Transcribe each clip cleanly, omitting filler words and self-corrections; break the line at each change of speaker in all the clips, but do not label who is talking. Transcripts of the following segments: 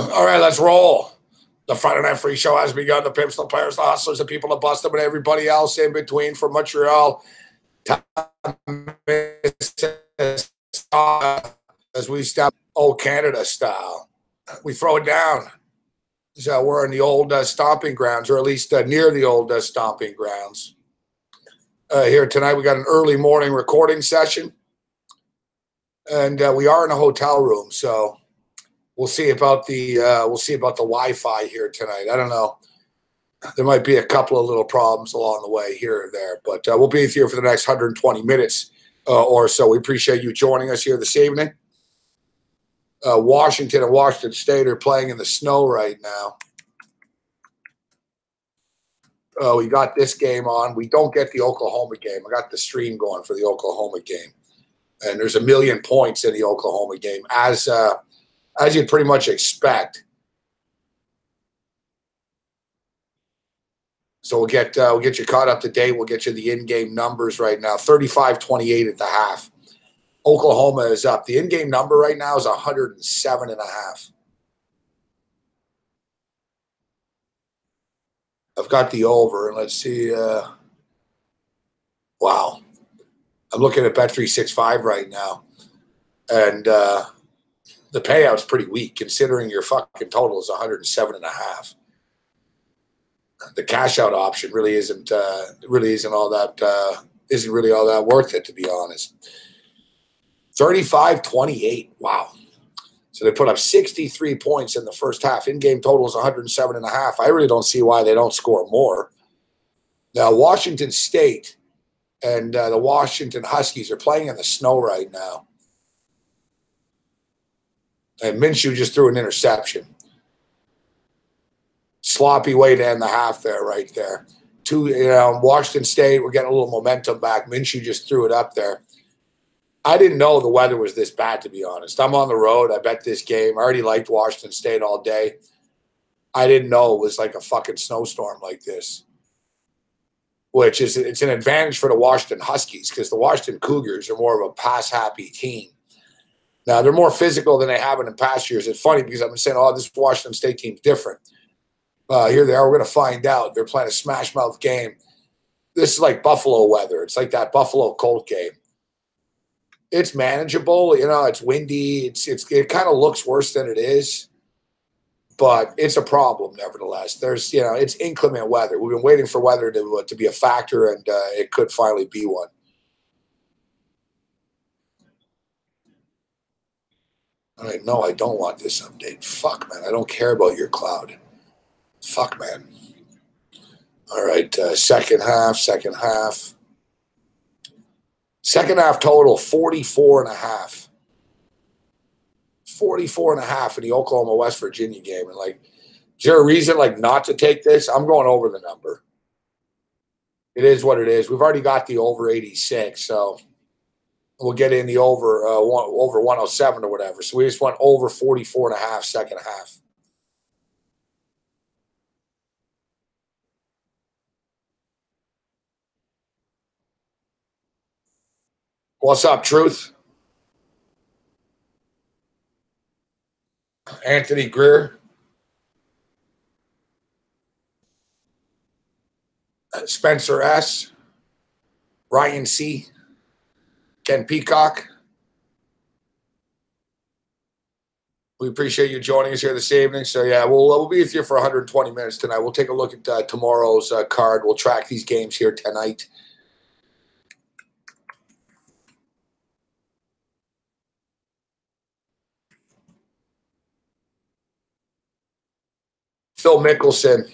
All right, let's roll. The Friday Night Free Show has begun. The pimps, the players, the hustlers, the people that bust them, and everybody else in between from Montreal to as we step old Canada style. We throw it down. So we're in the old stomping grounds, or at least near the old stomping grounds. Here tonight, we got an early morning recording session, and we are in a hotel room, so we'll see about the Wi-Fi here tonight. I don't know. There might be a couple of little problems along the way here or there, but we'll be here for the next 120 minutes or so. We appreciate you joining us here this evening. Washington and Washington State are playing in the snow right now. We got this game on. We don't get the Oklahoma game. I got the stream going for the Oklahoma game, and there's 1 million points in the Oklahoma game, as you'd pretty much expect. So we'll get you caught up to date. We'll get you the in-game numbers right now. 35-28 at the half. Oklahoma is up. The in-game number right now is 107.5. I've got the over, and let's see. Wow. I'm looking at Bet365 right now, and the payout's pretty weak considering your fucking total is 107.5. The cash out option really isn't all that worth it, to be honest. 35-28. Wow. So they put up 63 points in the first half. In-game total is 107.5. I really don't see why they don't score more. Now, Washington State and the Washington Huskies are playing in the snow right now. And Minshew just threw an interception. Sloppy way to end the half there, right there. Washington State, we're getting a little momentum back. Minshew just threw it up there. I didn't know the weather was this bad, to be honest. I'm on the road. I bet this game. I already liked Washington State all day. I didn't know it was like a fucking snowstorm like this, which is it's an advantage for the Washington Huskies because the Washington Cougars are more of a pass-happy team. Now, they're more physical than they have in past years. It's funny because I've been saying, this Washington State team's different. Here they are. We're going to find out. They're playing a smash-mouth game. This is like Buffalo weather. It's like that Buffalo Colt game. It's manageable. It's windy. It kind of looks worse than it is, but it's a problem nevertheless. It's inclement weather. We've been waiting for weather to be a factor, and it could finally be one. All right, no, I don't want this update. Fuck, man. I don't care about your cloud. Fuck, man. All right, second half. Second half total, 44.5. 44.5 in the Oklahoma-West Virginia game. And, is there a reason, not to take this? I'm going over the number. It is what it is. We've already got the over 86, so we'll get in the over 107 or whatever. So we just went over 44.5 second half. What's up, Truth? Anthony Greer. Spencer S. Ryan C. Ken Peacock. We appreciate you joining us here this evening. So, yeah, we'll be with you for 120 minutes tonight. We'll take a look at tomorrow's card. We'll track these games here tonight. Phil Mickelson.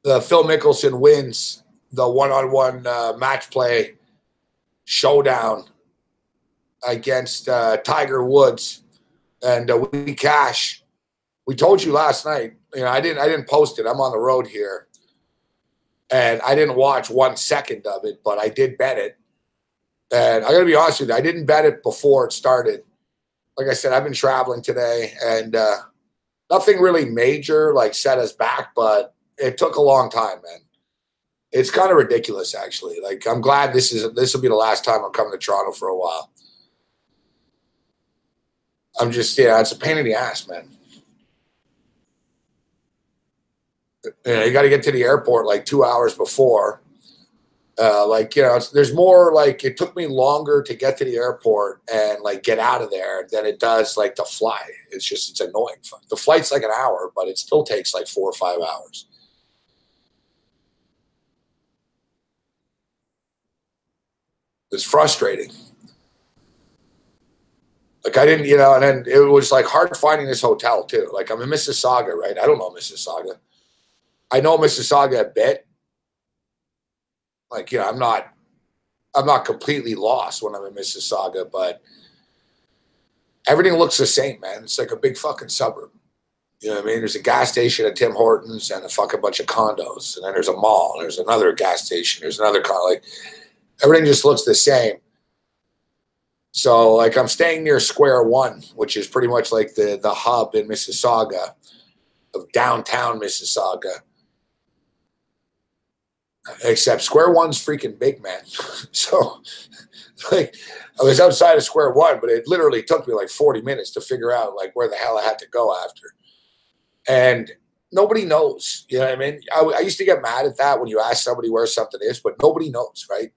Phil Mickelson wins the one-on-one match play showdown against Tiger Woods, and we cash. We told you last night. I didn't post it. I'm on the road here, and I didn't watch 1 second of it, but I did bet it. And I got to be honest with you, I didn't bet it before it started. Like I said, I've been traveling today, and nothing really major set us back, but it took a long time, man. It's kind of ridiculous, actually. I'm glad this will be the last time I'm coming to Toronto for a while. I'm just, yeah, it's a pain in the ass, man. You got to get to the airport like 2 hours before. Like, there's more, like, it took me longer to get to the airport and like get out of there than it does like to fly. It's annoying. The flight's like an hour, but it still takes like 4 or 5 hours. It's frustrating. Like I didn't, and then it was like hard finding this hotel too. Like I'm in Mississauga, right? I don't know Mississauga. I know Mississauga a bit. Like, I'm not completely lost when I'm in Mississauga, but everything looks the same, man. It's like a big fucking suburb. You know what I mean? There's a gas station at Tim Hortons and a fucking bunch of condos. And then there's a mall. And there's another gas station. There's another like everything just looks the same. So like I'm staying near Square One, which is pretty much like the hub in Mississauga of downtown Mississauga. Except Square One's freaking big, man. So like I was outside of Square One, but it literally took me like 40 minutes to figure out like where the hell I had to go after. And nobody knows. You know what I mean? I used to get mad at that when you ask somebody where something is, but nobody knows, right?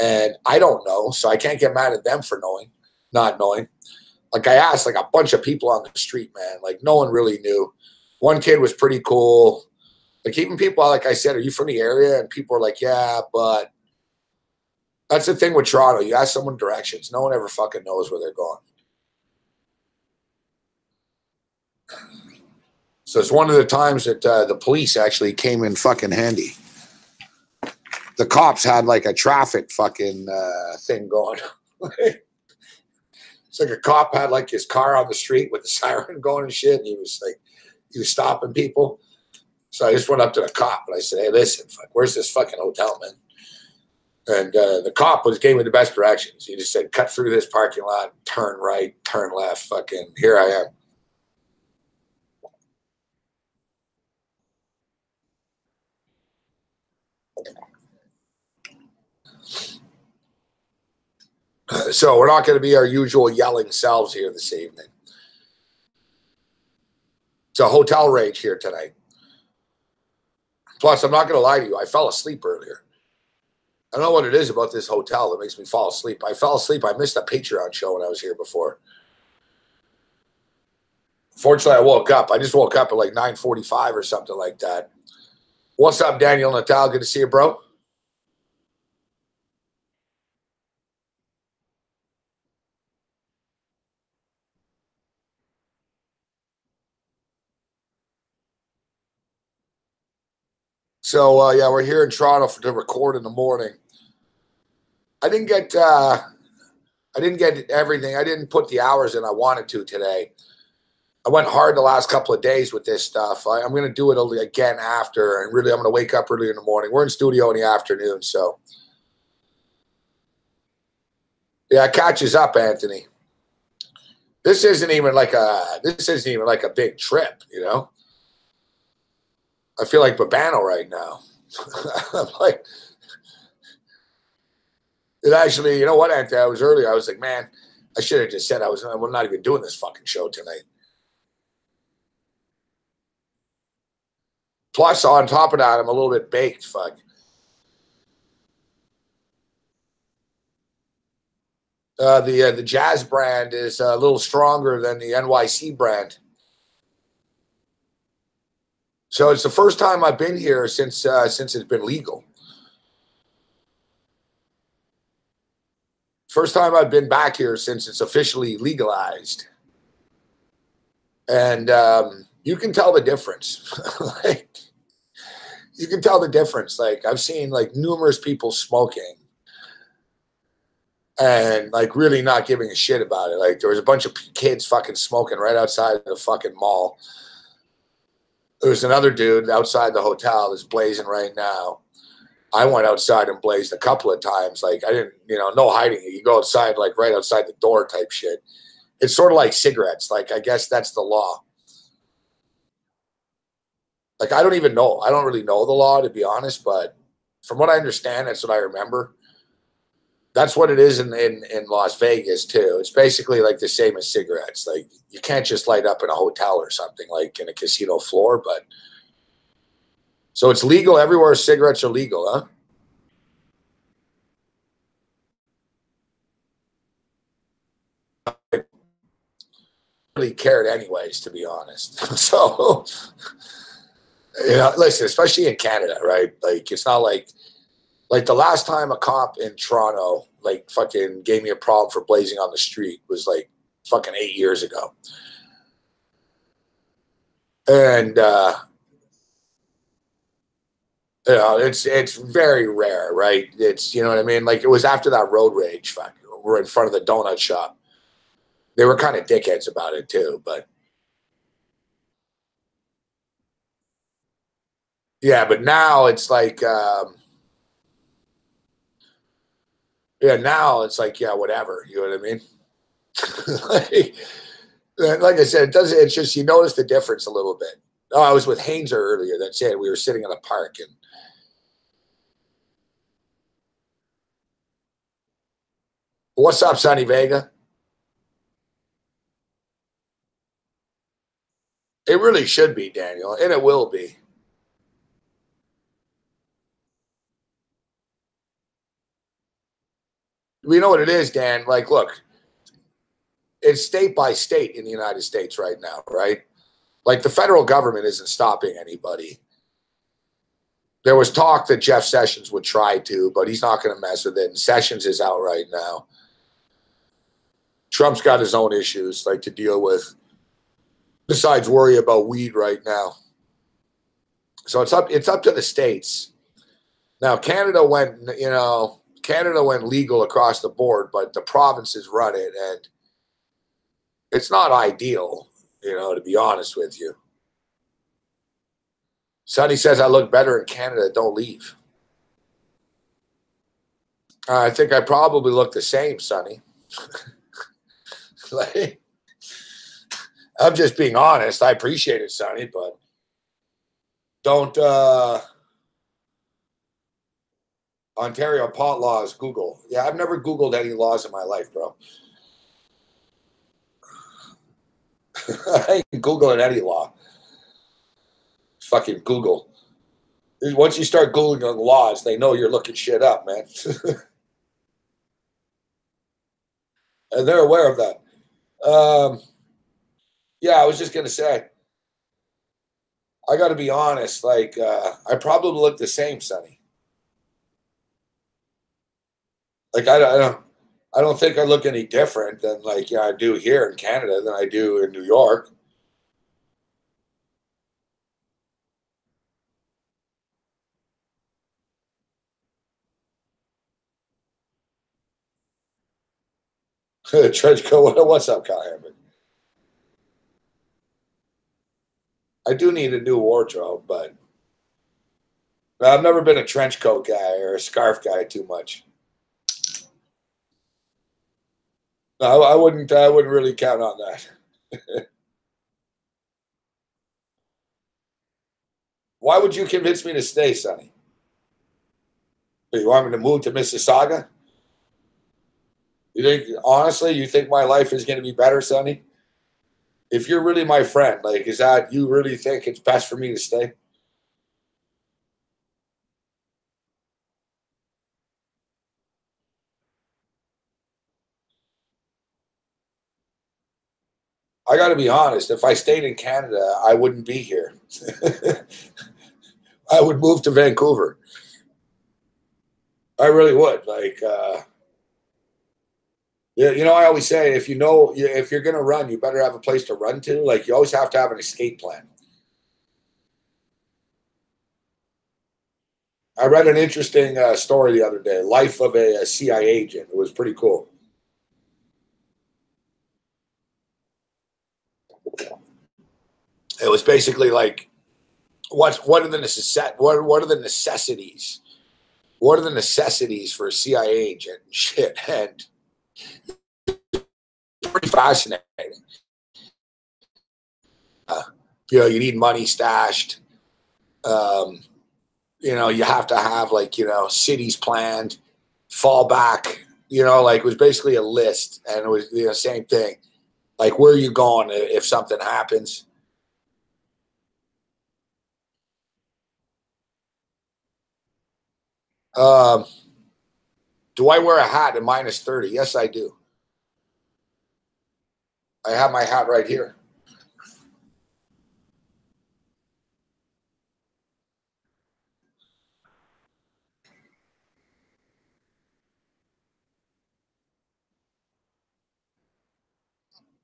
And I don't know, so I can't get mad at them for not knowing. Like I asked like a bunch of people on the street, man. Like no one really knew. One kid was pretty cool. Like even people, like I said, are you from the area? And people are like, yeah, but that's the thing with Toronto. You ask someone directions. No one ever fucking knows where they're going. So it's one of the times that the police actually came in fucking handy. The cops had like a traffic fucking thing going. It's like a cop had like his car on the street with the siren going and shit. And he was stopping people. So I just went up to the cop and I said, hey, listen, where's this fucking hotel, man? And the cop gave me the best directions. He just said, cut through this parking lot, turn right, turn left, fucking here I am. So we're not going to be our usual yelling selves here this evening. It's a hotel rage here tonight. Plus, I'm not going to lie to you. I fell asleep earlier. I don't know what it is about this hotel that makes me fall asleep. I fell asleep. I missed a Patreon show when I was here before. Fortunately, I woke up. I just woke up at like 9:45 or something like that. What's up, Daniel Natal? Good to see you, bro. So yeah, we're here in Toronto to record in the morning. I didn't get everything. I didn't put the hours in I wanted to today. I went hard the last couple of days with this stuff. I'm going to do it again after, and really I'm going to wake up early in the morning. We're in studio in the afternoon, so yeah, it catches up, Anthony. This isn't even like a big trip, you know. I feel like Babano right now. I'm like, it actually, you know what, Anthony? I was like, man, I should have just said I'm not even doing this fucking show tonight. Plus, on top of that, I'm a little bit baked. Fuck. The Jazz brand is a little stronger than the NYC brand. So it's the first time I've been here since it's been legal. First time I've been back here since it's officially legalized. And you can tell the difference. Like, you can tell the difference. Like I've seen like numerous people smoking and like really not giving a shit about it. Like there was a bunch of kids fucking smoking right outside of the fucking mall. There's another dude outside the hotel that's blazing right now. I went outside and blazed a couple of times. Like I didn't, no hiding it. You go outside, like right outside the door type shit. It's sort of like cigarettes. Like I guess that's the law. Like I don't even know. I don't really know the law, to be honest. But from what I understand, that's what I remember. That's what it is in Las Vegas too. It's basically like the same as cigarettes. Like you can't just light up in a hotel or something like in a casino floor, but so it's legal everywhere cigarettes are legal, huh? I really cared anyways, to be honest. So listen, especially in Canada, right? Like it's not like the last time a cop in Toronto like fucking gave me a problem for blazing on the street was like fucking 8 years ago. And it's very rare, right? It's you know what I mean? Like it was after that road rage fuck. We're in front of the donut shop. They were kind of dickheads about it too, but yeah, but now it's like yeah, now it's like yeah, whatever. You know what I mean? like I said, it doesn't. It's just you notice the difference a little bit. Oh, I was with Hainzer earlier. That's it. We were sitting in a park, and what's up, Sonny Vega? It really should be, Daniel, and it will be. We know what it is, Dan. Like, look, it's state by state in the United States right now, right? Like the federal government isn't stopping anybody. There was talk that Jeff Sessions would try to, but he's not going to mess with it. And Sessions is out right now. Trump's got his own issues like to deal with, besides worry about weed right now. So it's up to the states. Now Canada went legal across the board, but the provinces run it, and it's not ideal, to be honest with you. Sonny says I look better in Canada. Don't leave. I think I probably look the same, Sonny. Like, I'm just being honest. I appreciate it, Sonny, but don't Ontario pot laws, Google. Yeah, I've never Googled any laws in my life, bro. I ain't Googling any law. Fucking Google. Once you start Googling the laws, they know you're looking shit up, man. And they're aware of that. Yeah, I was just going to say, I got to be honest. Like, I probably look the same, Sonny. Like, I don't think I look any different than like I do here in Canada than I do in New York. Trench coat. What's up, Kyle Hammer? I do need a new wardrobe, but I've never been a trench coat guy or a scarf guy too much. No, I wouldn't. I wouldn't really count on that. Why would you convince me to stay, Sonny? You want me to move to Mississauga? You think honestly, you think my life is going to be better, Sonny? If you're really my friend, like, is that you really think it's best for me to stay? I got to be honest. If I stayed in Canada, I wouldn't be here. I would move to Vancouver. I really would. Like, yeah, I always say if you're going to run, you better have a place to run to. Like, you always have to have an escape plan. I read an interesting story the other day, life of a CIA agent. It was pretty cool. It was basically like, what are the what are the necessities? What are the necessities for a CIA agent? Shit, and pretty fascinating. Uh, you need money stashed. You have to have like cities planned, fallback. You know, like it was basically a list, and it was same thing. Like, where are you going if something happens? Um, do I wear a hat at -30? Yes, I do. I have my hat right here.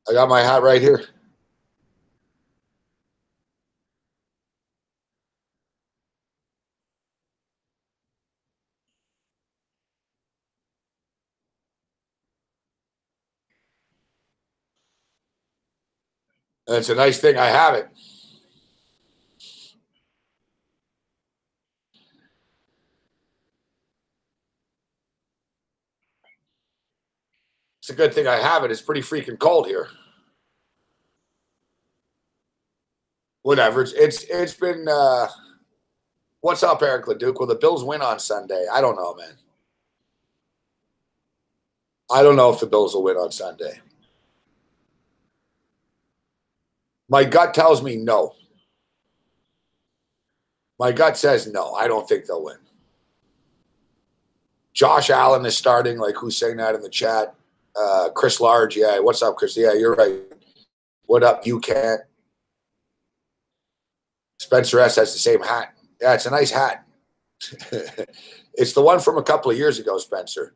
I got my hat right here. And it's a nice thing I have it. It's a good thing I have it. It's pretty freaking cold here. Whatever. It's been. What's up, Eric Leduc? Will the Bills win on Sunday? I don't know, man. I don't know if the Bills will win on Sunday. My gut tells me no. My gut says no. I don't think they'll win. Josh Allen is starting. Like, who's saying that in the chat? Chris Large. Yeah. What's up, Chris? Yeah, you're right. What up? You can't. Spencer S has the same hat. Yeah, it's a nice hat. It's the one from a couple of years ago, Spencer.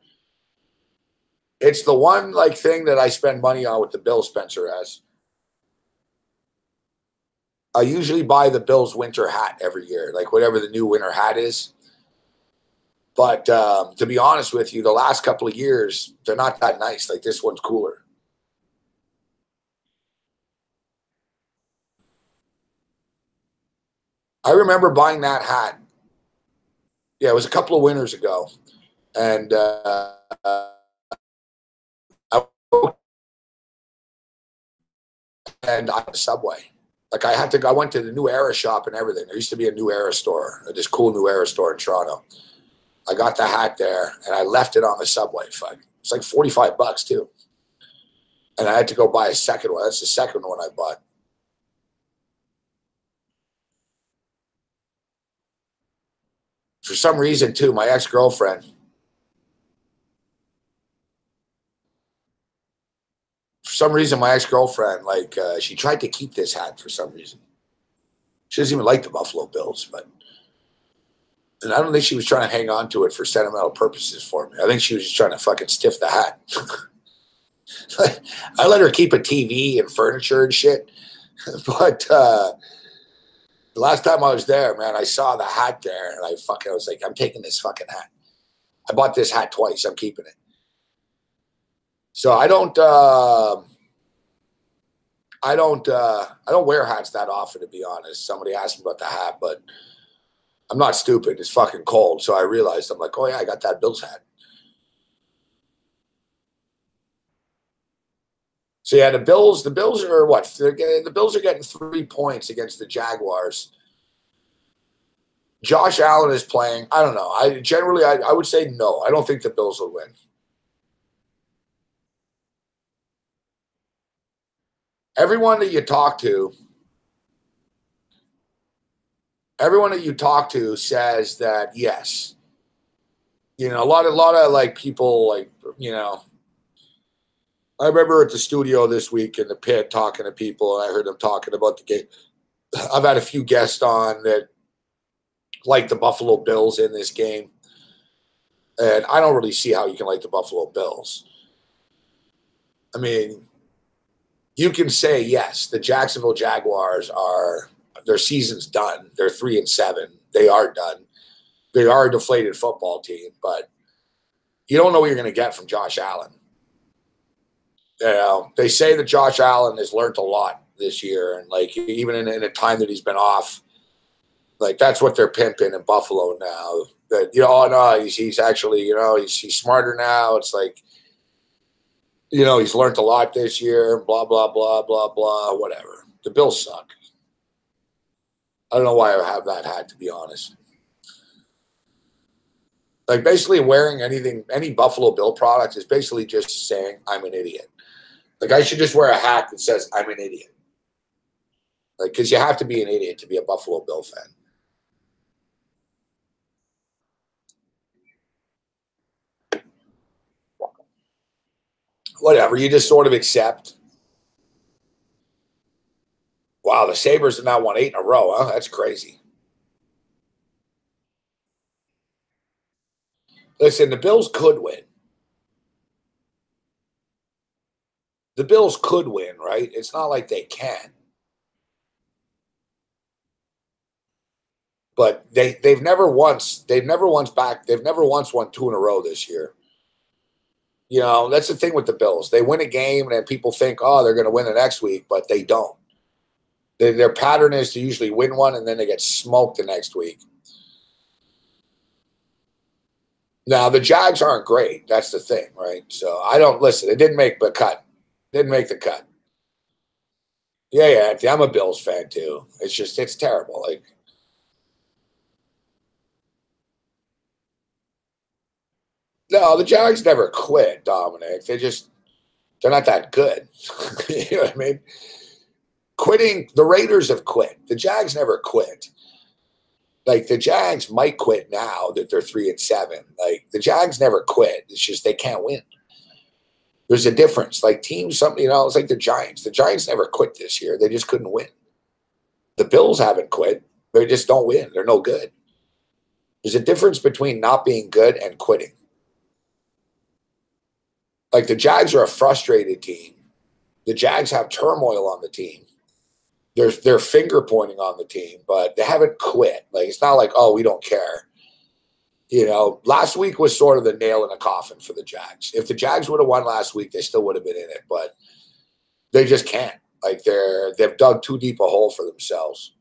It's the one like thing that I spend money on with the Bills, Spencer has. I usually buy the Bills winter hat every year, like whatever the new winter hat is. But to be honest with you, the last couple of years, they're not that nice. Like, this one's cooler. I remember buying that hat. Yeah, it was a couple of winters ago. And I on the subway. Like, I had to go, I went to the New Era shop and everything. There used to be a New Era store, this cool New Era store in Toronto. I got the hat there and I left it on the subway. Fuck. It's like $45 too. And I had to go buy a second one. That's the second one I bought. For some reason too, my ex-girlfriend, like, she tried to keep this hat for some reason. She doesn't even like the Buffalo Bills, but, and I don't think she was trying to hang on to it for sentimental purposes for me. I think she was just trying to fucking stiff the hat. I let her keep a TV and furniture and shit. But the last time I was there, man, I saw the hat there and I was like, I'm taking this fucking hat. I bought this hat twice. I'm keeping it. So I don't wear hats that often, to be honest. Somebody asked me about the hat, but I'm not stupid. It's fucking cold. So I realized, I'm like, oh yeah, I got that Bills hat. So yeah, the Bills are what? The Bills are getting 3 points against the Jaguars. Josh Allen is playing. I don't know. I would say no. I don't think the Bills will win. Everyone that you talk to, says that yes. You know, a lot of like people, like, you know, I remember at the studio this week in the pit talking to people, and I heard them talking about the game. I've had a few guests on that like the Buffalo Bills in this game, and I don't really see how you can like the Buffalo Bills. I mean, you can say yes, the Jacksonville Jaguars their season's done. They're 3-7. They are done. They are a deflated football team, but you don't know what you're going to get from Josh Allen. You know, they say that Josh Allen has learned a lot this year, and like even in a time that he's been off, like that's what they're pimping in Buffalo now. That, you know, oh no, he's actually, you know, he's smarter now. It's like, you know, he's learned a lot this year. Blah blah blah blah blah. Whatever. The Bills suck. I don't know why I have that hat, to be honest. Like basically wearing any Buffalo Bill product is basically just saying I'm an idiot. Like I should just wear a hat that says I'm an idiot. Like, because you have to be an idiot to be a Buffalo Bill fan. Whatever, you just sort of accept. Wow, the Sabres have now won 8 in a row, huh? That's crazy. Listen, the Bills could win. The Bills could win, right? It's not like they can. But they've never once won 2 in a row this year. You know, that's the thing with the Bills. They win a game and then people think, oh, they're going to win the next week, but they don't. Their pattern is to usually win one and then they get smoked the next week. Now, the Jags aren't great. That's the thing, right? So I don't listen. It didn't make the cut. Didn't make the cut. Yeah, I'm a Bills fan too. It's terrible. Like, no, the Jags never quit, Dominic. They're not that good. You know what I mean? Quitting, the Raiders have quit. The Jags never quit. Like the Jags might quit now that they're 3-7. Like the Jags never quit. It's just they can't win. There's a difference. Like teams, something, it's like the Giants. The Giants never quit this year. They just couldn't win. The Bills haven't quit. They just don't win. They're no good. There's a difference between not being good and quitting. Like the Jags are a frustrated team. The Jags have turmoil on the team. They're finger pointing on the team, but they haven't quit. Like it's not like, oh, we don't care. Last week was sort of the nail in the coffin for the Jags. If the Jags would have won last week, they still would have been in it, but they just can't. Like they've dug too deep a hole for themselves.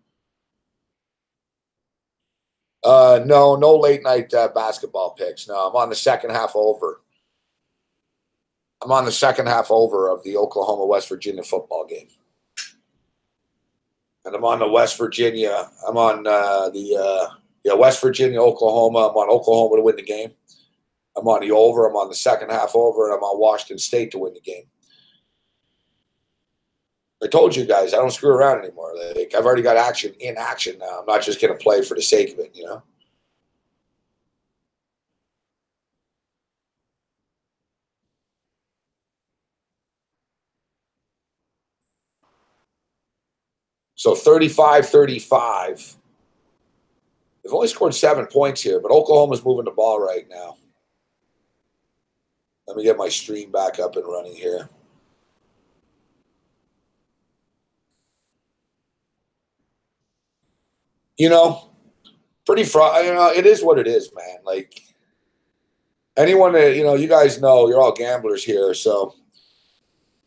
No late night basketball picks. No, I'm on the second half over. I'm on the second half over of the Oklahoma West Virginia football game. And I'm on the West Virginia. I'm on the West Virginia, Oklahoma. I'm on Oklahoma to win the game. I'm on the over. I'm on the second half over, and I'm on Washington State to win the game. I told you guys I don't screw around anymore. Like I've already got action now. I'm not just going to play for the sake of it, So 35-35. They've only scored 7 points here, but Oklahoma's moving the ball right now. Let me get my stream back up and running here. Pretty it is what it is, man. Like anyone that, you guys know, you're all gamblers here. So,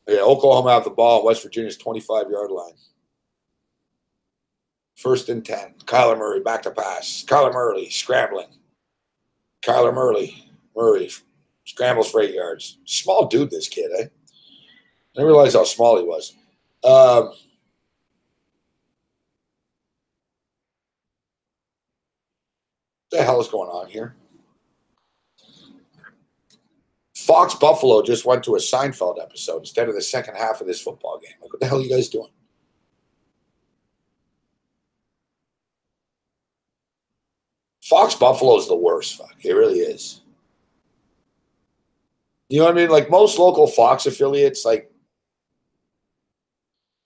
yeah, Oklahoma have the ball. West Virginia's 25-yard line. 1st and 10. Kyler Murray back to pass. Kyler Murray scrambling. Kyler Murray scrambles for 8 yards. Small dude, this kid, eh? I didn't realize how small he was. What the hell is going on here? Fox Buffalo just went to a Seinfeld episode instead of the second half of this football game. Like, what the hell are you guys doing? Fox Buffalo is the worst. Fuck, it really is. You know what I mean? Like most local Fox affiliates, like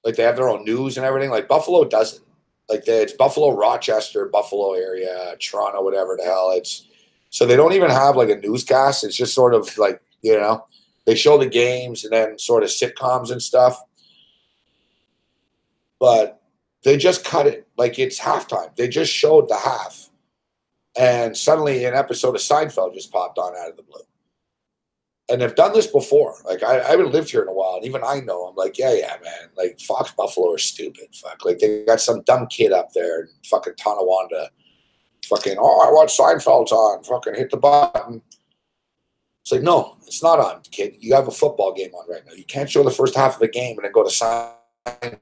they have their own news and everything. Like Buffalo doesn't. Like it's Buffalo, Rochester, Buffalo area, Toronto, whatever the hell. So they don't even have like a newscast. It's just sort of like, they show the games and then sort of sitcoms and stuff. But they just cut it like it's halftime. They just showed the half. And suddenly an episode of Seinfeld just popped on out of the blue. And they've done this before. Like I haven't lived here in a while, and even I know. I'm like, yeah, man. Like Fox Buffalo are stupid. Fuck. Like they got some dumb kid up there in fucking Tonawanda. Fucking, oh, I watch Seinfeld's on. Fucking hit the button. It's like, no, it's not on, kid. You have a football game on right now. You can't show the first half of the game and then go to Seinfeld.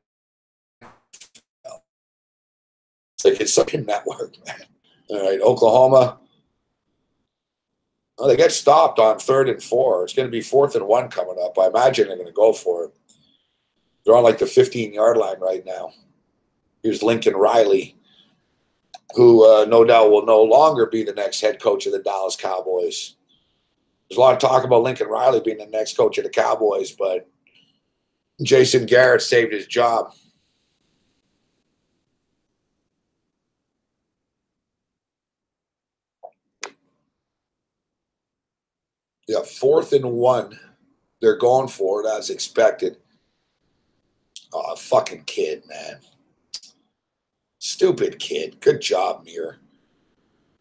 It's like it's such a network, man. All right, Oklahoma. Well, they get stopped on 3rd and 4. It's going to be 4th and 1 coming up. I imagine they're going to go for it. They're on like the 15-yard line right now. Here's Lincoln Riley, who no doubt will no longer be the next head coach of the Dallas Cowboys. There's a lot of talk about Lincoln Riley being the next coach of the Cowboys, but Jason Garrett saved his job. Yeah, 4th and 1. They're going for it as expected. Oh, fucking kid, man. Stupid kid. Good job, Muir.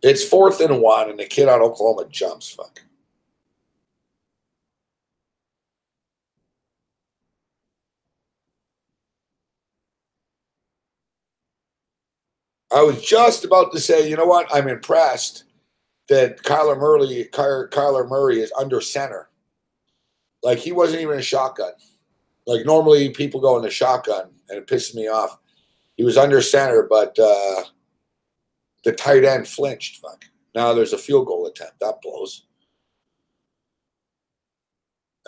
It's 4th and 1, and the kid on Oklahoma jumps. Fuck. I was just about to say, you know what? I'm impressed that Kyler Murray is under center. Like, he wasn't even a shotgun. Like, normally people go in the shotgun, and it pisses me off. He was under center, but the tight end flinched. Fuck. Now there's a field goal attempt. That blows.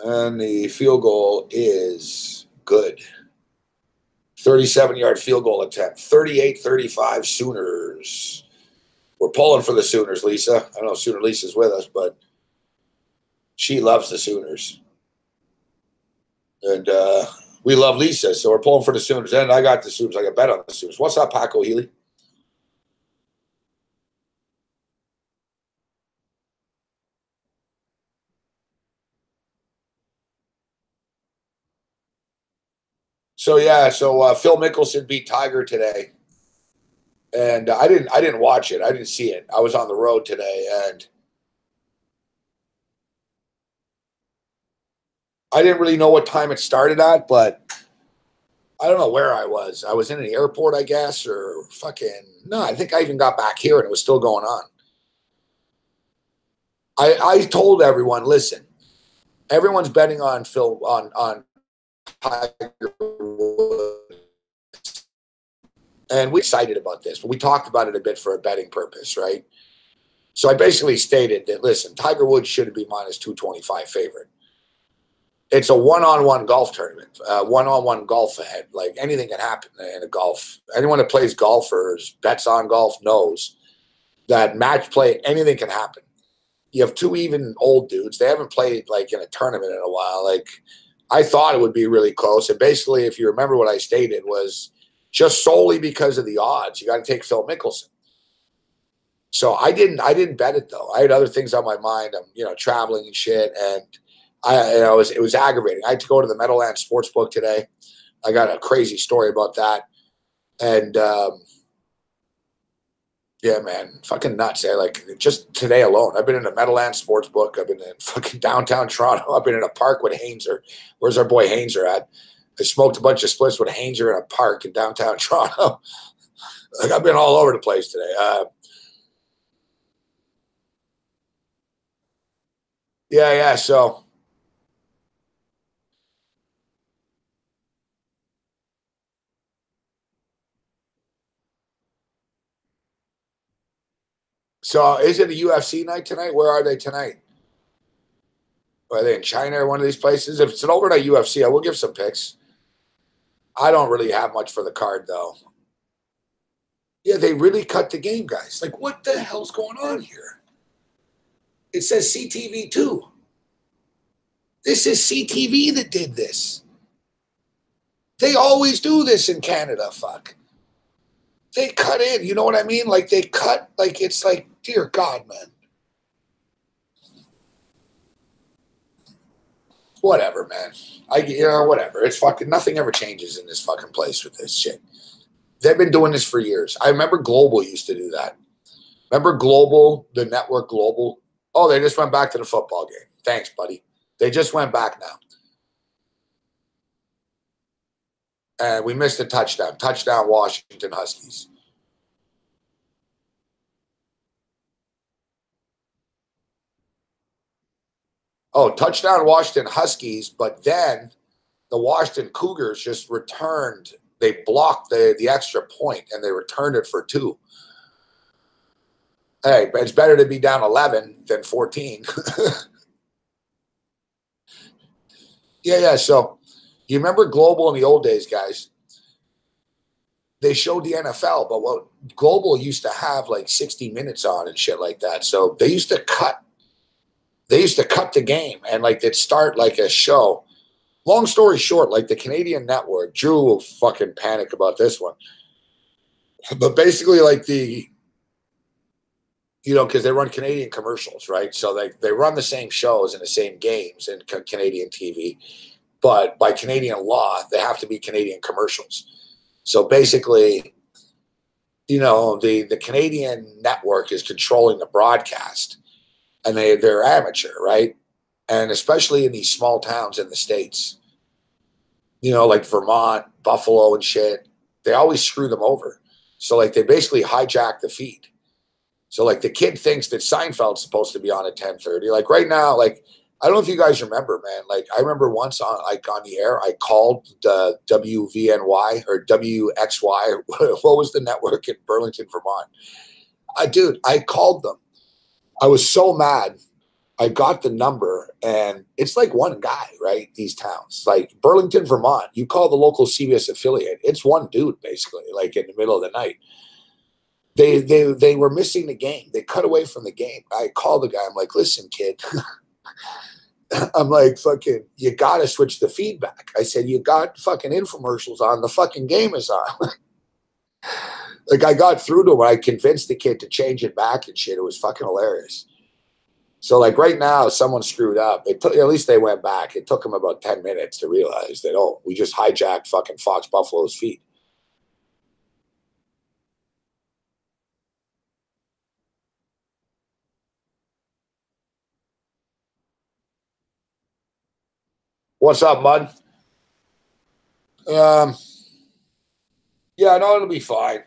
And the field goal is good. 37-yard field goal attempt. 38-35 Sooners. We're pulling for the Sooners, Lisa. I don't know if Sooner Lisa's with us, but she loves the Sooners. And we love Lisa, so we're pulling for the Sooners. And I got the Sooners. I got bet on the Sooners. What's up, Paco Healy? So yeah, Phil Mickelson beat Tiger today, and I didn't watch it. I didn't see it. I was on the road today, and I didn't really know what time it started at, but I don't know where I was. I was in the airport, I guess, or fucking no. I think I even got back here, and it was still going on. I told everyone, listen, everyone's betting on Phil on Tiger Woods. And we're excited about this, but we talked about it a bit for a betting purpose, right? So I basically stated that, listen, Tiger Woods shouldn't be minus 225 favorite. It's a one-on-one golf tournament, one-on-one golf ahead. Like, anything can happen in a golf. Anyone that plays golf or bets on golf knows that match play, anything can happen. You have two even old dudes. They haven't played like in a tournament in a while. Like, I thought it would be really close. And basically, if you remember what I stated, was just solely because of the odds, you got to take Phil Mickelson. So I didn't bet it though. I had other things on my mind. I'm traveling and shit, and it was aggravating. I had to go to the Meadowlands Sportsbook today. I got a crazy story about that, and yeah, man, fucking nuts. Like, just today alone, I've been in the Meadowlands Sportsbook. I've been in fucking downtown Toronto. I've been in a park with Hainzer. Where's our boy Hainzer at? I smoked a bunch of splits with Hainzer in a park in downtown Toronto. Like, I've been all over the place today. Yeah. So is it a UFC night tonight? Where are they tonight? Are they in China or one of these places? If it's an overnight UFC, I will give some picks. I don't really have much for the card, though. Yeah, they really cut the game, guys. Like, what the hell's going on here? It says CTV2. This is CTV that did this. They always do this in Canada, fuck. They cut in, you know what I mean? Like, they cut, like, it's like, dear God, man. Whatever, man. Whatever. It's fucking, nothing ever changes in this fucking place with this shit. They've been doing this for years. I remember Global used to do that. Remember Global, the network Global? Oh, they just went back to the football game. Thanks, buddy. They just went back now. And we missed a touchdown. Touchdown, Washington Huskies. Oh, touchdown, Washington Huskies, but then the Washington Cougars just returned. They blocked the extra point, and they returned it for two. Hey, but it's better to be down 11 than 14. Yeah. So you remember Global in the old days, guys? They showed the NFL, but what Global used to have like 60 minutes on and shit like that. So they used to cut. They used to cut the game and like they'd start like a show. Long story short, like the Canadian network, Drew will fucking panic about this one. But basically, like because they run Canadian commercials, right? So they run the same shows and the same games in Canadian TV, but by Canadian law, they have to be Canadian commercials. So basically, the Canadian network is controlling the broadcast, and they're amateur, right? And especially in these small towns in the States, like Vermont, Buffalo, and shit, they always screw them over. So like they basically hijack the feed. So like the kid thinks that Seinfeld's supposed to be on at 10:30. Like right now, like I don't know if you guys remember, man. Like I remember once on the air, I called the WVNY or WXY. What was the network in Burlington, Vermont? I called them. I was so mad. I got the number, and it's like one guy, right? These towns, like Burlington, Vermont, you call the local CBS affiliate, it's one dude basically, like in the middle of the night. They were missing the game. They cut away from the game. I called the guy. I'm like, listen, kid. I'm like, fucking, you gotta switch the feedback. I said, you got fucking infomercials on. The fucking game is on. Like I got through to him. I convinced the kid to change it back and shit. It was fucking hilarious. So like right now, someone screwed up. At least they went back. It took them about 10 minutes to realize that, oh, we just hijacked fucking Fox Buffalo's feed. What's up, Mud? Um, yeah, no, it'll be fine.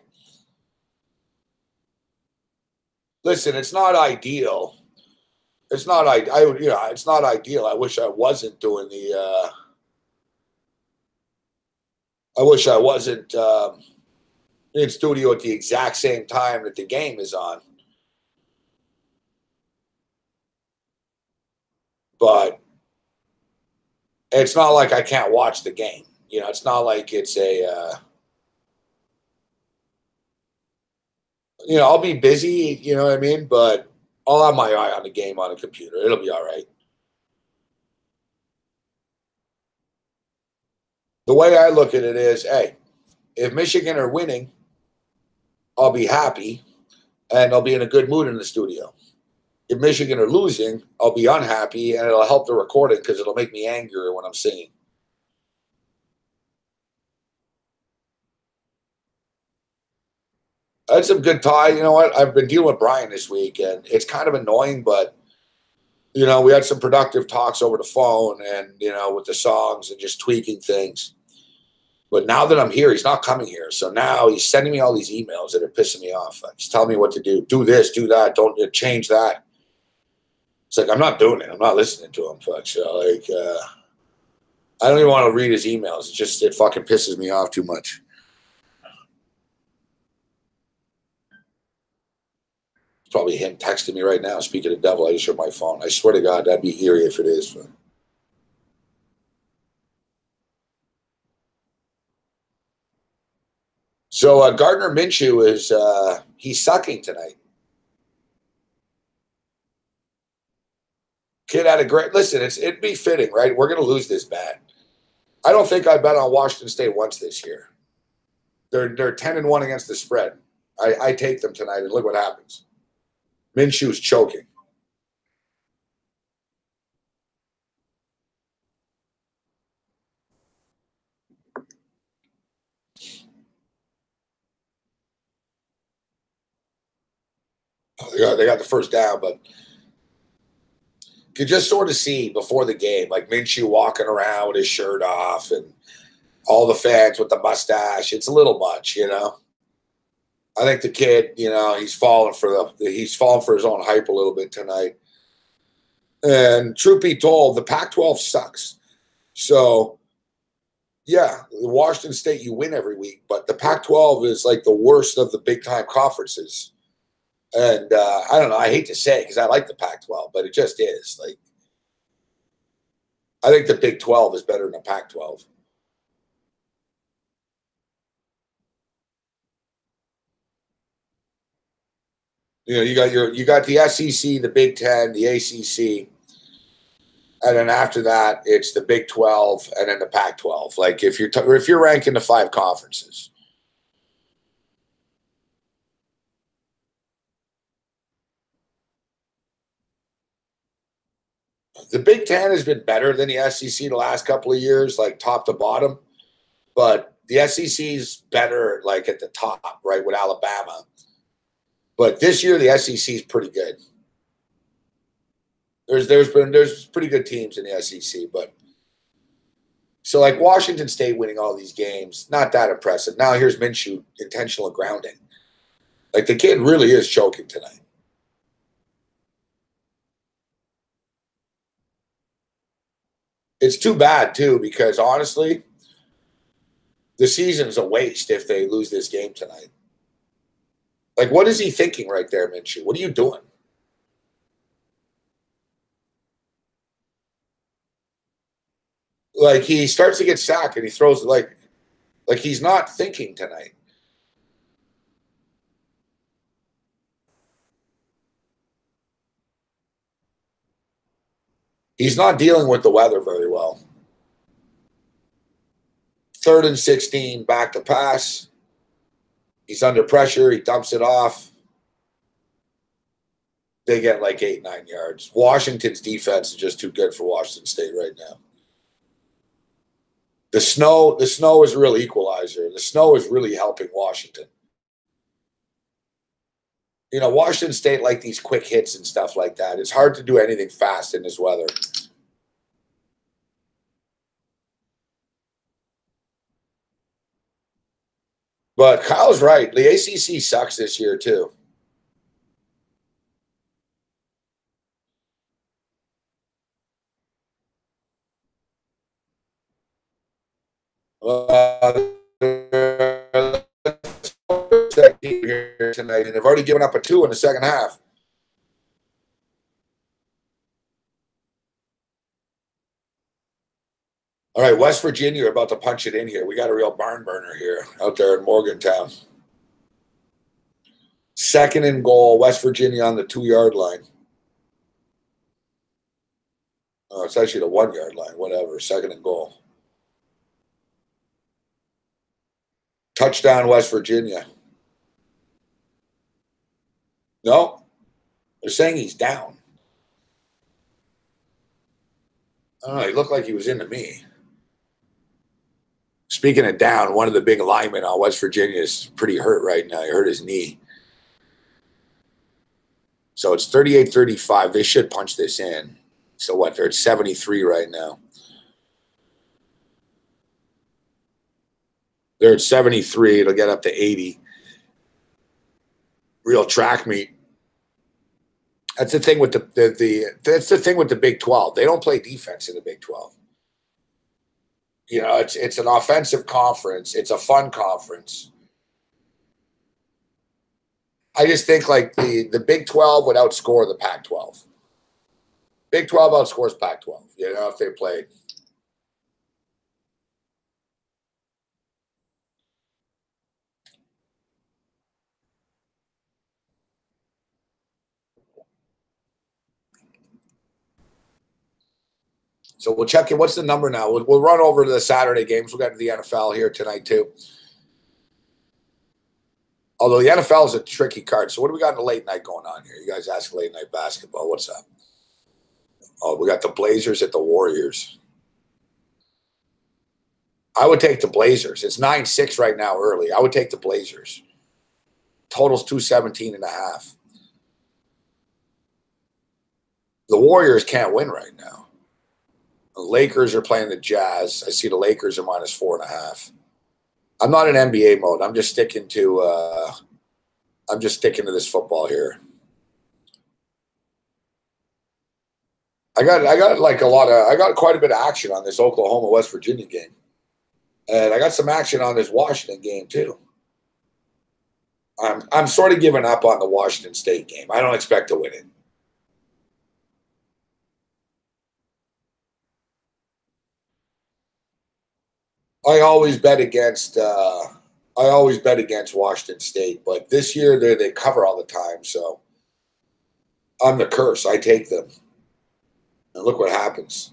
Listen, it's not ideal. It's not it's not ideal. I wish I wasn't doing the I wish I wasn't in studio at the exact same time that the game is on. But it's not like I can't watch the game. It's not like it's I'll be busy, you know what I mean? But I'll have my eye on the game on a computer. It'll be all right. The way I look at it is, hey, if Michigan are winning, I'll be happy and I'll be in a good mood in the studio. If Michigan are losing, I'll be unhappy and it'll help the recording because it'll make me angrier when I'm singing. I had some good tie. You know what? I've been dealing with Brian this week, and it's kind of annoying, but we had some productive talks over the phone and with the songs and just tweaking things. But now that I'm here, he's not coming here. So now he's sending me all these emails that are pissing me off. He's telling me what to do. Do this, do that. Don't change that. It's like, I'm not doing it. I'm not listening to him. Fuck. So like, I don't even want to read his emails. It fucking pisses me off too much. It's probably him texting me right now. Speaking of the devil, I just heard my phone. I swear to God, that'd be eerie if it is. So Gardner Minshew is he's sucking tonight. Kid had a great listen. It'd be fitting, right? We're gonna lose this bad. I don't think I bet on Washington State once this year. They're 10-1 against the spread. I take them tonight, and look what happens. Minshew's choking. They got the first down, but you could just sort of see before the game, like Minshew walking around with his shirt off and all the fans with the mustache. It's a little much, I think the kid, he's falling for his own hype a little bit tonight. And truth be told, the Pac-12 sucks. So yeah, Washington State, you win every week, but the Pac-12 is like the worst of the big time conferences. And I don't know. I hate to say it because I like the Pac-12, but it just is. Like, I think the Big 12 is better than the Pac-12. You know, you got the SEC, the Big 10, the ACC, and then after that, it's the Big 12 and then the Pac-12. Like if you're ranking the 5 conferences, the Big 10 has been better than the SEC the last couple of years, like top to bottom. But the SEC's better, like at the top, right, with Alabama. But this year, the SEC is pretty good. There's pretty good teams in the SEC, but so like Washington State winning all these games, not that impressive. Now here's Minshew intentional grounding. Like the kid really is choking tonight. It's too bad too because honestly, the season's a waste if they lose this game tonight. Like what is he thinking right there, Minshew? What are you doing? Like he starts to get sacked and he throws like he's not thinking tonight. He's not dealing with the weather very well. 3rd and 16, back to pass. He's under pressure. He dumps it off. They get like 8, 9 yards. Washington's defense is just too good for Washington State right now. The snow is a real equalizer. The snow is really helping Washington. You know, Washington State like these quick hits and stuff like that. It's hard to do anything fast in this weather. But Kyle's right. The ACC sucks this year too. Here tonight, and they've already given up a 2 in the second half. All right, West Virginia are about to punch it in here. We got a real barn burner here out there in Morgantown. 2nd and goal, West Virginia on the 2-yard line. Oh, it's actually the 1-yard line, whatever. 2nd and goal. Touchdown, West Virginia. No, they're saying he's down. I don't know. He looked like he was into me. Speaking of down, one of the big linemen on West Virginia is pretty hurt right now. He hurt his knee. So it's 38-35. They should punch this in. So what? They're at 73 right now. They're at 73. It'll get up to 80. Real track meet. That's the thing with that's the thing with the Big 12. They don't play defense in the Big 12. You know, it's an offensive conference. It's a fun conference. I just think like the Big 12 would outscore the Pac-12. Big 12 outscores Pac-12. You know, if they played. So we'll check in. What's the number now? We'll run over to the Saturday games. We'll get to the NFL here tonight too. Although the NFL is a tricky card. So what do we got in the late night going on here? You guys ask late night basketball. What's up? Oh, we got the Blazers at the Warriors. I would take the Blazers. It's 9-6 right now early. I would take the Blazers. Total's 217.5. The Warriors can't win right now. The Lakers are playing the Jazz. I see the Lakers are -4.5. I'm not in NBA mode. I'm just sticking to this football here. I got quite a bit of action on this Oklahoma West Virginia game. And I got some action on this Washington game too. I'm sort of giving up on the Washington State game. I don't expect to win it. I always bet against Washington State, but this year they cover all the time, so I'm the curse. I take them, and look what happens.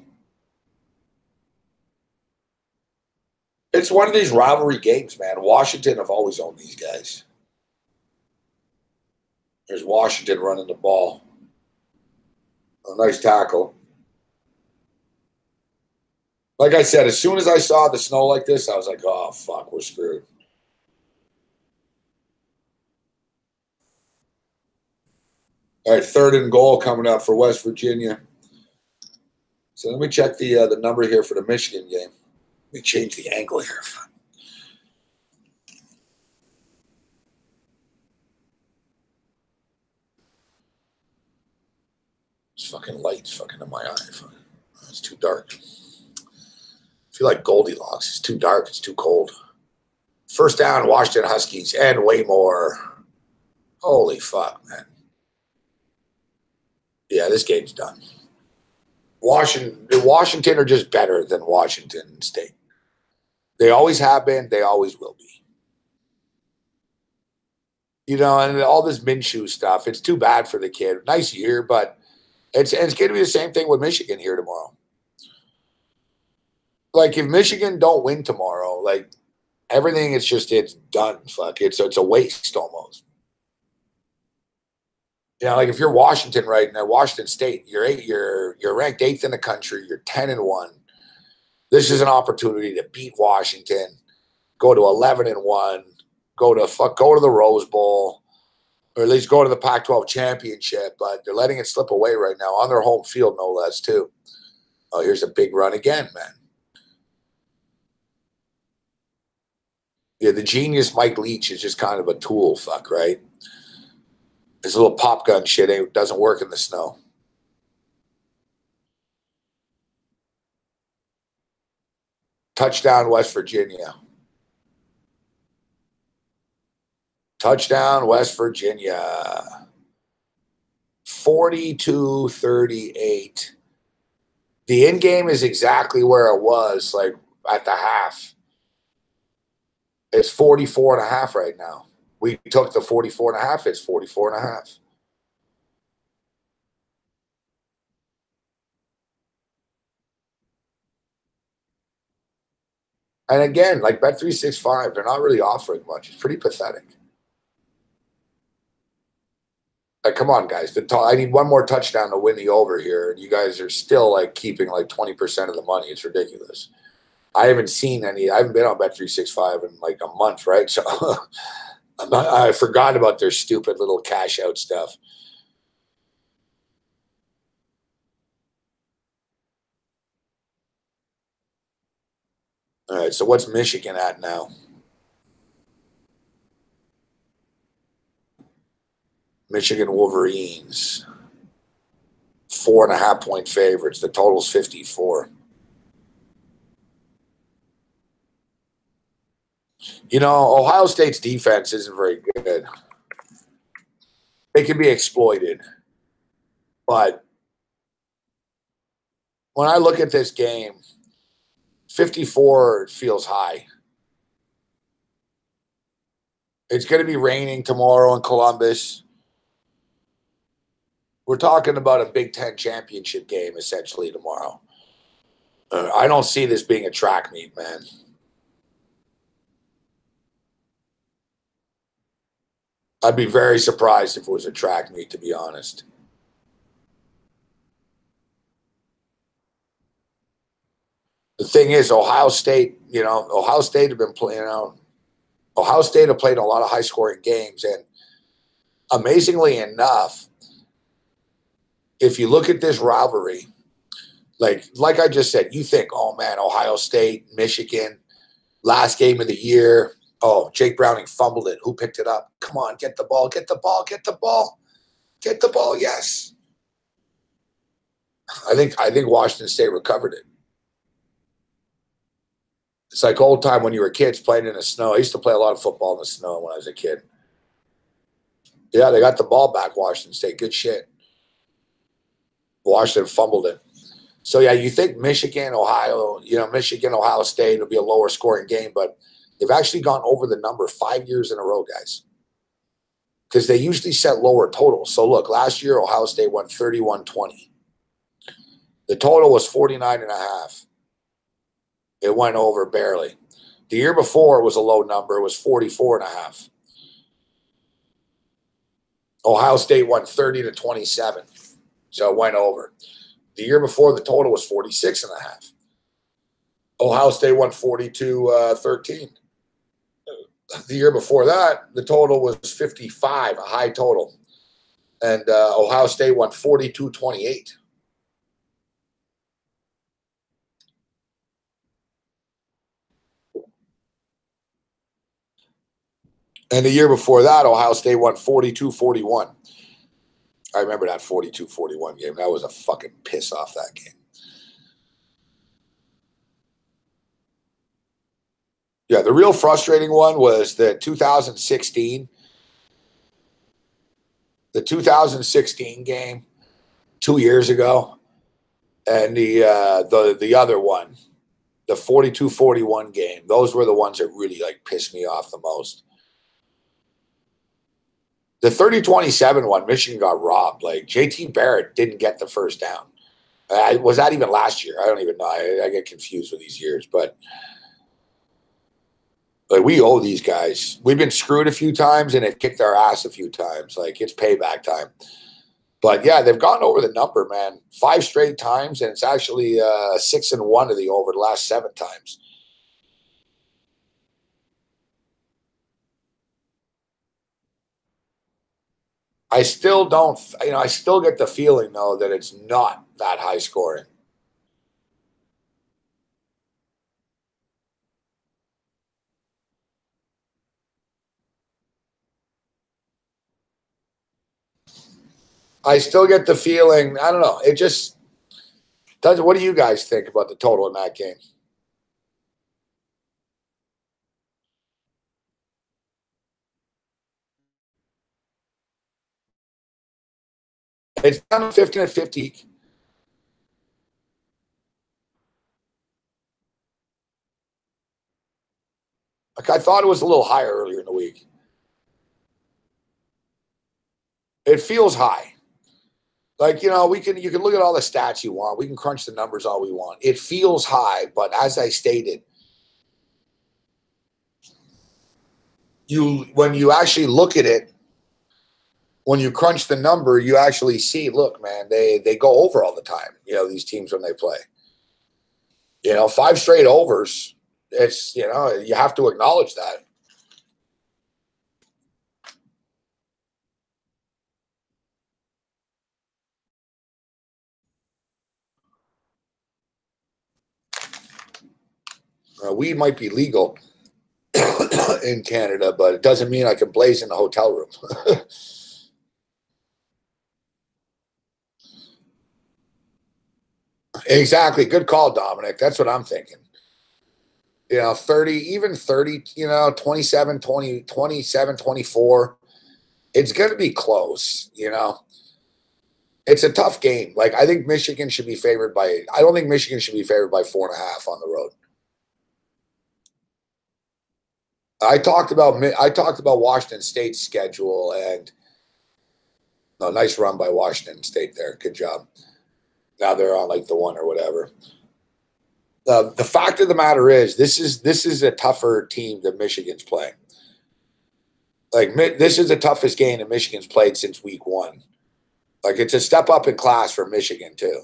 It's one of these rivalry games, man. Washington have always owned these guys. There's Washington running the ball. A nice tackle. Like I said, as soon as I saw the snow like this, I was like, oh, fuck, we're screwed. All right, 3rd and goal coming up for West Virginia. So let me check the number here for the Michigan game. Let me change the angle here. It's fucking light. It's fucking in my eye. It's too dark. I feel like Goldilocks. It's too dark. It's too cold. First down, Washington Huskies, and way more. Holy fuck, man. Yeah, this game's done. Washington are just better than Washington State. They always have been. They always will be. You know, and all this Minshew stuff, it's too bad for the kid. Nice year, but it's going to be the same thing with Michigan here tomorrow. Like, if Michigan don't win tomorrow, like, everything is just, it's done. Fuck, it's a waste almost. Yeah, like if you're Washington right now, Washington State, you're ranked 8th in the country, you're 10-1. This is an opportunity to beat Washington, go to 11-1, go to the Rose Bowl, or at least go to the Pac-12 championship. But they're letting it slip away right now on their home field, no less, too. Oh, here's a big run again, man. Yeah, the genius Mike Leach is just kind of a tool, fuck, right? This little pop gun shit doesn't work in the snow. Touchdown, West Virginia. Touchdown, West Virginia. 42-38. The end game is exactly where it was, like, at the half. It's 44.5 right now. We took the 44.5. It's 44.5. And again, like Bet365, they're not really offering much. It's pretty pathetic. Like, come on, guys. I need one more touchdown to win the over here, and you guys are still like keeping like 20% of the money. It's ridiculous. I haven't seen any. I haven't been on Bet365 in like a month, right? So I forgot about their stupid little cash out stuff. All right, so what's Michigan at now? Michigan Wolverines. 4.5-point favorites. The total's 54. You know, Ohio State's defense isn't very good. They can be exploited. But when I look at this game, 54 feels high. It's going to be raining tomorrow in Columbus. We're talking about a Big Ten championship game, essentially, tomorrow. I don't see this being a track meet, man. I'd be very surprised if it was a track meet, to be honest. The thing is, Ohio State, Ohio State have been playing, Ohio State have played a lot of high-scoring games, and amazingly enough, if you look at this rivalry, like I just said, you think, oh, man, Ohio State, Michigan, last game of the year. Oh, Jake Browning fumbled it. Who picked it up? Come on, get the ball, get the ball, get the ball. Get the ball, yes. I think Washington State recovered it. It's like old time when you were kids playing in the snow. I used to play a lot of football in the snow when I was a kid. Yeah, they got the ball back, Washington State. Good shit. Washington fumbled it. So, yeah, you think Michigan, Ohio, Michigan, Ohio State will be a lower scoring game, but they've actually gone over the number 5 years in a row, guys, because they usually set lower totals. So, look, last year, Ohio State won 31-20. The total was 49.5. It went over barely. The year before, it was a low number. It was 44.5. Ohio State won 30-27. So it went over. The year before, the total was 46.5. Ohio State won 42-13. The year before that, the total was 55, a high total. And Ohio State won 42-28. And the year before that, Ohio State won 42-41. I remember that 42-41 game. That was a fucking piss off, that game. Yeah, the real frustrating one was the 2016 game 2 years ago, and the other one, the 42-41 game. Those were the ones that really like pissed me off the most. The 30-27 one, Michigan got robbed. Like JT Barrett didn't get the first down. Was that even last year? I don't even know. I get confused with these years, but like we owe these guys. We've been screwed a few times and it kicked our ass a few times. Like it's payback time. But yeah, they've gone over the number, man. 5 straight times, and it's actually 6-1 of the over the last 7 times. I still don't, I still get the feeling though that it's not that high scoring. I still get the feeling, I don't know. It just doesn't. What do you guys think about the total in that game? It's down to 15-50. Like I thought it was a little higher earlier in the week. It feels high. Like, you can look at all the stats you want. We can crunch the numbers all we want. It feels high, but as I stated, when you actually look at it, when you crunch the number, you actually see, look, man, they go over all the time, these teams when they play. 5 straight overs. It's, you have to acknowledge that. Weed might be legal in Canada, but it doesn't mean I can blaze in the hotel room. Exactly. Good call, Dominic. That's what I'm thinking. 30, even 30, 27, 20, 27, 24. It's going to be close. It's a tough game. Like, I think Michigan should be favored by, I don't think Michigan should be favored by 4.5 on the road. I talked about Washington State's schedule, and a nice run by Washington State there. Good job. Now they're on like the 1 or whatever. The fact of the matter is, this is a tougher team than Michigan's playing. Like this is the toughest game that Michigan's played since week 1. Like it's a step up in class for Michigan too.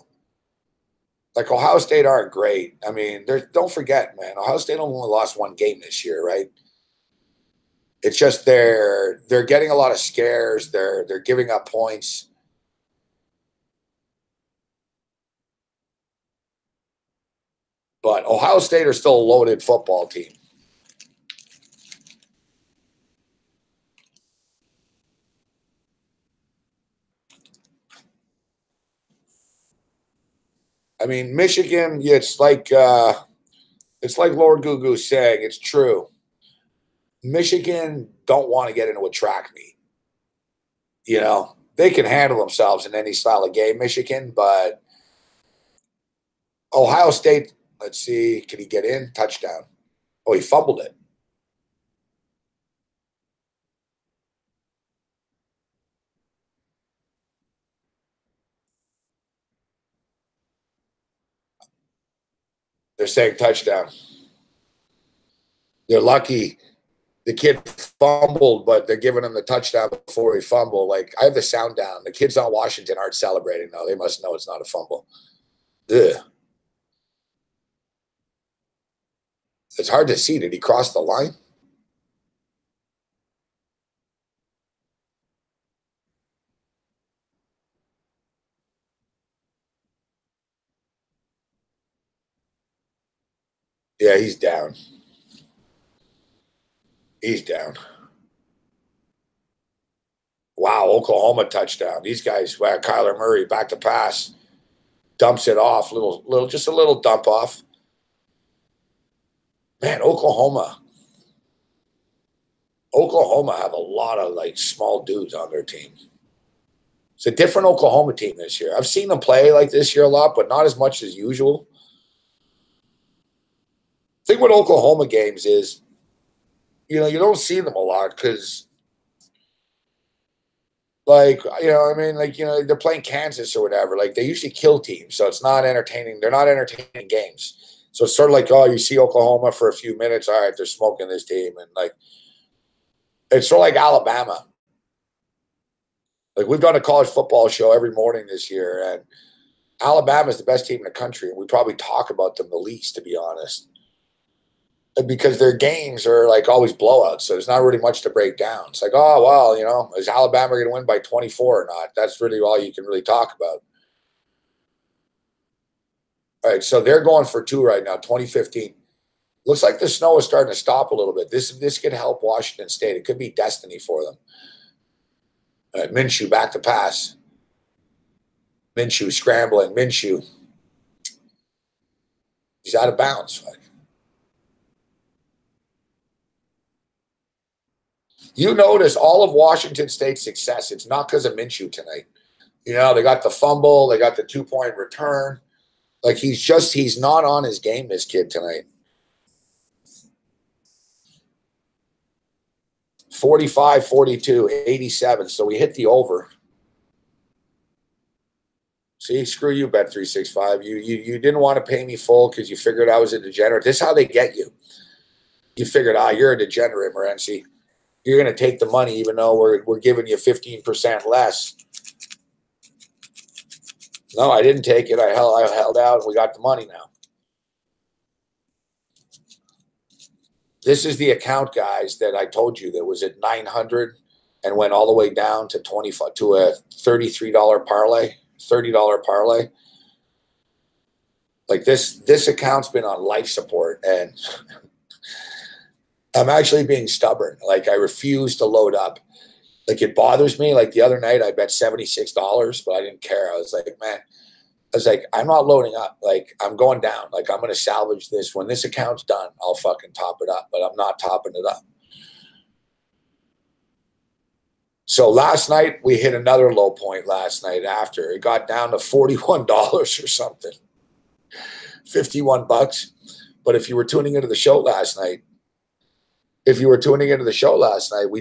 Like Ohio State aren't great. I mean, don't forget, man. Ohio State only lost 1 game this year, right? It's just they're getting a lot of scares. They're giving up points. But Ohio State are still a loaded football team. I mean, Michigan, it's like Lord Gugu saying, it's true. Michigan don't want to get into a track meet. You know, they can handle themselves in any style of game, Michigan, but Ohio State, let's see, can he get in? Touchdown. Oh, he fumbled it. They're saying touchdown. They're lucky the kid fumbled, but they're giving him the touchdown before he fumbled. Like, I have the sound down. The kids on Washington aren't celebrating, though. They must know it's not a fumble. Ugh. It's hard to see. Did he cross the line? Yeah, he's down. He's down. Wow, Oklahoma touchdown. These guys, wow, Kyler Murray back to pass, dumps it off, just a little dump off. Man, Oklahoma have a lot of like small dudes on their team. It's a different Oklahoma team this year. I've seen them play like this year a lot, but not as much as usual. The thing with Oklahoma games is, you don't see them a lot because, like, they're playing Kansas or whatever. Like, they usually kill teams, so it's not entertaining. They're not entertaining games. So it's sort of like, oh, you see Oklahoma for a few minutes. All right, they're smoking this team. And, like, it's sort of like Alabama. Like, we've done a college football show every morning this year, and Alabama is the best team in the country. And we probably talk about them the least, to be honest, because their games are like always blowouts. So there's not really much to break down. It's like, oh, well, is Alabama going to win by 24 or not? That's really all you can really talk about. All right, so they're going for two right now, 2015. Looks like the snow is starting to stop a little bit. This could help Washington State. It could be destiny for them. All right, Minshew back to pass. Minshew scrambling. Minshew. He's out of bounds. You notice all of Washington State's success. It's not because of Minshew tonight. They got the fumble. They got the 2-point return. Like, he's not on his game, this kid, tonight. 45, 42, 87. So we hit the over. See, screw you, Bet365. You didn't want to pay me full because you figured I was a degenerate. This is how they get you. You figured, you're a degenerate, Morency. You're going to take the money even though we're giving you 15% less. No, I didn't take it. I held out, and we got the money now. This is the account, guys, that I told you that was at 900 and went all the way down to a $33 parlay, $30 parlay. Like, this account's been on life support, and I'm actually being stubborn. Like, I refuse to load up. Like, it bothers me. Like, the other night I bet $76, but I didn't care. I was like, I'm not loading up. Like, I'm going down. Like, I'm going to salvage this. When this account's done, I'll fucking top it up, but I'm not topping it up. So last night we hit another low point last night after. It got down to $41 or something. 51 bucks. But if you were tuning into the show last night, we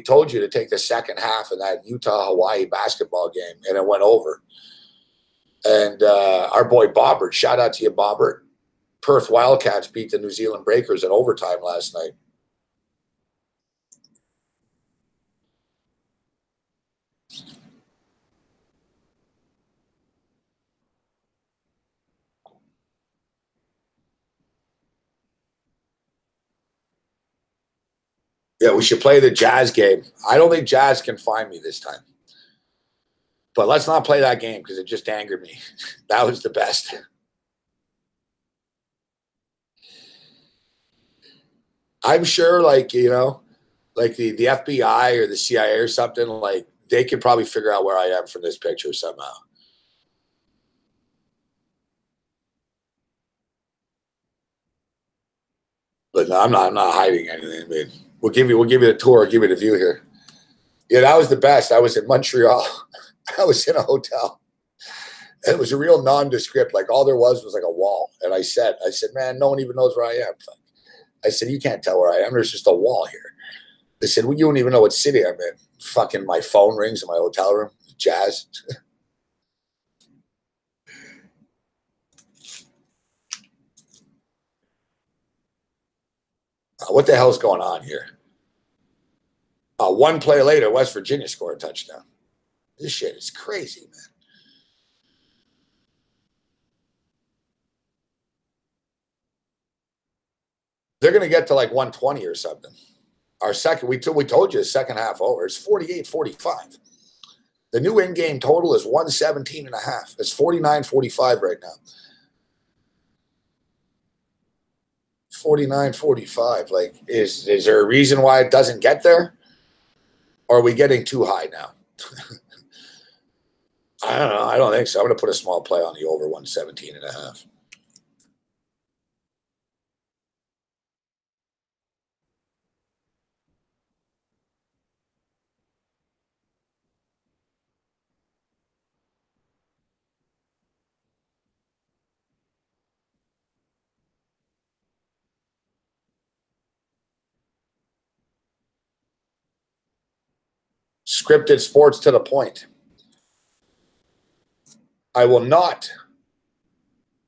told you to take the second half of that Utah-Hawaii basketball game, and it went over. And our boy Bobbert, shout out to you, Bobbert. Perth Wildcats beat the New Zealand Breakers in overtime last night. Yeah, we should play the Jazz game. I don't think Jazz can find me this time. But let's not play that game because it just angered me. That was the best. I'm sure, like the FBI or the CIA or something, like, they could probably figure out where I am from this picture somehow. But no, I'm not hiding anything. I mean, we'll give you the tour, give you the view here. Yeah, that was the best. I was in Montreal. I was in a hotel. It was a real nondescript. Like all there was like a wall. And I said, man, no one even knows where I am. I said, you can't tell where I am. There's just a wall here. They said, well, you don't even know what city I'm in. Fucking my phone rings in my hotel room. Jazz. What the hell's going on here? One play later, West Virginia scored a touchdown. This shit is crazy, man. They're going to get to like 120 or something. Our second, we told you the second half over. It's 48-45. The new in-game total is 117 and a half. It's 49-45 right now. 49-45. Like, is there a reason why it doesn't get there? Or are we getting too high now? I don't know. I don't think so. I'm going to put a small play on the over 117 and a half. Scripted sports to the point. I will not.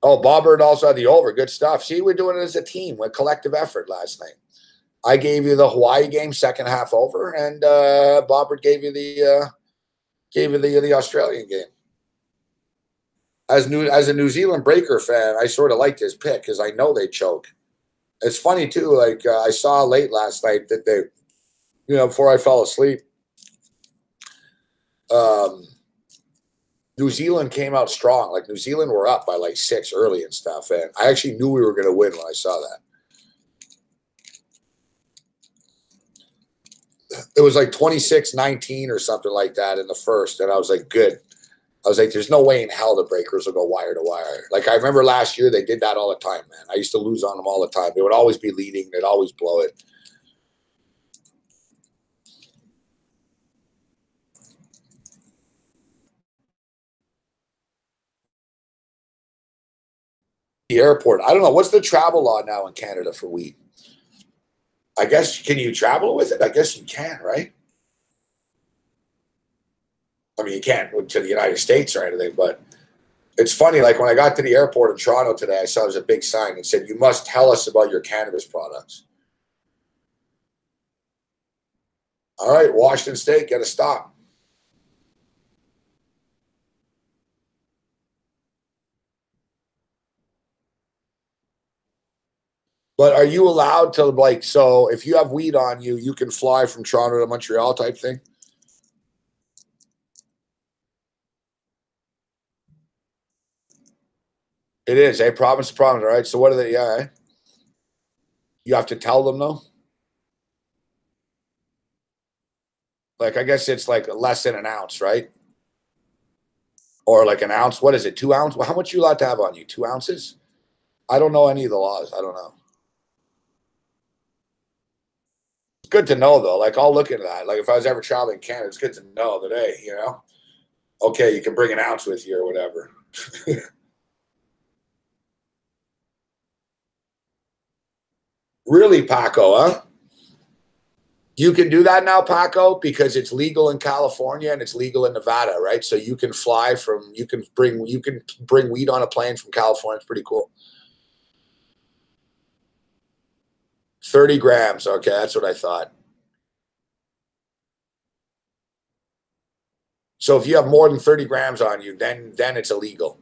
Oh, Bobbert also had the over. Good stuff. See, we're doing it as a team with collective effort last night. I gave you the Hawaii game second half over, and Bobbert gave you the Australian game. As a New Zealand Breaker fan, I sort of liked his pick because I know they choke. It's funny too. Like I saw late last night that they, before I fell asleep, New Zealand came out strong. Like New Zealand were up by like 6 early and stuff, and I actually knew we were going to win when I saw that. It was like 26-19 or something like that in the first, and I was like, good. I was like, there's no way in hell the Breakers will go wire to wire. Like I remember last year they did that all the time, man. I used to lose on them all the time. They would always be leading. They'd always blow it. The airport. I don't know. What's the travel law now in Canada for weed? I guess, can you travel with it? I guess you can, right? I mean, you can't go to the United States or anything, but it's funny. Like when I got to the airport in Toronto today, I saw there's a big sign that said, you must tell us about your cannabis products. All right, Washington State, get a stop. But are you allowed to like, so if you have weed on you, you can fly from Toronto to Montreal type thing? It is, a province to province, right? So what are they? Yeah, eh? You have to tell them though. Like I guess it's like less than an ounce, right? Or like an ounce. What is it? 2 ounce? Well, how much you allowed to have on you? 2 ounces? I don't know any of the laws. I don't know. It's good to know though. Like I'll look into that. Like if I was ever traveling in Canada, it's good to know that hey, okay, you can bring an ounce with you or whatever. Really, Paco, huh? You can do that now, Paco, because it's legal in California and it's legal in Nevada, right? So you can you can bring weed on a plane from California. It's pretty cool. 30 grams. Okay, that's what I thought. So if you have more than 30 grams on you, then it's illegal.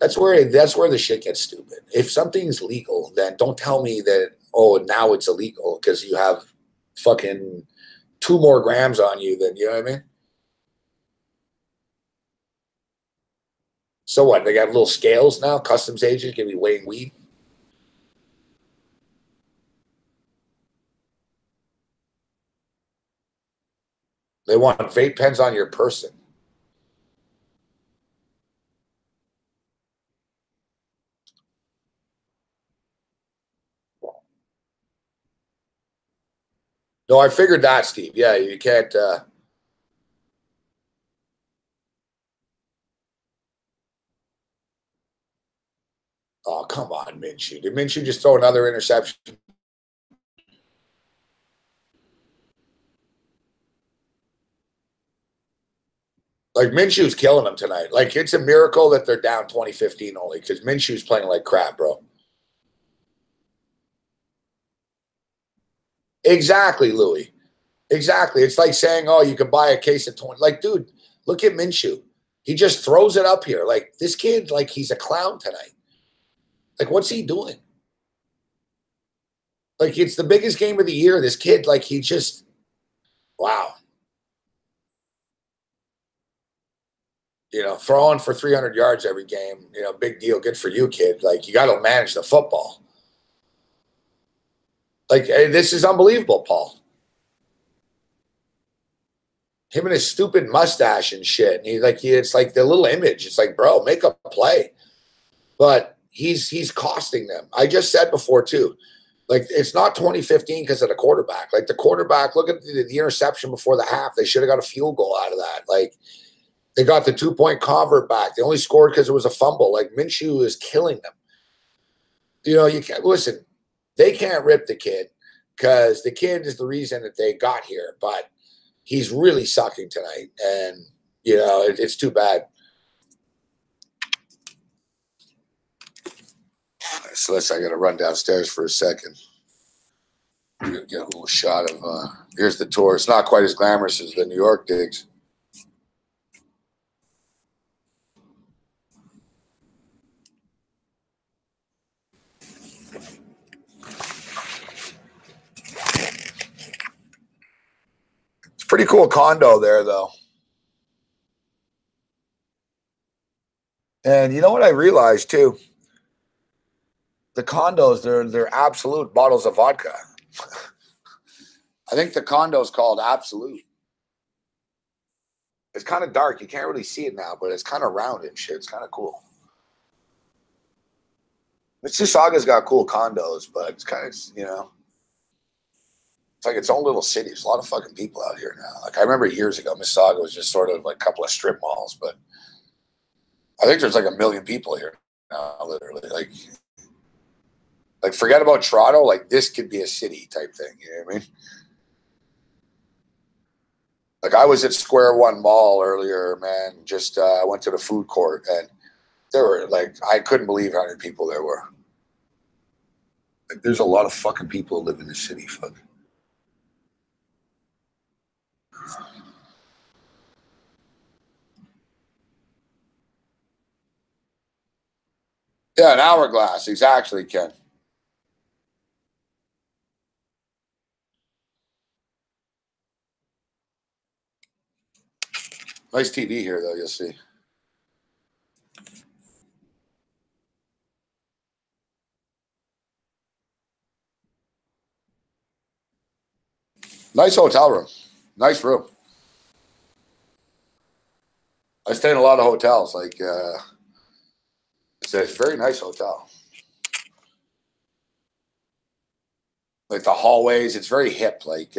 That's where the shit gets stupid. If something's legal, then don't tell me that, oh, now it's illegal because you have fucking 2 more grams on you than, you know what I mean? So what? They got little scales now. Customs agents can be weighing weed. They want vape pens on your person. No, I figured that, Steve. Yeah, you can't. Oh, come on, Minshew. Did Minshew just throw another interception? Like, Minshew's killing them tonight. Like, it's a miracle that they're down 2015 only because Minshew's playing like crap, bro. Exactly, Louis. Exactly. It's like saying, oh, you can buy a case of 20. Like, dude, look at Minshew. He just throws it up here. Like, this kid, like, he's a clown tonight. Like, what's he doing? Like, it's the biggest game of the year. This kid, like, he just, wow. You know, throwing for 300 yards every game, you know, big deal. Good for you, kid. Like, you got to manage the football. Like, hey, this is unbelievable, Paul. Him and his stupid mustache and shit. And it's like the little image. It's like, bro, make a play. But he's costing them. I just said before, too. Like, it's not 2015 because of the quarterback. Like, the quarterback, look at the interception before the half. They should have got a field goal out of that. Like, they got the 2-point convert back. They only scored because it was a fumble. Like, Minshew is killing them. You know, you can't listen. They can't rip the kid because the kid is the reason that they got here. But he's really sucking tonight, and you know it's too bad. So I got to run downstairs for a second. Get a little shot of. Here's the tour. It's not quite as glamorous as the New York digs. It's a pretty cool condo there, though. And you know what I realized too? The condos, they're absolute bottles of vodka. I think the condo's called Absolute. It's kind of dark. You can't really see it now, but it's kind of round and shit. It's kind of cool. Mississauga's got cool condos, but it's kind of, you know, it's like its own little city. There's a lot of fucking people out here now. Like, I remember years ago, Mississauga was just sort of like a couple of strip malls, but I think there's like 1 million people here now, literally. Like forget about Toronto. Like, this could be a city type thing. You know what I mean? Like, I was at Square One Mall earlier, man. Just I went to the food court, and there were like, I couldn't believe how many people there were. Like, there's a lot of fucking people who live in the city. Fuck. Yeah, an hourglass, exactly, Ken. Nice TV here, though. You'll see. Nice hotel room. Nice room. I stay in a lot of hotels. Like, it's a very nice hotel. Like the hallways, it's very hip. Like,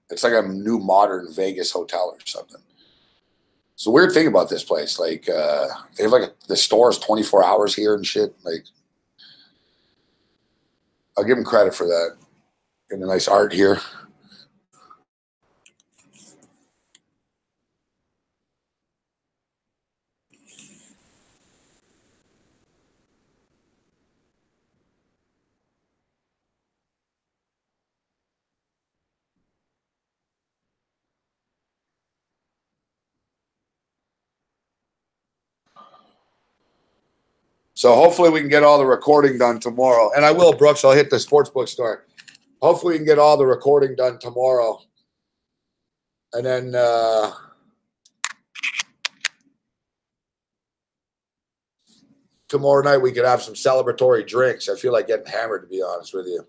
it's like a new modern Vegas hotel or something. It's a weird thing about this place. Like, they have like the store is 24 hours here and shit. Like, I'll give them credit for that. Getting a nice art here. So hopefully we can get all the recording done tomorrow. And I will, Brooks. I'll hit the sportsbook store. Hopefully we can get all the recording done tomorrow. And then tomorrow night we could have some celebratory drinks. I feel like getting hammered, to be honest with you.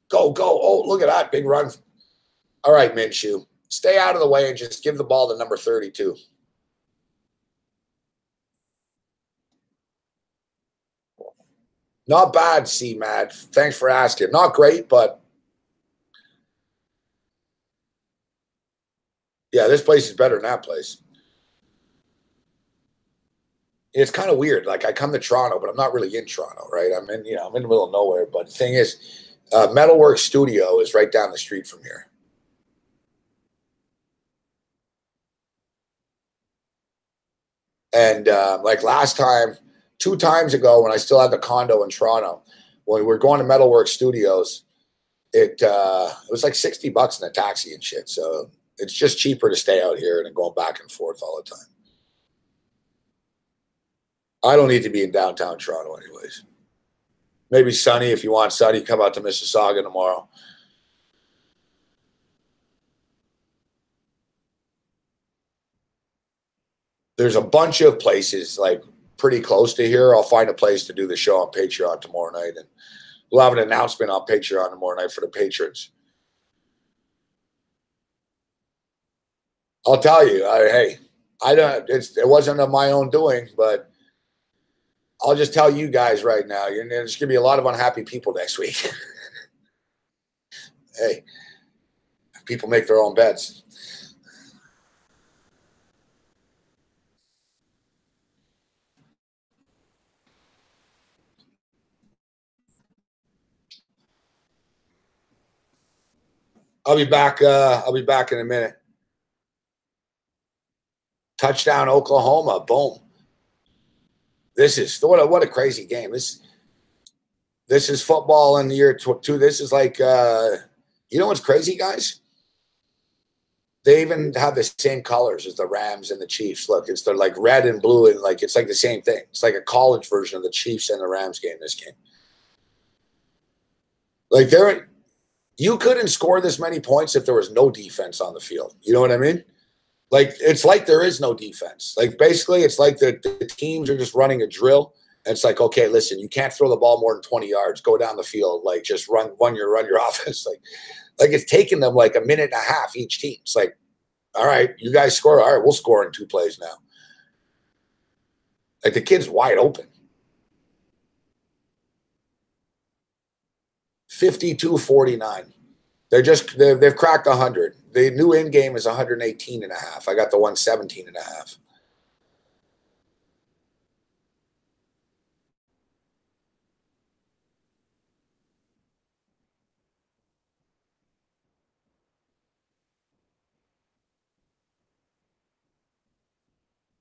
Go, go. Oh, look at that. Big run. All right, Minshew. Stay out of the way and just give the ball to number 32. Not bad, C-Mad. Thanks for asking. Not great, but Yeah, this place is better than that place. It's kind of weird. Like I come to Toronto, but I'm not really in Toronto, right? I'm in the middle of nowhere. But the thing is, Metalwork Studio is right down the street from here. And like last time, 2 times ago, when I still had the condo in Toronto, when we were going to Metalwork Studios, it was like $60 in a taxi and shit. So it's just cheaper to stay out here than going back and forth all the time. I don't need to be in downtown Toronto, anyways. Maybe sunny if you want sunny. Come out to Mississauga tomorrow. There's a bunch of places like pretty close to here. I'll find a place to do the show on Patreon tomorrow night, and we'll have an announcement on Patreon tomorrow night for the patrons. I'll tell you, hey, I don't. It wasn't of my own doing, but I'll just tell you guys right now, there's gonna be a lot of unhappy people next week. Hey, people make their own beds. I'll be back. I'll be back in a minute. Touchdown, Oklahoma. Boom. This is what a crazy game. This is football in the year two. This is like you know what's crazy, guys? They even have the same colors as the Rams and the Chiefs. Look, it's the like red and blue, and like it's like the same thing. It's like a college version of the Chiefs and the Rams game. This game, like you couldn't score this many points if there was no defense on the field. You know what I mean? Like it's like there is no defense. Like basically, it's like the teams are just running a drill. And it's like, okay, listen, you can't throw the ball more than 20 yards. Go down the field, like just run your offense. Like it's taking them like a minute and a half each team. It's like, all right, you guys score. All right, we'll score in 2 plays now. Like the kid's wide open. 52-49. They've cracked 100. The new in game is 118 and a half. I got the 117 and a half.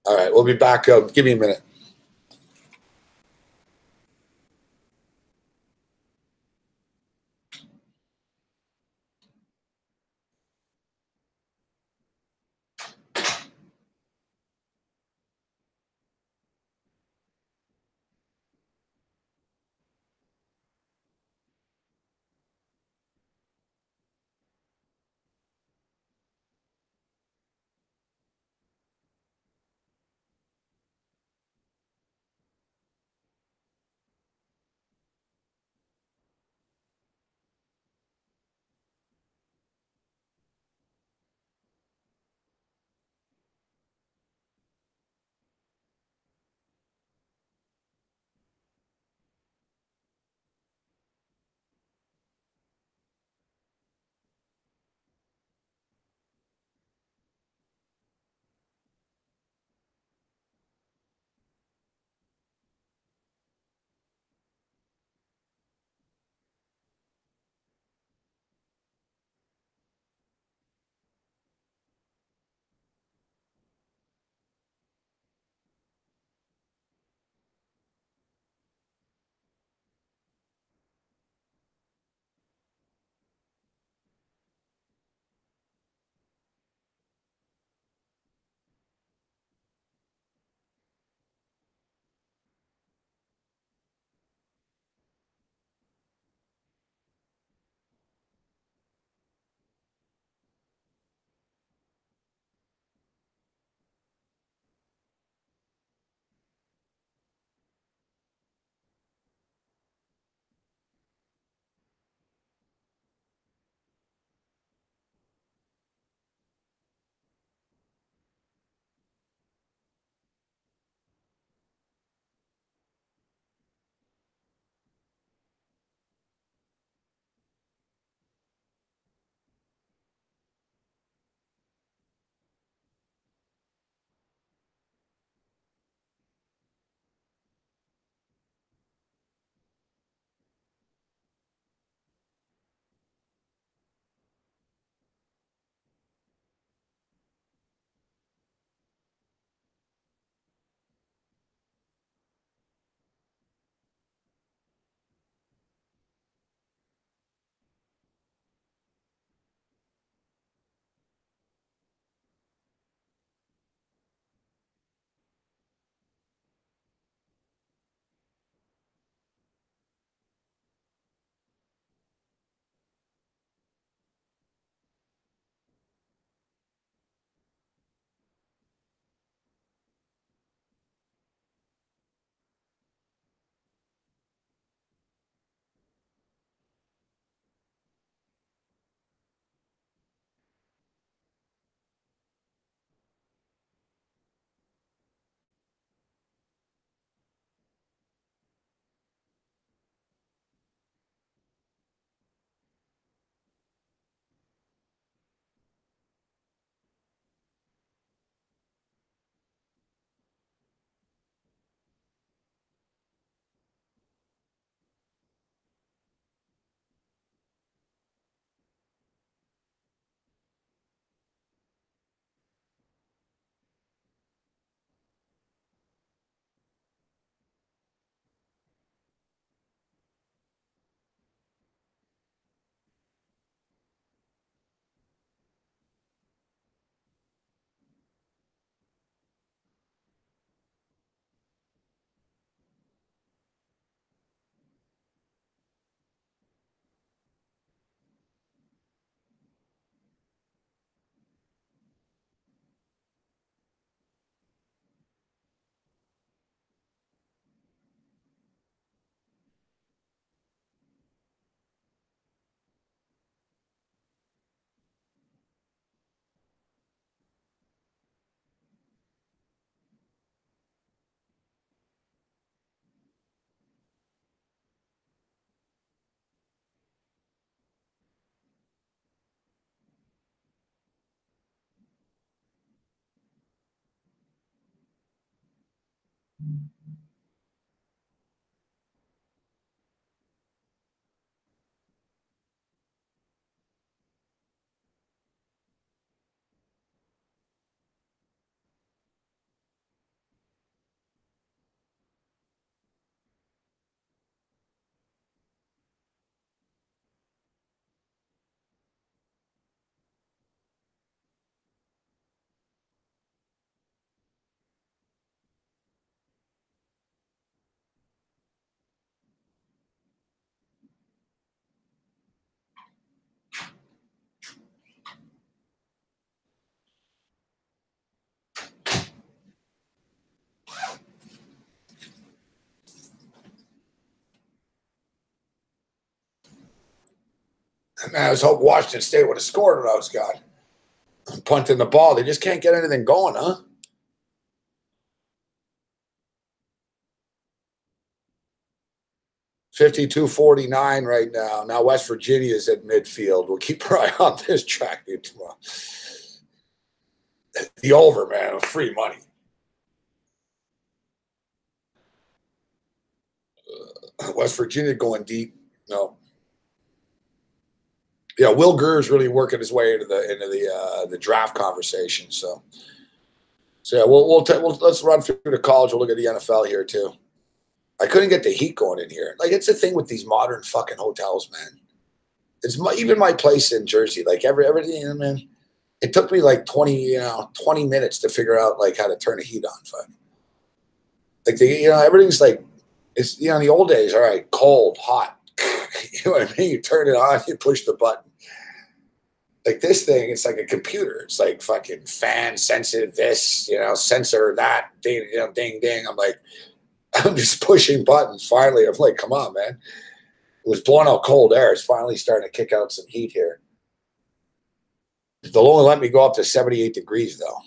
All right, we'll be back. Give me a minute. Man, I was hoping Washington State would have scored when I was gone. Punting the ball. They just can't get anything going, huh? 52-49 right now. Now West Virginia is at midfield. We'll keep our eye on this track tomorrow. The over, man. Free money. West Virginia going deep. No. Yeah, Will Gurr's really working his way into the draft conversation. So yeah, let's run through the college. We'll look at the NFL here too. I couldn't get the heat going in here. Like, it's the thing with these modern fucking hotels, man. It's even my place in Jersey. Like everything, man. It took me like 20 minutes to figure out like how to turn the heat on. Fuck. Like everything's like, it's in the old days. All right, cold, hot. You know what I mean? You turn it on, you push the button. Like this thing, it's like a computer. It's like fucking fan sensitive. This, sensor that. Ding, ding, ding. I'm like, I'm just pushing buttons. Finally, I'm like, come on, man. It was blowing out cold air. It's finally starting to kick out some heat here. They'll only let me go up to 78 degrees, though.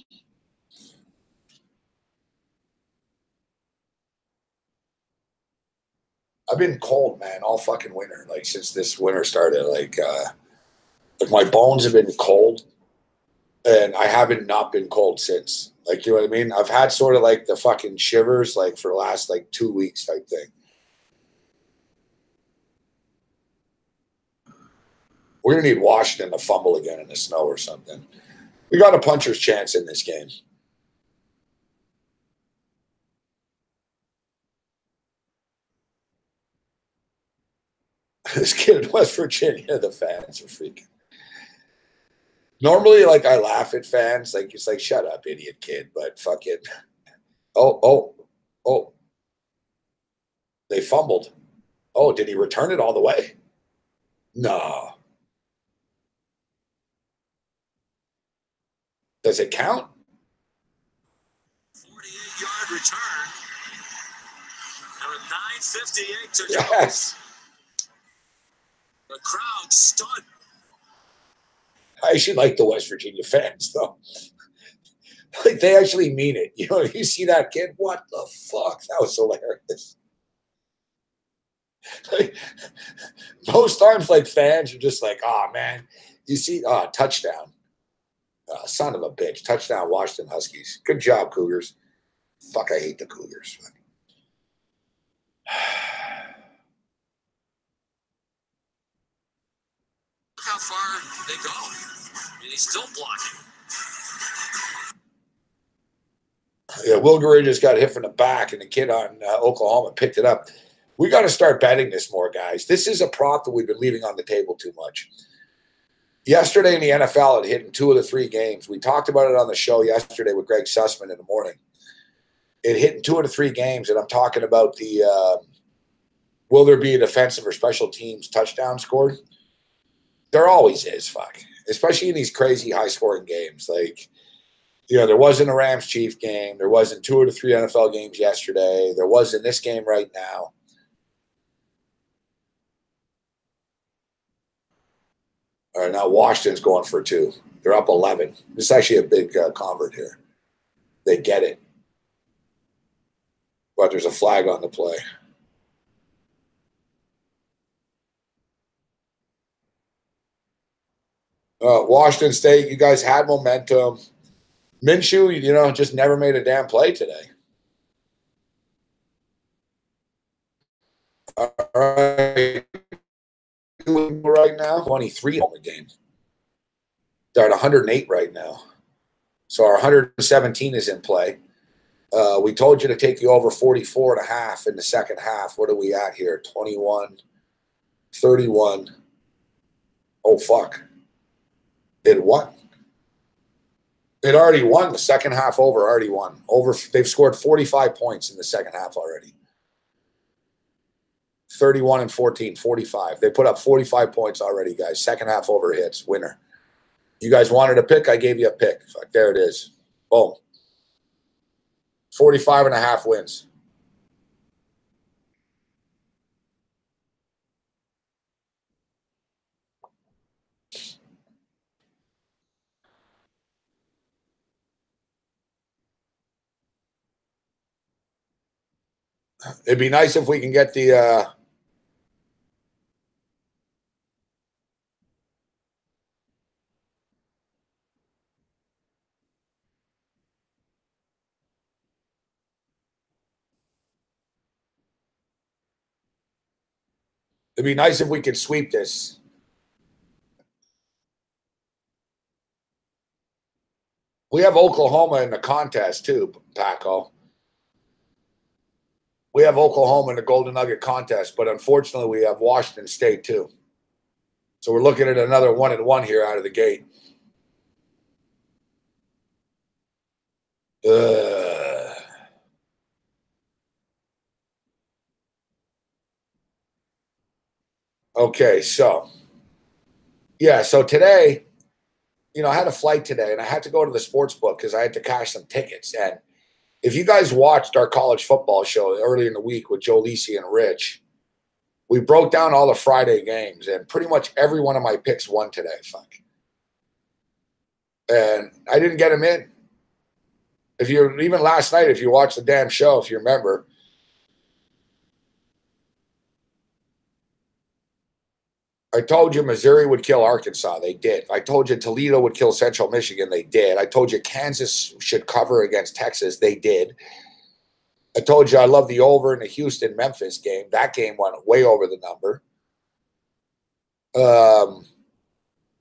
I've been cold, man, all fucking winter. Like, since this winter started, like my bones have been cold, and I haven't not been cold since. Like, you know what I mean? I've had sort of like the fucking shivers, like, for the last, like, 2 weeks type thing. We're going to need Washington to fumble again in the snow or something. We got a puncher's chance in this game. This kid in West Virginia, the fans are freaking. Normally, like, I laugh at fans. Like, it's like, shut up, idiot kid. But fuck it. Oh. They fumbled. Oh, did he return it all the way? No. Does it count?
48-yard return. With 9:58 to go.
Yes.
The crowd stunned.
I actually like the West Virginia fans, though. Like, they actually mean it. You see that kid? What the fuck? That was hilarious. Like, most times, like, fans are just like, oh, man. You see, touchdown. Son of a bitch. Touchdown, Washington Huskies. Good job, Cougars. Fuck, I hate the Cougars.
Look how far they go. And he's still blocking.
Yeah, Will Gurry just got hit from the back, and the kid on Oklahoma picked it up. We got to start betting this more, guys. This is a prop that we've been leaving on the table too much. Yesterday in the NFL, it hit in 2 of the 3 games. We talked about it on the show yesterday with Greg Sussman in the morning. It hit in 2 of the 3 games, and I'm talking about the will there be a defensive or special teams touchdown scored? There always is, fuck. Especially in these crazy high-scoring games. Like, there wasn't a Rams-Chief game. There wasn't 2 of the 3 NFL games yesterday. There was in this game right now. All right, now Washington's going for 2. They're up 11. This is actually a big convert here. They get it. But there's a flag on the play. Washington State, you guys had momentum. Minshew, just never made a damn play today. All right. Right now, 23 home game. They're at 108 right now. So our 117 is in play. We told you to take you over 44.5 in the second half. What are we at here? 21, 31. Oh, fuck. It won. It already won. The second half over already won. They've scored 45 points in the second half already. 31 and 14, 45. They put up 45 points already, guys. Second half over hits. Winner. You guys wanted a pick? I gave you a pick. Fuck, there it is. Boom. 45.5 wins. It'd be nice if we can get the it'd be nice if we could sweep this. We have Oklahoma in the contest too, Paco. We have Oklahoma in the Golden Nugget contest, but unfortunately we have Washington State too. So we're looking at another 1-1 here out of the gate. Okay, so yeah, so today, I had a flight today and I had to go to the sports book because I had to cash some tickets. And if you guys watched our college football show early in the week with Joe Lisi and Rich, we broke down all the Friday games and pretty much every one of my picks won today. Fuck. And I didn't get them in. Even last night, if you watched the damn show, if you remember, I told you Missouri would kill Arkansas. They did. I told you Toledo would kill Central Michigan. They did. I told you Kansas should cover against Texas. They did. I told you I love the over in the Houston-Memphis game. That game went way over the number.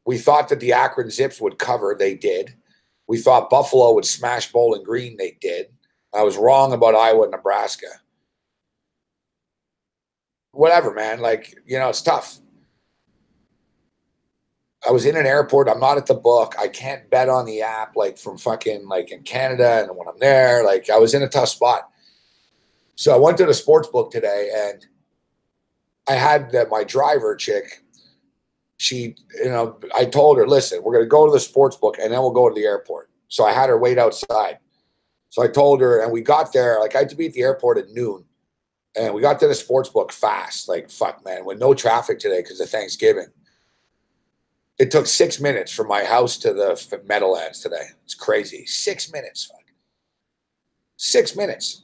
We thought that the Akron Zips would cover. They did. We thought Buffalo would smash Bowling Green. They did. I was wrong about Iowa and Nebraska. Whatever, man. It's tough. I was in an airport. I'm not at the book. I can't bet on the app from fucking in Canada. And when I'm there, I was in a tough spot. So I went to the sports book today and I had my driver chick. She, I told her, listen, we're going to go to the sports book and then we'll go to the airport. So I had her wait outside. So I told her, and we got there, I had to be at the airport at noon. And we got to the sports book fast. Fuck, man, with no traffic today because of Thanksgiving. It took 6 minutes from my house to the Meadowlands today. It's crazy. 6 minutes, fuck. 6 minutes.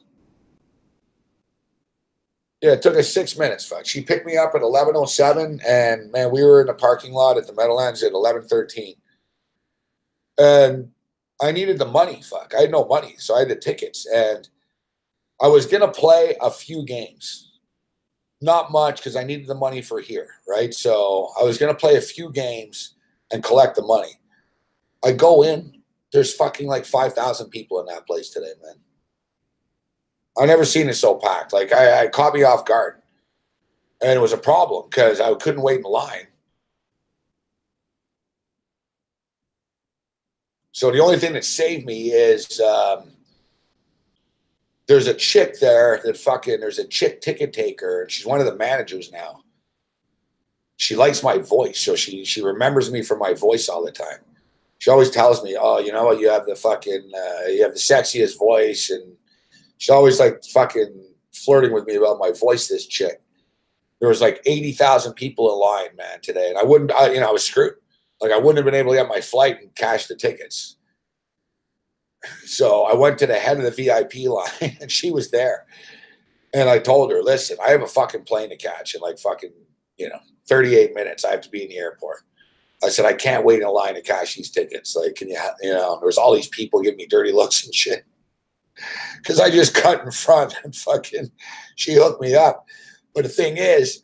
Yeah, it took us 6 minutes, fuck. She picked me up at 11:07, and, man, we were in the parking lot at the Meadowlands at 11:13. And I needed the money, fuck. I had no money, so I had the tickets. And I was going to play a few games. Not much because I needed the money for here, right? So I was going to play a few games and collect the money. I go in, there's fucking 5,000 people in that place today, man. I've never seen it so packed. I caught me off guard. And it was a problem because I couldn't wait in line. So the only thing that saved me is there's a chick there there's a chick ticket taker. And she's one of the managers now. She likes my voice. So she remembers me for my voice all the time. She always tells me, oh, you know what? You have the sexiest voice. And she's always fucking flirting with me about my voice, this chick. There was 80,000 people in line, man, today. And I was screwed. I wouldn't have been able to get my flight and cash the tickets. So I went to the head of the VIP line and she was there. And I told her, listen, I have a fucking plane to catch in 38 minutes. I have to be in the airport. I said, I can't wait in a line to cash these tickets. Can you, there was all these people giving me dirty looks and shit. Because I just cut in front and she hooked me up. But the thing is,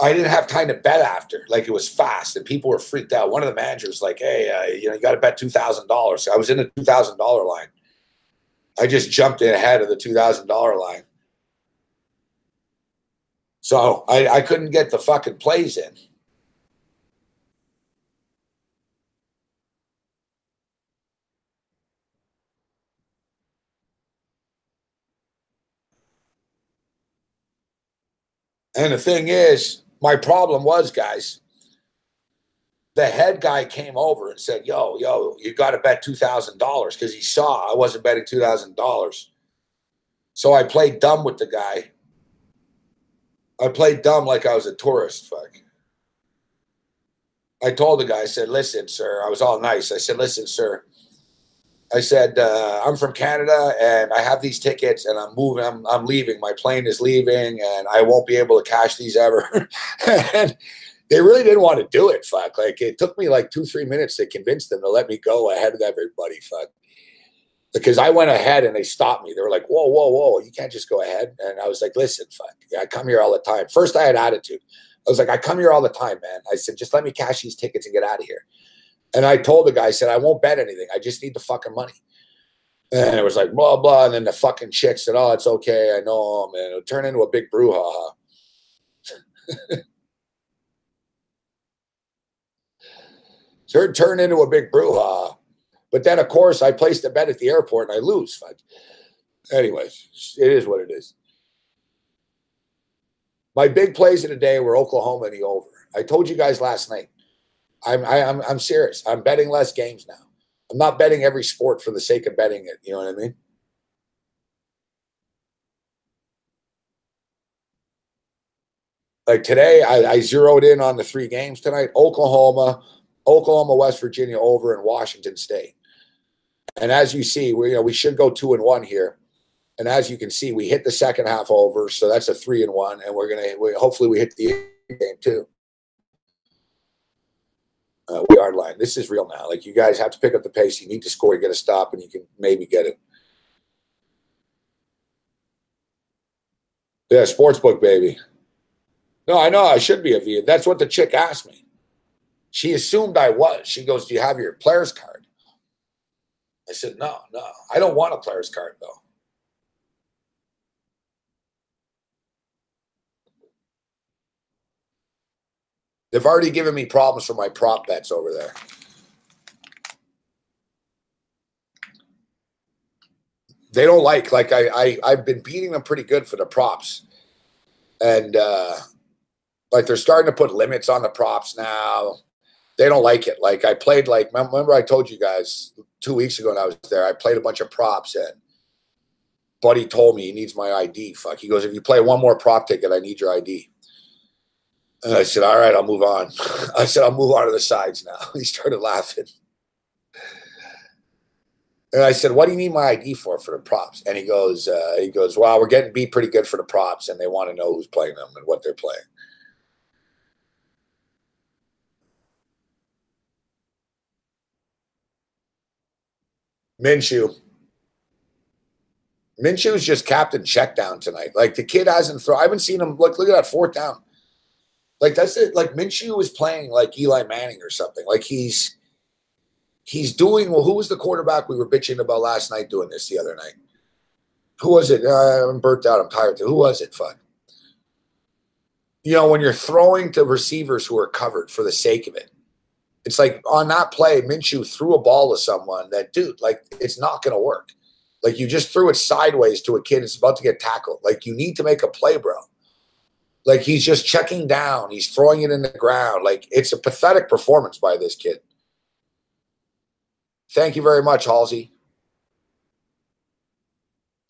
I didn't have time to bet after. Like, it was fast, and people were freaked out. One of the managers was like, "Hey, you got to bet $2,000." I was in the $2,000 line. I just jumped in ahead of the $2,000 line, so I couldn't get the fucking plays in. And the thing is, my problem was, guys, the head guy came over and said, yo, you got to bet $2,000 because he saw I wasn't betting $2,000. So I played dumb with the guy. I played dumb like I was a tourist. Fuck. I told the guy, I said, listen, sir, I was all nice. I said, listen, sir. I said, I'm from Canada and I have these tickets and I'm moving. I'm leaving. My plane is leaving and I won't be able to cash these ever. And they really didn't want to do it. Fuck. Like, it took me like 2-3 minutes to convince them to let me go ahead of everybody. Fuck. Because I went ahead and they stopped me. They were like, whoa, whoa, whoa, you can't just go ahead. And I was like, listen, fuck. I come here all the time. First, I had attitude. I was like, I come here all the time, man. I said, just let me cash these tickets and get out of here. And I told the guy, I said, I won't bet anything. I just need the fucking money. And it was like, blah, blah. And then the fucking chick said, oh, it's okay. I know him. And it would turn into a big brouhaha. So it turned into a big brouhaha. But then, of course, I placed a bet at the airport and I lose. Fuck. Anyways, it is what it is. My big plays of the day were Oklahoma and the over. I told you guys last night. I'm serious. I'm betting less games now. I'm not betting every sport for the sake of betting it. You know what I mean? Like today, I zeroed in on the 3 games tonight: Oklahoma, West Virginia over, and Washington State. And as you see, we should go 2-1 here. And as you can see, we hit the second half over, so that's a 3-1, and hopefully we hit the game too. We are line. This is real now. Like, you guys have to pick up the pace. You need to score, you get a stop, and you can maybe get it. Yeah, sportsbook, baby. No, I know I should be a V. That's what the chick asked me. She assumed I was. She goes, do you have your player's card? I said, no. I don't want a player's card, though. They've already given me problems for my prop bets over there. They don't like I've been beating them pretty good for the props. And like, they're starting to put limits on the props now. They don't like it. Like, I played, like, remember I told you guys 2 weeks ago when I was there, I played a bunch of props, and Buddy told me he needs my ID. Fuck. He goes, if you play one more prop ticket, I need your ID. And I said, all right, I'll move on. I said, I'll move on to the sides now. He started laughing. And I said, what do you need my ID for the props? And he goes, well, we're getting beat pretty good for the props, and they want to know who's playing them and what they're playing. Minshew's just captain check down tonight. Like, the kid hasn't thrown. I haven't seen him. Look at that 4th down. Like, that's it. Like, Minshew is playing like Eli Manning or something. Like, he's doing, well, who was the quarterback we were bitching about last night doing this the other night? Who was it? I'm burnt out. I'm tired. Who was it? Fuck. When you're throwing to receivers who are covered for the sake of it, it's like on that play, Minshew threw a ball to someone that, dude, like, it's not going to work. Like, you just threw it sideways to a kid that's about to get tackled. Like, you need to make a play, bro. Like, he's just checking down. He's throwing it in the ground. Like, it's a pathetic performance by this kid. Thank you very much, Halsey.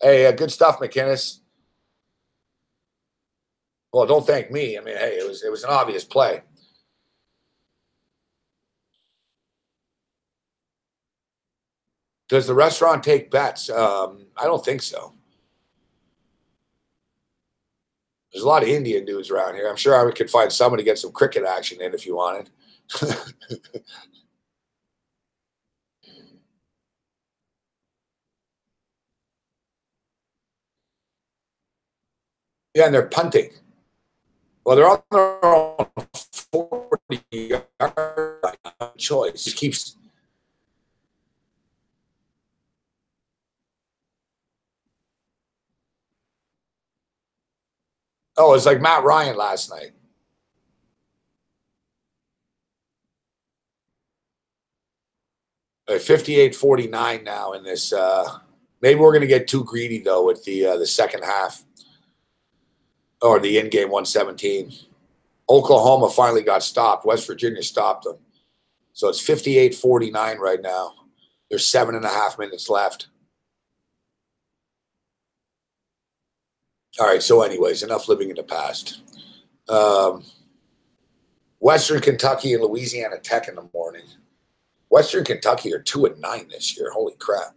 Hey, good stuff, McInnes. Well, don't thank me. I mean, hey, it was an obvious play. Does the restaurant take bets? I don't think so. There's a lot of Indian dudes around here. I'm sure I could find someone to get some cricket action in if you wanted. Yeah, and they're punting. Well, they're on their own 40-yard line. Choice. Just keeps. Oh, it's like Matt Ryan last night. At 58-49 now in this. Maybe we're going to get too greedy, though, with the second half. Or the in-game 117. Oklahoma finally got stopped. West Virginia stopped them. So it's 58-49 right now. There's 7.5 minutes left. All right, so anyways, enough living in the past. Western Kentucky and Louisiana Tech in the morning. Western Kentucky are 2-9 this year. Holy crap.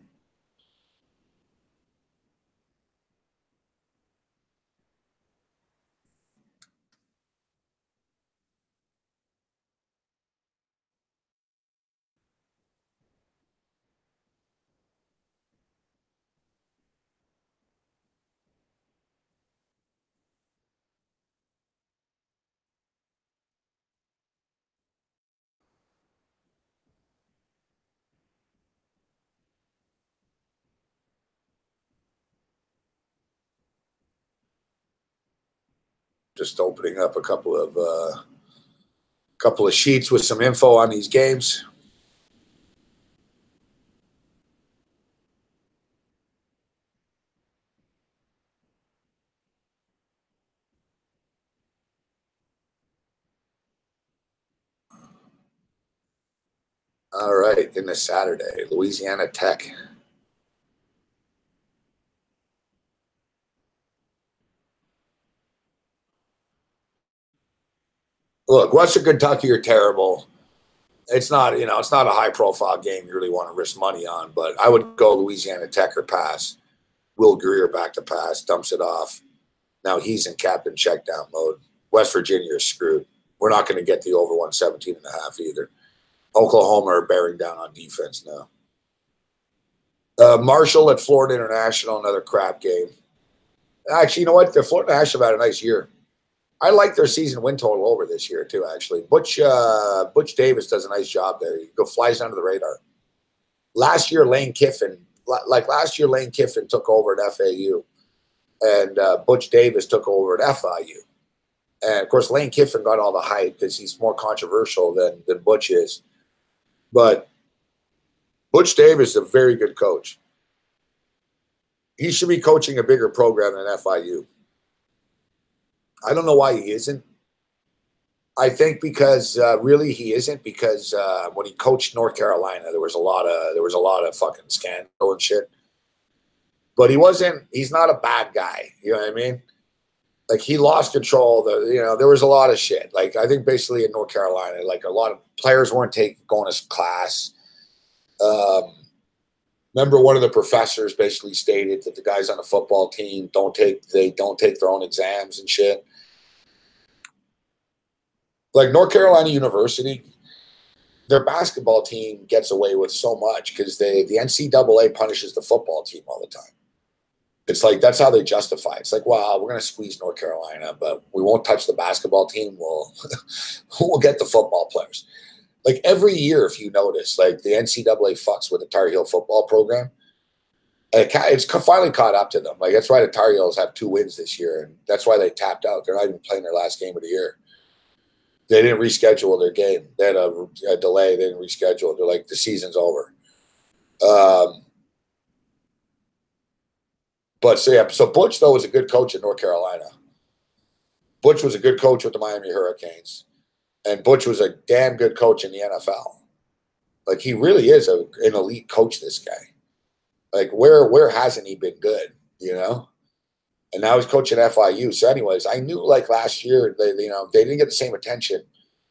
Just opening up a couple of sheets with some info on these games. All right, in the Saturday, Louisiana Tech. Look, Western Kentucky are terrible. It's not, it's not a high-profile game you really want to risk money on, but I would go Louisiana Tech or pass. Will Greer back to pass, dumps it off. Now he's in captain checkdown mode. West Virginia is screwed. We're not going to get the over 117.5 either. Oklahoma are bearing down on defense now. Marshall at Florida International, another crap game. Actually, you know what? The Florida International had a nice year. I like their season win total over this year too. Actually, Butch Davis does a nice job there. He flies under the radar. Last year, Lane Kiffin took over at FAU, and Butch Davis took over at FIU. And of course, Lane Kiffin got all the hype because he's more controversial than Butch is. But Butch Davis is a very good coach. He should be coaching a bigger program than FIU. I don't know why he isn't. I think because really he isn't, because when he coached North Carolina, there was a lot of fucking scandal and shit. But he's not a bad guy. You know what I mean? Like, he lost control. There was a lot of shit. Like, I think basically in North Carolina, like, a lot of players weren't going to class. Remember, one of the professors basically stated that the guys on the football team don't take their own exams and shit. Like, North Carolina University, their basketball team gets away with so much because the NCAA punishes the football team all the time. It's like, that's how they justify it. It's like, well, we're going to squeeze North Carolina, but we won't touch the basketball team. We'll get the football players. Like, every year, if you notice, like, the NCAA fucks with the Tar Heel football program. It's finally caught up to them. Like, that's why the Tar Heels have 2 wins this year, and that's why they tapped out. They're not even playing their last game of the year. They didn't reschedule their game. They had a delay. They didn't reschedule. They're like, the season's over. So Butch, though, was a good coach in North Carolina. Butch was a good coach with the Miami Hurricanes. And Butch was a damn good coach in the NFL. Like, he really is an elite coach, this guy. Like, where hasn't he been good, And now he's coaching FIU. So anyways, I knew, like, last year, they didn't get the same attention,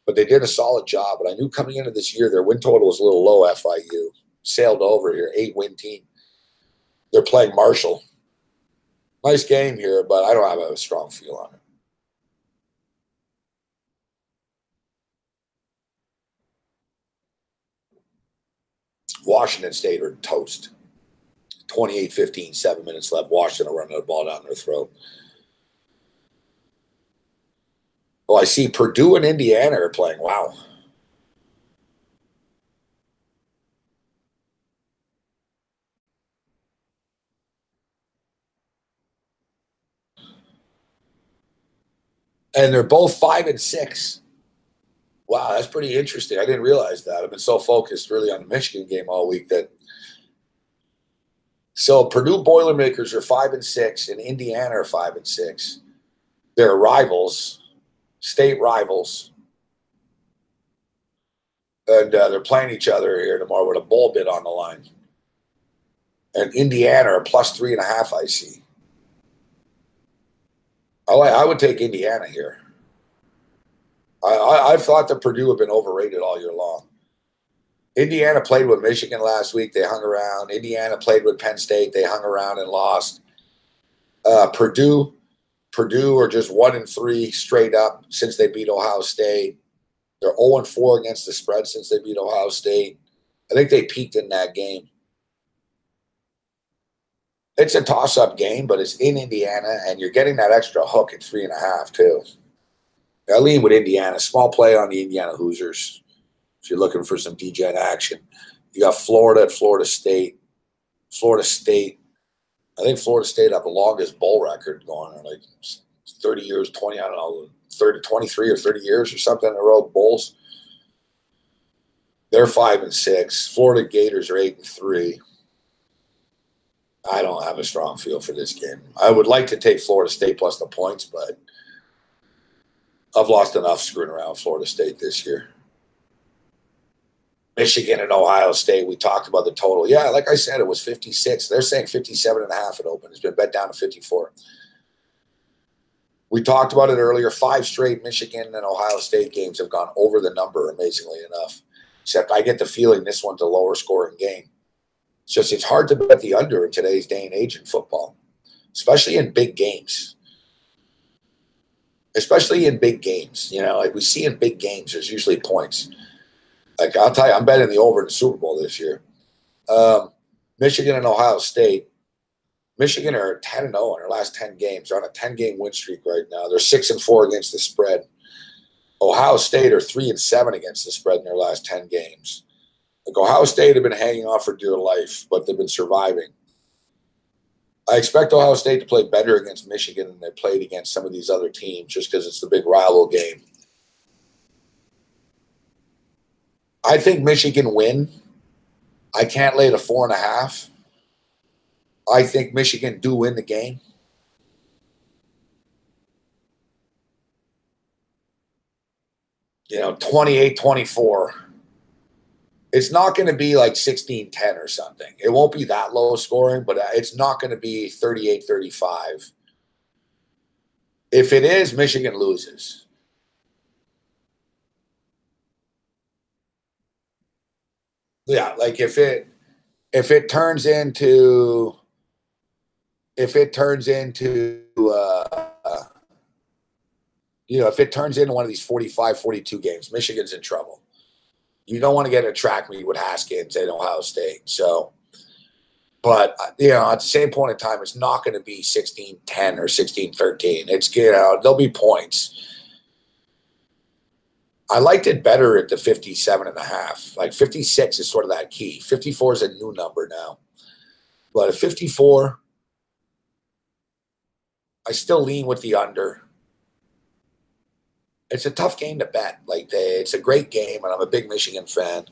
but they did a solid job. But I knew coming into this year, their win total was a little low. FIU sailed over here, 8-win team. They're playing Marshall. Nice game here, but I don't have a strong feel on it. Washington State are toast. 28-15, 7 minutes left. Washington running the ball down their throat. Oh, I see Purdue and Indiana are playing. Wow. And they're both 5-6. Wow, that's pretty interesting. I didn't realize that. I've been so focused really on the Michigan game all week that. So Purdue Boilermakers are 5-6, and Indiana are 5-6. They're rivals, state rivals, and they're playing each other here tomorrow with a bowl bid on the line. And Indiana are +3.5. I see. I would take Indiana here. I've thought that Purdue have been overrated all year long. Indiana played with Michigan last week. They hung around. Indiana played with Penn State. They hung around and lost. Purdue are just 1-3 straight up since they beat Ohio State. They're 0-4 against the spread since they beat Ohio State. I think they peaked in that game. It's a toss-up game, but it's in Indiana, and you're getting that extra hook at 3.5 too. I lean with Indiana. Small play on the Indiana Hoosiers if you're looking for some DGen action. You got Florida at Florida State. Florida State. I think Florida State have the longest bowl record going on, like 30 years, 20, I don't know, 23 or 30 years or something in a row bowls. They're 5-6. Florida Gators are 8-3. I don't have a strong feel for this game. I would like to take Florida State plus the points, but I've lost enough screwing around Florida State this year. Michigan and Ohio State, we talked about the total. Yeah, like I said, it was 56. They're saying 57.5 at open. It's been bet down to 54. We talked about it earlier. 5 straight Michigan and Ohio State games have gone over the number, amazingly enough. Except I get the feeling this one's a lower scoring game. It's just it's hard to bet the under in today's day and age in football, especially in big games. Especially in big games. You know, like we see in big games, there's usually points. Like I'll tell you, I'm betting the over in the Super Bowl this year. Michigan and Ohio State. Michigan are 10-0 in their last 10 games. They're on a 10-game win streak right now. They're 6-4 against the spread. Ohio State are 3-7 against the spread in their last 10 games. Like Ohio State have been hanging on for dear life, but they've been surviving. I expect Ohio State to play better against Michigan than they played against some of these other teams just because it's the big rival game. I think Michigan win. I can't lay the 4.5. I think Michigan do win the game. You know, 28-24. It's not going to be like 16-10 or something. It won't be that low scoring, but it's not going to be 38-35. If it is, Michigan loses. Yeah, like if it turns into if it turns into one of these 45-42 games, Michigan's in trouble. You don't want to get a track meet with Haskins at Ohio State. So, but you know, at the same point in time, it's not going to be 16-10 or 16-13. It's, you know, there'll be points. I liked it better at the 57.5. Like 56 is sort of that key. 54 is a new number now. But at 54, I still lean with the under. It's a tough game to bet. Like it's a great game, and I'm a big Michigan fan,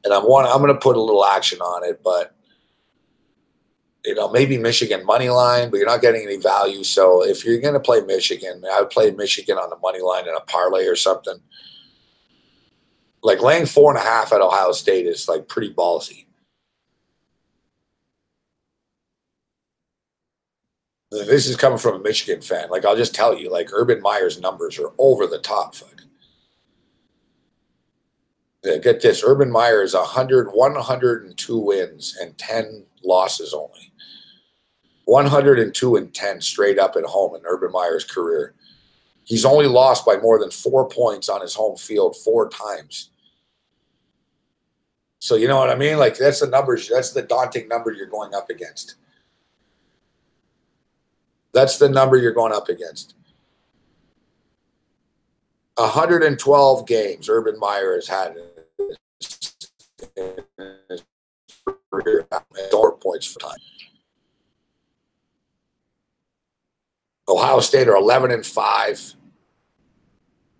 and I'm going to put a little action on it. But you know, maybe Michigan money line, but you're not getting any value. So if you're going to play Michigan, I would play Michigan on the money line in a parlay or something. Like laying 4.5 at Ohio State is like pretty ballsy. This is coming from a Michigan fan. Like I'll just tell you, like Urban Meyer's numbers are over the top. Yeah, get this: Urban Meyer is 102 wins and 10 losses only. 102-10 straight up at home in Urban Meyer's career. He's only lost by more than 4 points on his home field 4 times. So you know what I mean? Like that's the numbers. That's the daunting number you're going up against. That's the number you're going up against. 112 games Urban Meyer has had in his career, 4 points for time. Ohio State are 11-5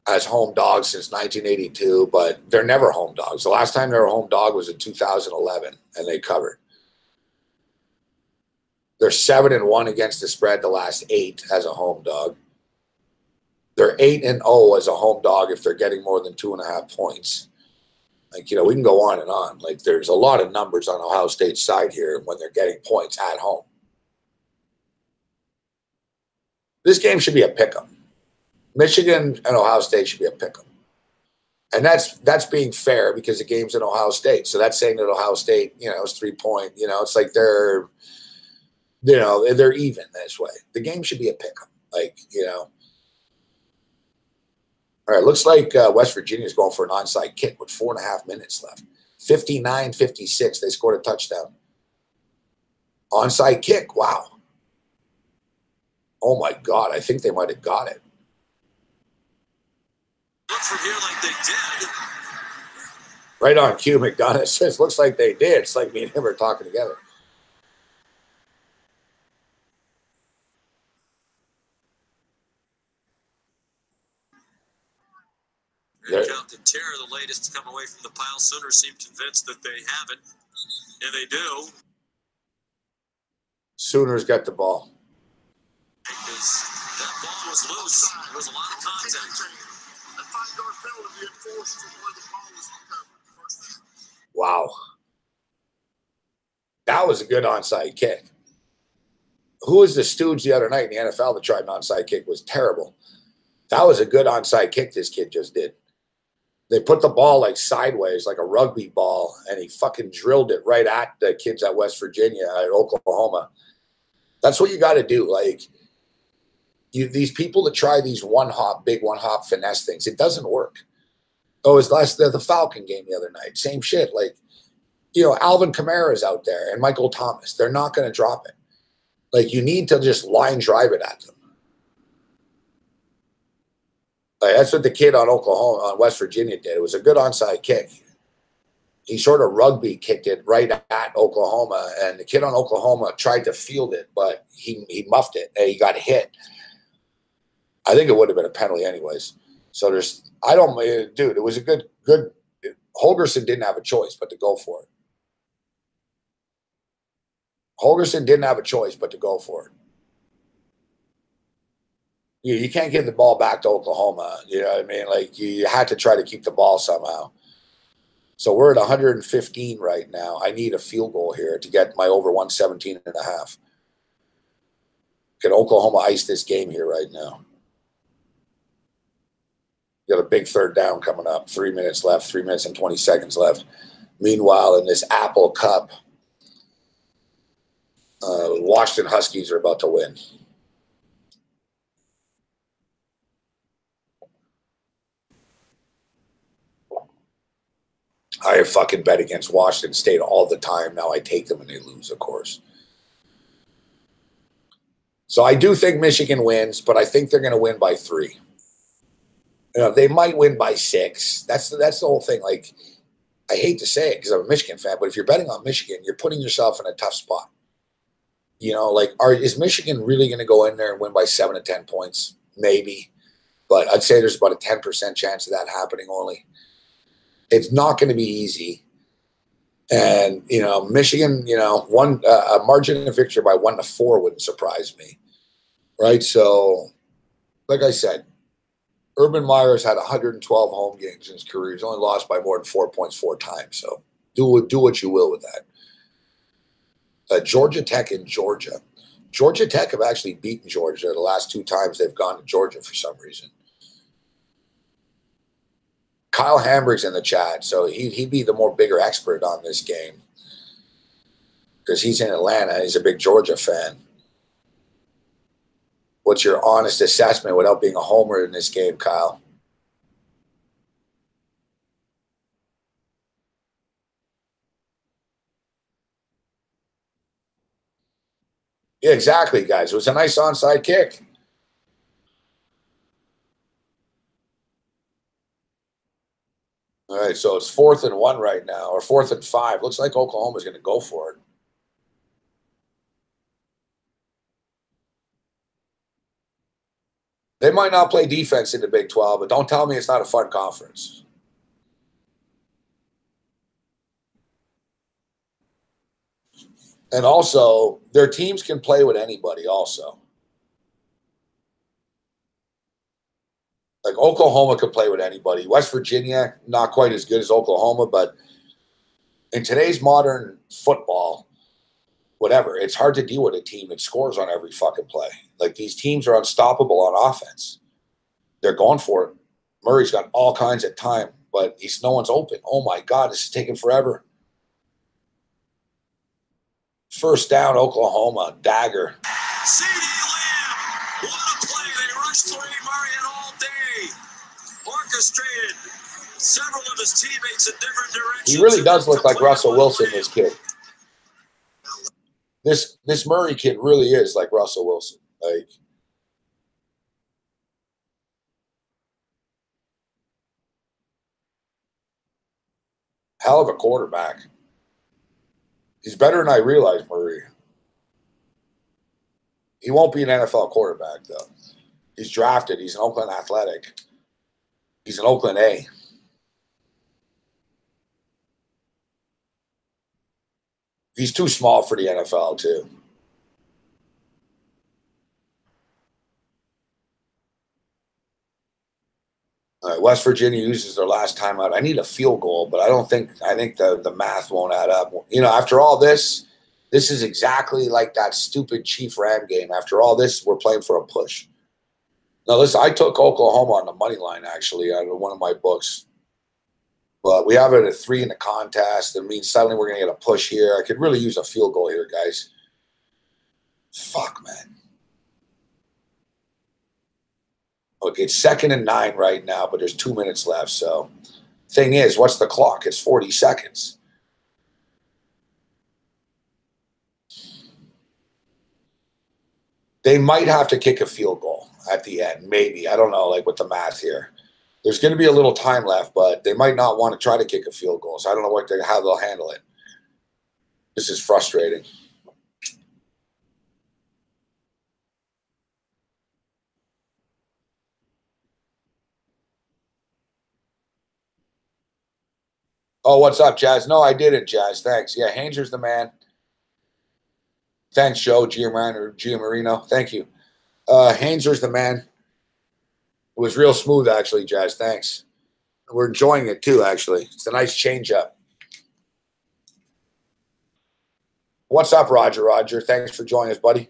as home dogs since 1982, but they're never home dogs. The last time they were a home dog was in 2011, and they covered. They're 7-1 against the spread the last 8 as a home dog. They're 8-0 as a home dog if they're getting more than 2.5 points. Like, you know, we can go on and on. Like, there's a lot of numbers on Ohio State's side here when they're getting points at home. This game should be a pick'em. Michigan and Ohio State should be a pick'em. And that's being fair because the game's in Ohio State. So that's saying that Ohio State, you know, is 3-point. You know, it's like they're even this way. The game should be a pick'em. Like, you know. All right, looks like West Virginia is going for an onside kick with 4.5 minutes left. 59-56, they scored a touchdown. Onside kick, wow. Oh, my God, I think they might have got it.
Look from here like they did.
Right on cue, McDonough says, looks like they did. It's like me and him are talking together.
Captain Terror, the latest to come away from the pile. Sooners seem convinced that they have it, and they do.
Sooners got the ball.
Because that ball was loose. There was a lot of contact.
Wow. That was a good onside kick. Who was the stooge the other night in the NFL that tried an onside kick? It was terrible. That was a good onside kick this kid just did. They put the ball like sideways, like a rugby ball, and he fucking drilled it right at the kids at West Virginia, at Oklahoma. That's what you got to do. Like, these people that try these big one hop finesse things, it doesn't work. Oh, it's the Falcon game the other night. Same shit. Like, you know, Alvin Kamara's out there and Michael Thomas. They're not going to drop it. Like, you need to just line drive it at them. Like, that's what the kid on West Virginia did. It was a good onside kick. He sort of rugby kicked it right at Oklahoma, and the kid on Oklahoma tried to field it, but he muffed it, and he got hit. I think it would have been a penalty anyways. So dude, it was a good. Holgerson didn't have a choice but to go for it. Holgerson didn't have a choice but to go for it. You can't give the ball back to Oklahoma. You know what I mean? Like, you had to try to keep the ball somehow. So we're at 115 right now. I need a field goal here to get my over 117.5. Can Oklahoma ice this game here right now? Got a big third down coming up. 3 minutes left. 3 minutes and 20 seconds left. Meanwhile, in this Apple Cup, Washington Huskies are about to win. I fucking bet against Washington State all the time. Now I take them and they lose, of course. So I do think Michigan wins, but I think they're going to win by 3. You know, they might win by 6. That's the whole thing. Like, I hate to say it because I'm a Michigan fan, but if you're betting on Michigan, you're putting yourself in a tough spot. You know, like, is Michigan really going to go in there and win by 7 to 10 points? Maybe. But I'd say there's about a 10% chance of that happening only. It's not going to be easy. And, you know, Michigan, you know, a margin of victory by 1 to 4 wouldn't surprise me. Right? So, like I said, Urban Meyer's had 112 home games in his career. He's only lost by more than 4 points 4 times. So do what you will with that. Georgia Tech in Georgia. Georgia Tech have actually beaten Georgia the last 2 times they've gone to Georgia for some reason. Kyle Hamburg's in the chat, so he'd be the more bigger expert on this game because he's in Atlanta. He's a big Georgia fan. What's your honest assessment without being a homer in this game, Kyle? Yeah, exactly, guys. It was a nice onside kick. All right, so it's 4th and 1 right now, or 4th and 5. Looks like Oklahoma's going to go for it. They might not play defense in the Big 12, but don't tell me it's not a fun conference. And also, their teams can play with anybody also. Like Oklahoma could play with anybody. West Virginia, not quite as good as Oklahoma, but in today's modern football, whatever, it's hard to deal with a team that scores on every fucking play. Like these teams are unstoppable on offense. They're going for it. Murray's got all kinds of time, but no one's open. Oh my God, this is taking forever. First down, Oklahoma, dagger.
CD Lamb, what a play. They rushed three. Murray had all day. Orchestrated several of his teammates in different directions.
He really does look like Russell Wilson, this kid. This Murray kid really is like Russell Wilson. Like, hell of a quarterback. He's better than I realized, Murray. He won't be an NFL quarterback, though. He's drafted. He's an Oakland Athletic. He's an Oakland A. He's too small for the NFL, too. West Virginia uses their last timeout. I need a field goal, but I think the math won't add up. You know, after all this is exactly like that stupid Chief Ram game. After all this, we're playing for a push. Now, listen, I took Oklahoma on the money line, actually, out of one of my books. But we have it at 3 in the contest. That means suddenly we're going to get a push here. I could really use a field goal here, guys. Fuck, man. Okay, it's 2nd and 9 right now, but there's 2 minutes left. So, thing is, what's the clock? It's 40 seconds. They might have to kick a field goal at the end, maybe. I don't know, like with the math here. There's going to be a little time left, but they might not want to try to kick a field goal. So I don't know how they'll handle it. This is frustrating. Oh, what's up, Jazz? No, I didn't, Jazz. Thanks. Yeah, Hanger's the man. Thanks, Joe Giamarino. Thank you. Hanger's the man. It was real smooth, actually, Jazz. Thanks. We're enjoying it, too, actually. It's a nice change-up. What's up, Roger? Roger, thanks for joining us, buddy.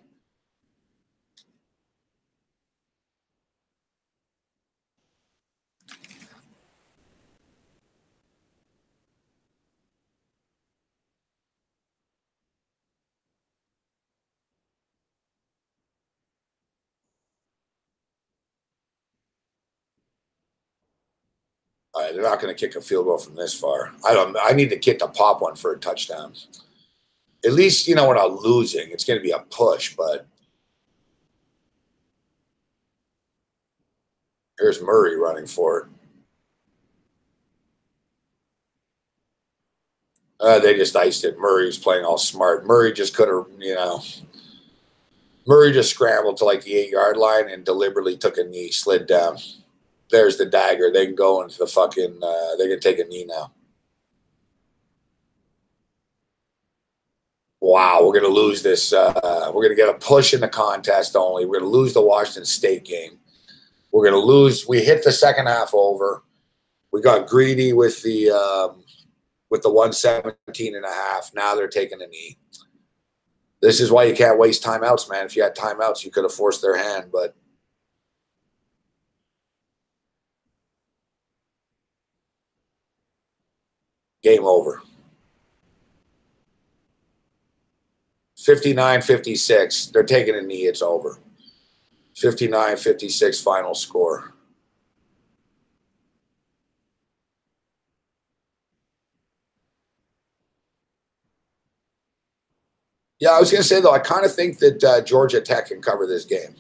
All right, they're not going to kick a field goal from this far. I need the kid to pop one for a touchdown. At least, you know, we're not losing. It's going to be a push, but here's Murray running for it. They just iced it. Murray's playing all smart. Murray just could have, you know, Murray just scrambled to like the 8-yard line and deliberately took a knee, slid down. There's the dagger. They can go into the fucking, they can take a knee now. Wow, we're going to lose this. We're going to get a push in the contest only. We're going to lose the Washington State game. We're going to lose. We hit the second half over. We got greedy with the 117 and a half. Now they're taking a knee. This is why you can't waste timeouts, man. If you had timeouts, you could have forced their hand, but game over. 59-56. They're taking a knee. It's over. 59-56 final score. Yeah, I was going to say, though, I kind of think that Georgia Tech can cover this game.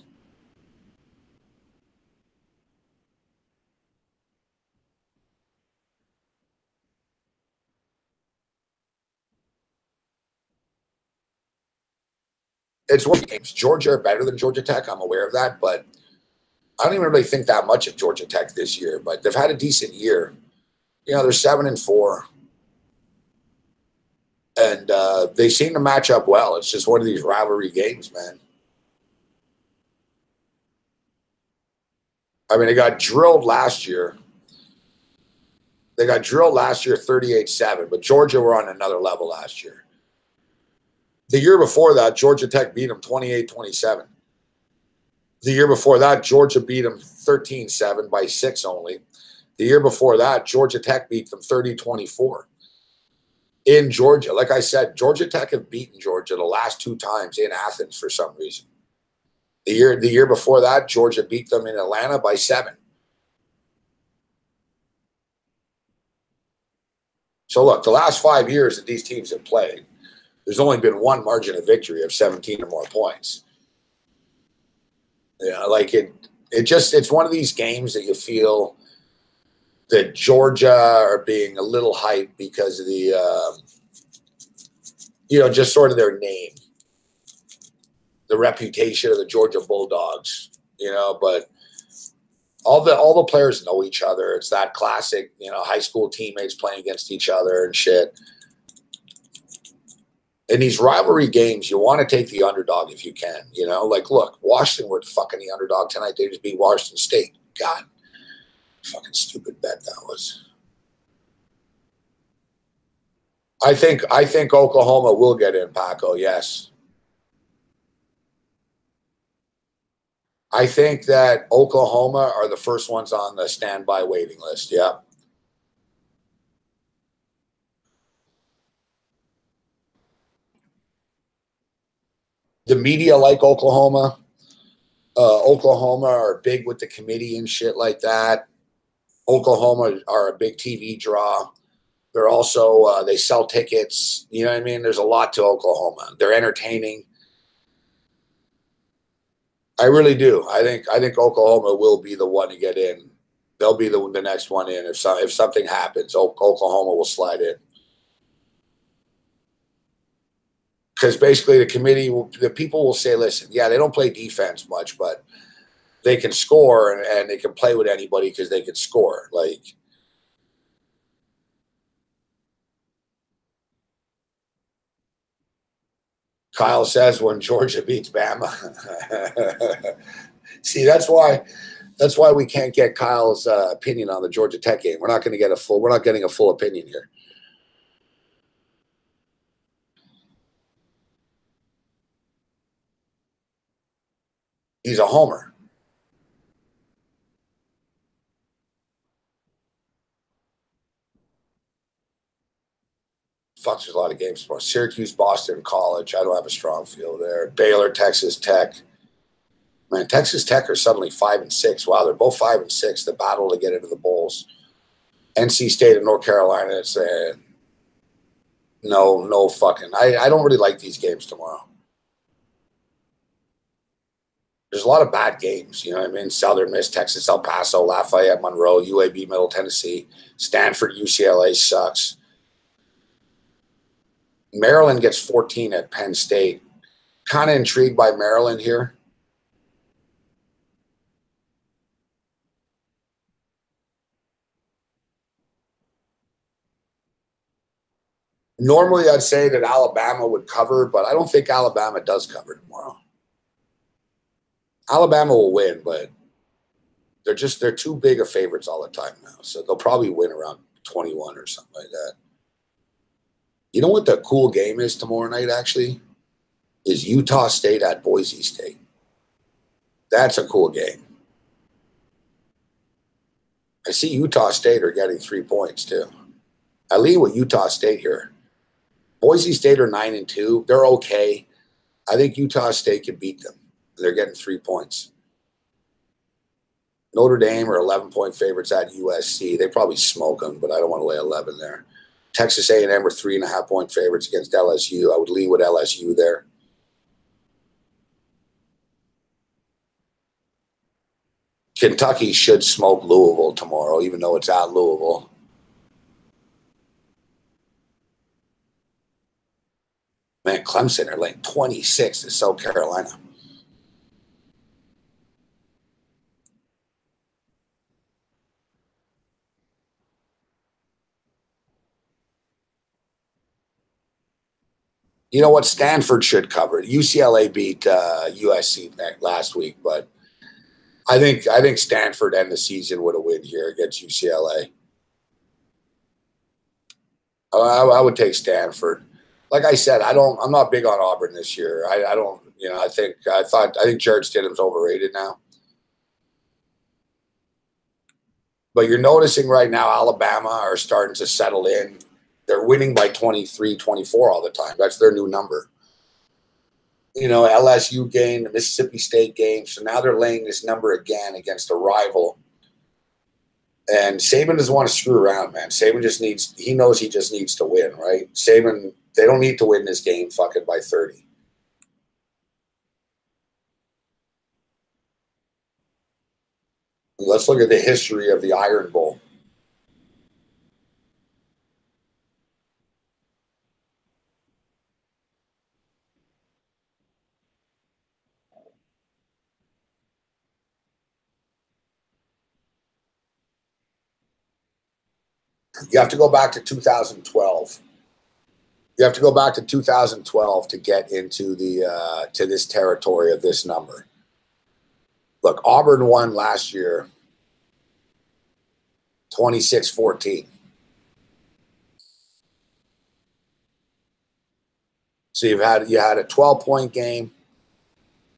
it's one of the games. Georgia are better than Georgia Tech. I'm aware of that, but I don't even really think that much of Georgia Tech this year. But they've had a decent year. You know, they're 7-4, and they seem to match up well. It's just one of these rivalry games, man. I mean, they got drilled last year. They got drilled last year 38-7, but Georgia were on another level last year. The year before that, Georgia Tech beat them 28-27. The year before that, Georgia beat them 13-7 by 6 only. The year before that, Georgia Tech beat them 30-24 in Georgia. Like I said, Georgia Tech have beaten Georgia the last 2 times in Athens for some reason. The year before that, Georgia beat them in Atlanta by 7. So look, the last 5 years that these teams have played, there's only been one margin of victory of 17 or more points. Yeah, like it's one of these games that you feel that Georgia are being a little hyped because of the, just sort of their name, the reputation of the Georgia Bulldogs, but all the players know each other. It's that classic, high school teammates playing against each other and shit. In these rivalry games, you want to take the underdog if you can, like, look, Washington were fucking the underdog tonight. They just beat Washington State. God, fucking stupid bet that was. I think Oklahoma will get in, Paco. Yes. I think that Oklahoma are the first ones on the standby waiting list. Yeah. The media like Oklahoma. Oklahoma are big with the committee and shit like that. Oklahoma are a big TV draw. They're also, they sell tickets. You know what I mean? There's a lot to Oklahoma. They're entertaining. I really do. I think Oklahoma will be the one to get in. They'll be the next one in. If something happens, Oklahoma will slide in. Because basically the people will say, listen, yeah, they don't play defense much, but they can score and they can play with anybody because they can score. Like, Kyle says when Georgia beats Bama. See, that's why we can't get Kyle's opinion on the Georgia Tech game. We're not getting a full opinion here. He's a homer. Fuck, there's a lot of games tomorrow. Syracuse, Boston College. I don't have a strong feel there. Baylor, Texas Tech. Man, Texas Tech are suddenly 5-6. Wow, they're both 5-6. The battle to get into the bowls. NC State and North Carolina. It's no fucking. I don't really like these games tomorrow. There's a lot of bad games, you know what I mean? Southern Miss, Texas, El Paso, Lafayette, Monroe, UAB, Middle Tennessee, Stanford, UCLA sucks. Maryland gets 14 at Penn State. Kind of intrigued by Maryland here. Normally, I'd say that Alabama would cover, but I don't think Alabama does cover tomorrow. Alabama will win, but they're too big of favorites all the time now. So they'll probably win around 21 or something like that. You know what the cool game is tomorrow night, actually? Is Utah State at Boise State. That's a cool game. I see Utah State are getting 3 points, too. I lead with Utah State here. Boise State are 9-2. They're okay. I think Utah State can beat them. They're getting 3 points. Notre Dame are 11-point favorites at USC. They probably smoke them, but I don't want to lay 11 there. Texas A&M are 3.5-point favorites against LSU. I would lead with LSU there. Kentucky should smoke Louisville tomorrow, even though it's at Louisville. Man, Clemson are laying 26 to South Carolina. You know what? Stanford should cover it. UCLA beat USC last week, but I think Stanford end the season with a win here against UCLA. I would take Stanford. Like I said, I'm not big on Auburn this year. I don't. I think Jared Stidham's overrated now. But you're noticing right now Alabama are starting to settle in. They're winning by 23, 24 all the time. That's their new number. LSU game, the Mississippi State game. So now they're laying this number again against a rival. And Saban doesn't want to screw around, man. Saban he knows he just needs to win, right? Saban, they don't need to win this game fucking by 30. Let's look at the history of the Iron Bowl. You have to go back to 2012. You have to go back to 2012 to get into the to this territory of this number. Look, Auburn won last year 26-14. So you had a 12-point game,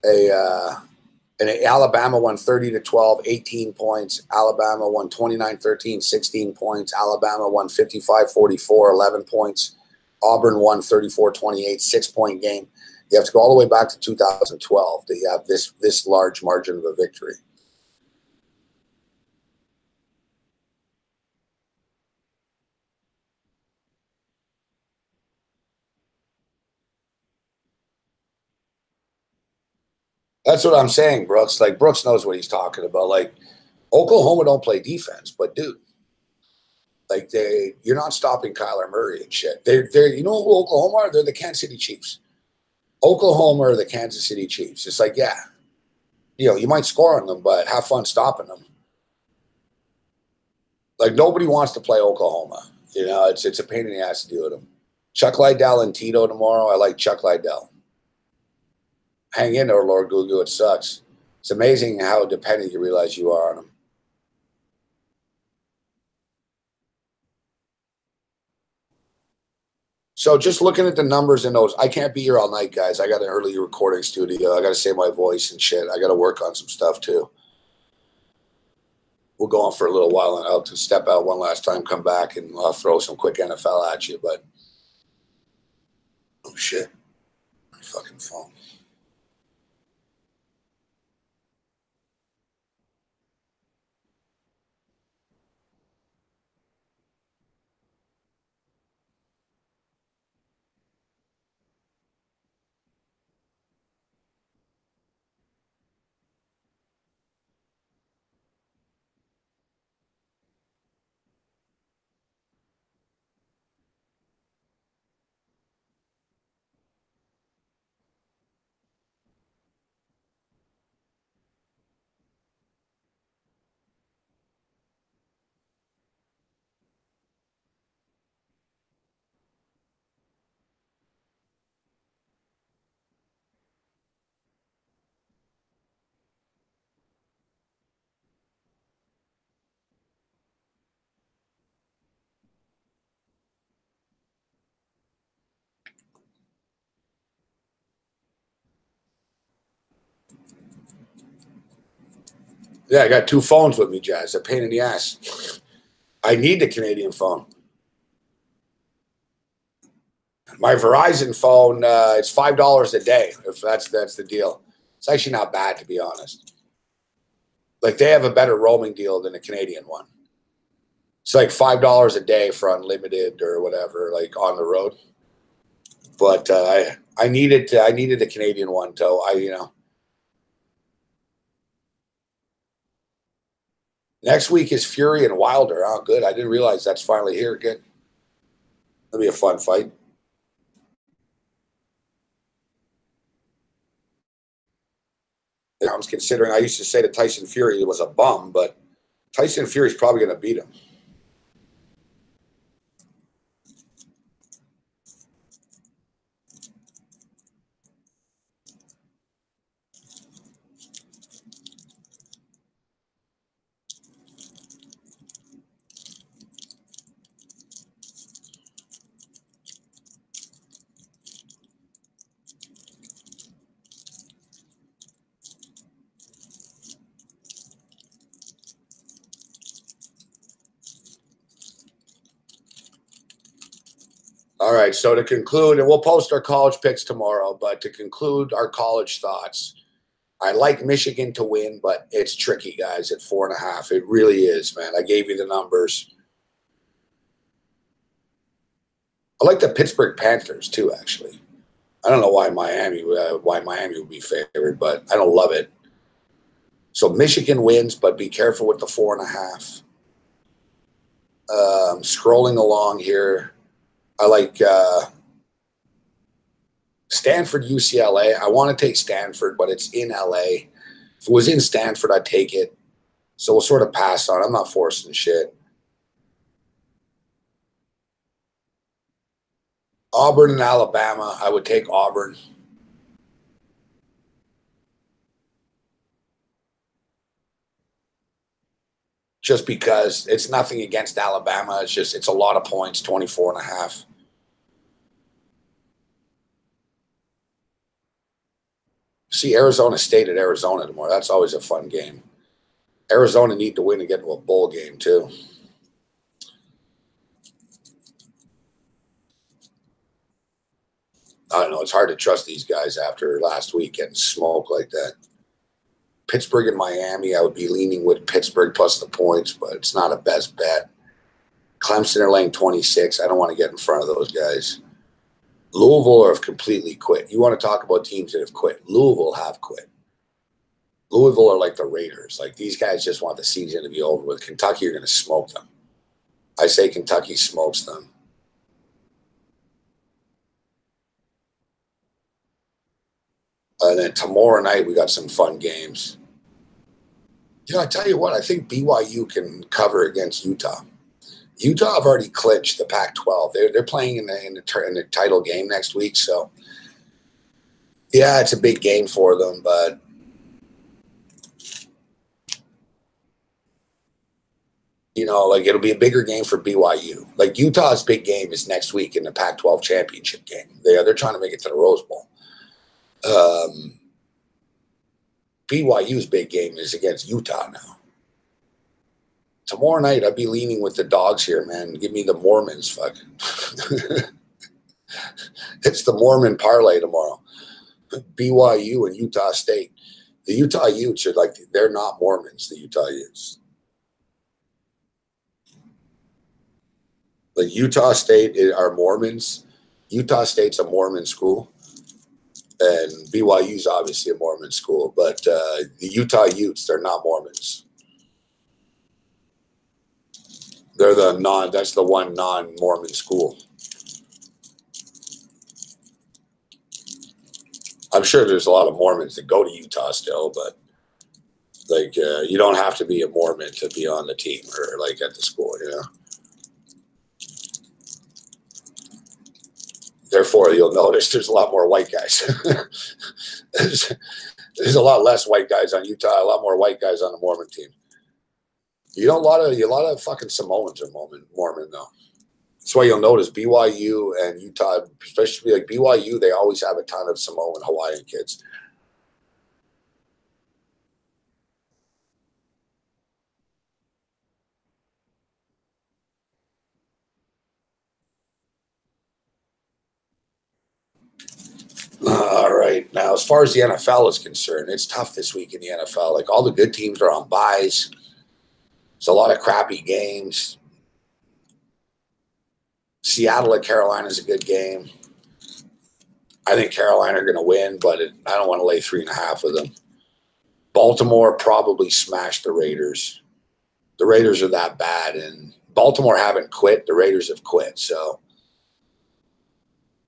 and Alabama won 30-12, 18 points. Alabama won 29-13, 16 points. Alabama won 55-44, 11 points. Auburn won 34-28, 6-point game. You have to go all the way back to 2012 to have this large margin of a victory. That's what I'm saying, Brooks. Like, Brooks knows what he's talking about. Like, Oklahoma don't play defense, but dude, like you're not stopping Kyler Murray and shit. They're you know who Oklahoma are? They're the Kansas City Chiefs. Oklahoma are the Kansas City Chiefs. It's like, yeah, you might score on them, but have fun stopping them. Like, nobody wants to play Oklahoma. It's a pain in the ass to deal with them. Chuck Liddell and Tito tomorrow. I like Chuck Liddell. Hang in there, Lord Gugu. It sucks. It's amazing how dependent you realize you are on them. So just looking at the numbers in those, I can't be here all night, guys. I got an early recording studio. I got to save my voice and shit. I got to work on some stuff too. We'll go on for a little while, and I'll step out one last time, come back, and I'll throw some quick NFL at you. But oh shit, my fucking phone. Yeah, I got two phones with me, Jazz. A pain in the ass. I need the Canadian phone. My Verizon phone, it's $5 a day. If that's the deal. It's actually not bad, to be honest. Like, they have a better roaming deal than the Canadian one. It's like $5 a day for unlimited or whatever, like on the road. But I needed the Canadian one, so Next week is Fury and Wilder. Oh, good. I didn't realize that's finally here. Good. That'll be a fun fight. comes, considering I used to say that Tyson Fury was a bum, but Tyson Fury's probably going to beat him. All right, so to conclude, and we'll post our college picks tomorrow, but to conclude our college thoughts, I like Michigan to win, but it's tricky, guys, at 4.5. It really is, man. I gave you the numbers. I like the Pittsburgh Panthers, too, actually. I don't know why Miami would be favored, but I don't love it. So Michigan wins, but be careful with the 4.5. Scrolling along here, I like Stanford, UCLA. I want to take Stanford, but it's in LA. If it was in Stanford, I'd take it. So we'll sort of pass on. I'm not forcing shit. Auburn and Alabama. I would take Auburn. Just because it's nothing against Alabama. It's a lot of points, 24.5. See Arizona State at Arizona tomorrow. That's always a fun game. Arizona need to win to get into a bowl game, too. I don't know. It's hard to trust these guys after last week getting smoked like that. Pittsburgh and Miami, I would be leaning with Pittsburgh plus the points, but it's not a best bet. Clemson are laying 26. I don't want to get in front of those guys. Louisville have completely quit. You want to talk about teams that have quit. Louisville have quit. Louisville are like the Raiders. Like, these guys just want the season to be over with. Kentucky are going to smoke them. I say Kentucky smokes them. And then tomorrow night, we got some fun games. You know, I tell you what, I think BYU can cover against Utah. Utah have already clinched the Pac-12. They're playing in the title game next week. So, yeah, it's a big game for them. But, you know, like, it'll be a bigger game for BYU. Like, Utah's big game is next week in the Pac-12 championship game. They're trying to make it to the Rose Bowl. BYU's big game is against Utah now. Tomorrow night, I'd be leaning with the dogs here, man. Give me the Mormons, fuck. It's the Mormon parlay tomorrow. BYU and Utah State. The Utah Utes are like, they're not Mormons, the Utah Utes. Like, Utah State are Mormons. Utah State's a Mormon school. And BYU's obviously a Mormon school. But the Utah Utes, they're not Mormons. They're that's the one non-Mormon school. I'm sure there's a lot of Mormons that go to Utah still, but like you don't have to be a Mormon to be on the team or like at the school, you know. Therefore, you'll notice there's a lot more white guys. There's a lot less white guys on Utah, a lot more white guys on the Mormon team. You know, a lot of fucking Samoans are Mormon though. That's why you'll notice BYU and Utah, especially like BYU, they always have a ton of Samoan Hawaiian kids. All right. Now, as far as the NFL is concerned, it's tough this week in the NFL. Like, all the good teams are on byes. There's a lot of crappy games. Seattle at Carolina is a good game. I think Carolina are going to win, but I don't want to lay 3.5 with them. Baltimore probably smashed the Raiders. The Raiders are that bad, and Baltimore haven't quit. The Raiders have quit. So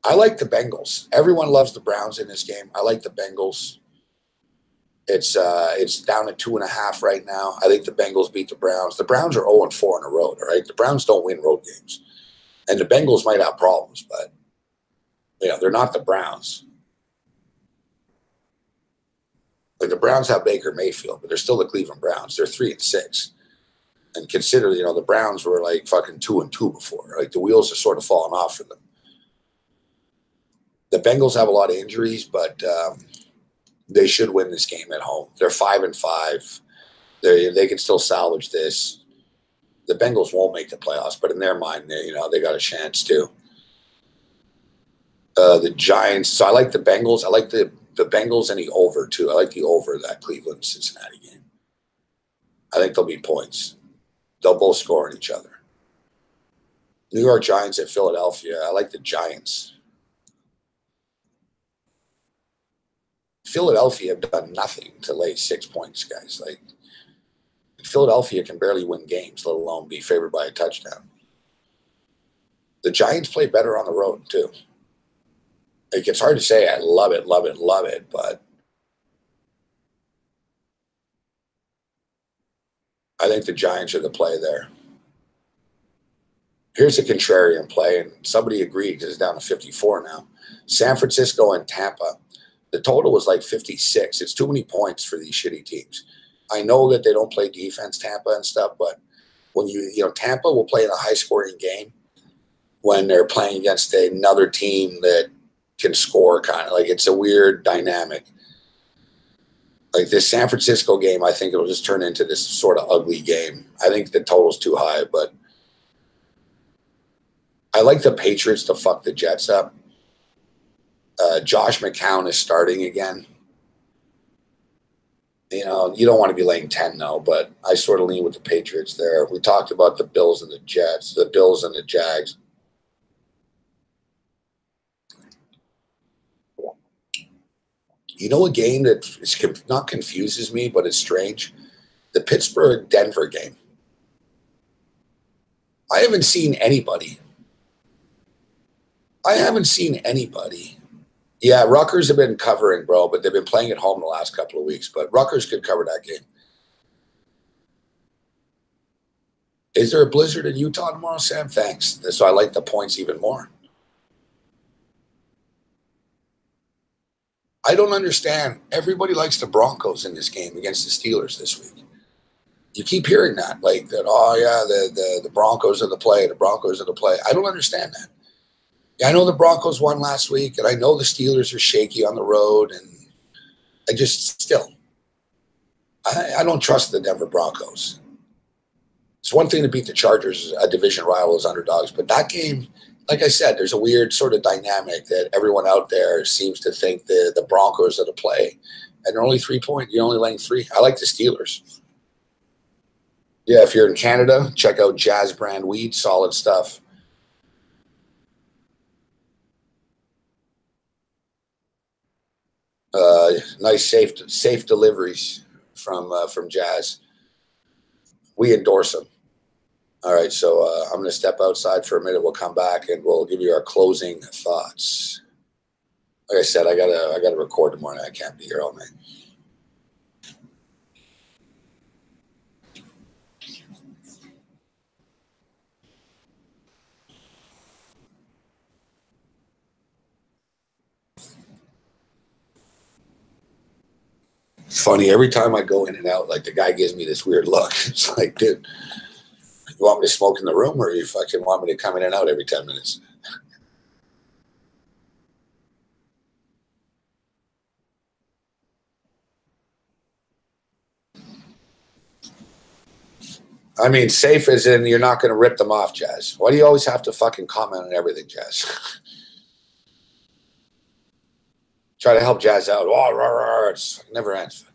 I like the Bengals. Everyone loves the Browns in this game. I like the Bengals. It's down at 2.5 right now. I think the Bengals beat the Browns. The Browns are 0-4 in a row, all right? The Browns don't win road games. And the Bengals might have problems, but they're not the Browns. Like the Browns have Baker Mayfield, but they're still the Cleveland Browns. They're 3-6. And consider, the Browns were like fucking 2-2 before. Like the wheels are sort of falling off for them. The Bengals have a lot of injuries, but they should win this game at home. They're 5-5. They can still salvage this. The Bengals won't make the playoffs, but in their mind, they got a chance too. The Giants. So I like the Bengals. I like the Bengals and the over too. I like the over that Cleveland-Cincinnati game. I think there'll be points. They'll both score on each other. New York Giants at Philadelphia. I like the Giants. Philadelphia have done nothing to lay 6 points, guys. Like Philadelphia can barely win games, let alone be favored by a touchdown. The Giants play better on the road too. Like it's hard to say I love it, but I think the Giants are the play there. Here's a contrarian play, and somebody agreed because it's down to 54 now. San Francisco and Tampa. The total was like 56. It's too many points for these shitty teams. I know that they don't play defense, Tampa and stuff, but when Tampa will play in a high-scoring game when they're playing against another team that can score kind of. Like it's a weird dynamic. Like this San Francisco game, I think it'll just turn into this sort of ugly game. I think the total's too high, but I like the Patriots to fuck the Jets up. Josh McCown is starting again. You don't want to be laying 10 though, but I sort of lean with the Patriots there. We talked about the Bills and the Jets, the Bills and the Jags. A game that not confuses me, but it's strange? The Pittsburgh-Denver game. I haven't seen anybody. Yeah, Rutgers have been covering, bro, but they've been playing at home the last couple of weeks. But Rutgers could cover that game. Is there a blizzard in Utah tomorrow, Sam? Thanks. So I like the points even more. I don't understand. Everybody likes the Broncos in this game against the Steelers this week. You keep hearing that, like that. Oh yeah, the Broncos are the play. The Broncos are the play. I don't understand that. I know the Broncos won last week, and I know the Steelers are shaky on the road, and I just still, I don't trust the Denver Broncos. It's one thing to beat the Chargers, a division rival, as underdogs, but that game, like I said, there's a weird sort of dynamic that everyone out there seems to think the Broncos are the play, and they're only 3 points. You're only laying 3. I like the Steelers. Yeah, if you're in Canada, check out Jazz brand weed, solid stuff. Nice, safe deliveries from Jazz. We endorse them. All right, so I'm going to step outside for a minute. We'll come back and we'll give you our closing thoughts. Like I said, I gotta record tomorrow night. I can't be here all night. It's funny, every time I go in and out, like the guy gives me this weird look. It's like, dude, you want me to smoke in the room, or you fucking want me to come in and out every 10 minutes? I mean, safe as in you're not going to rip them off, Jazz. Why do you always have to fucking comment on everything, Jazz? Try to help Jazz out. Oh, rah, rah, it never ends.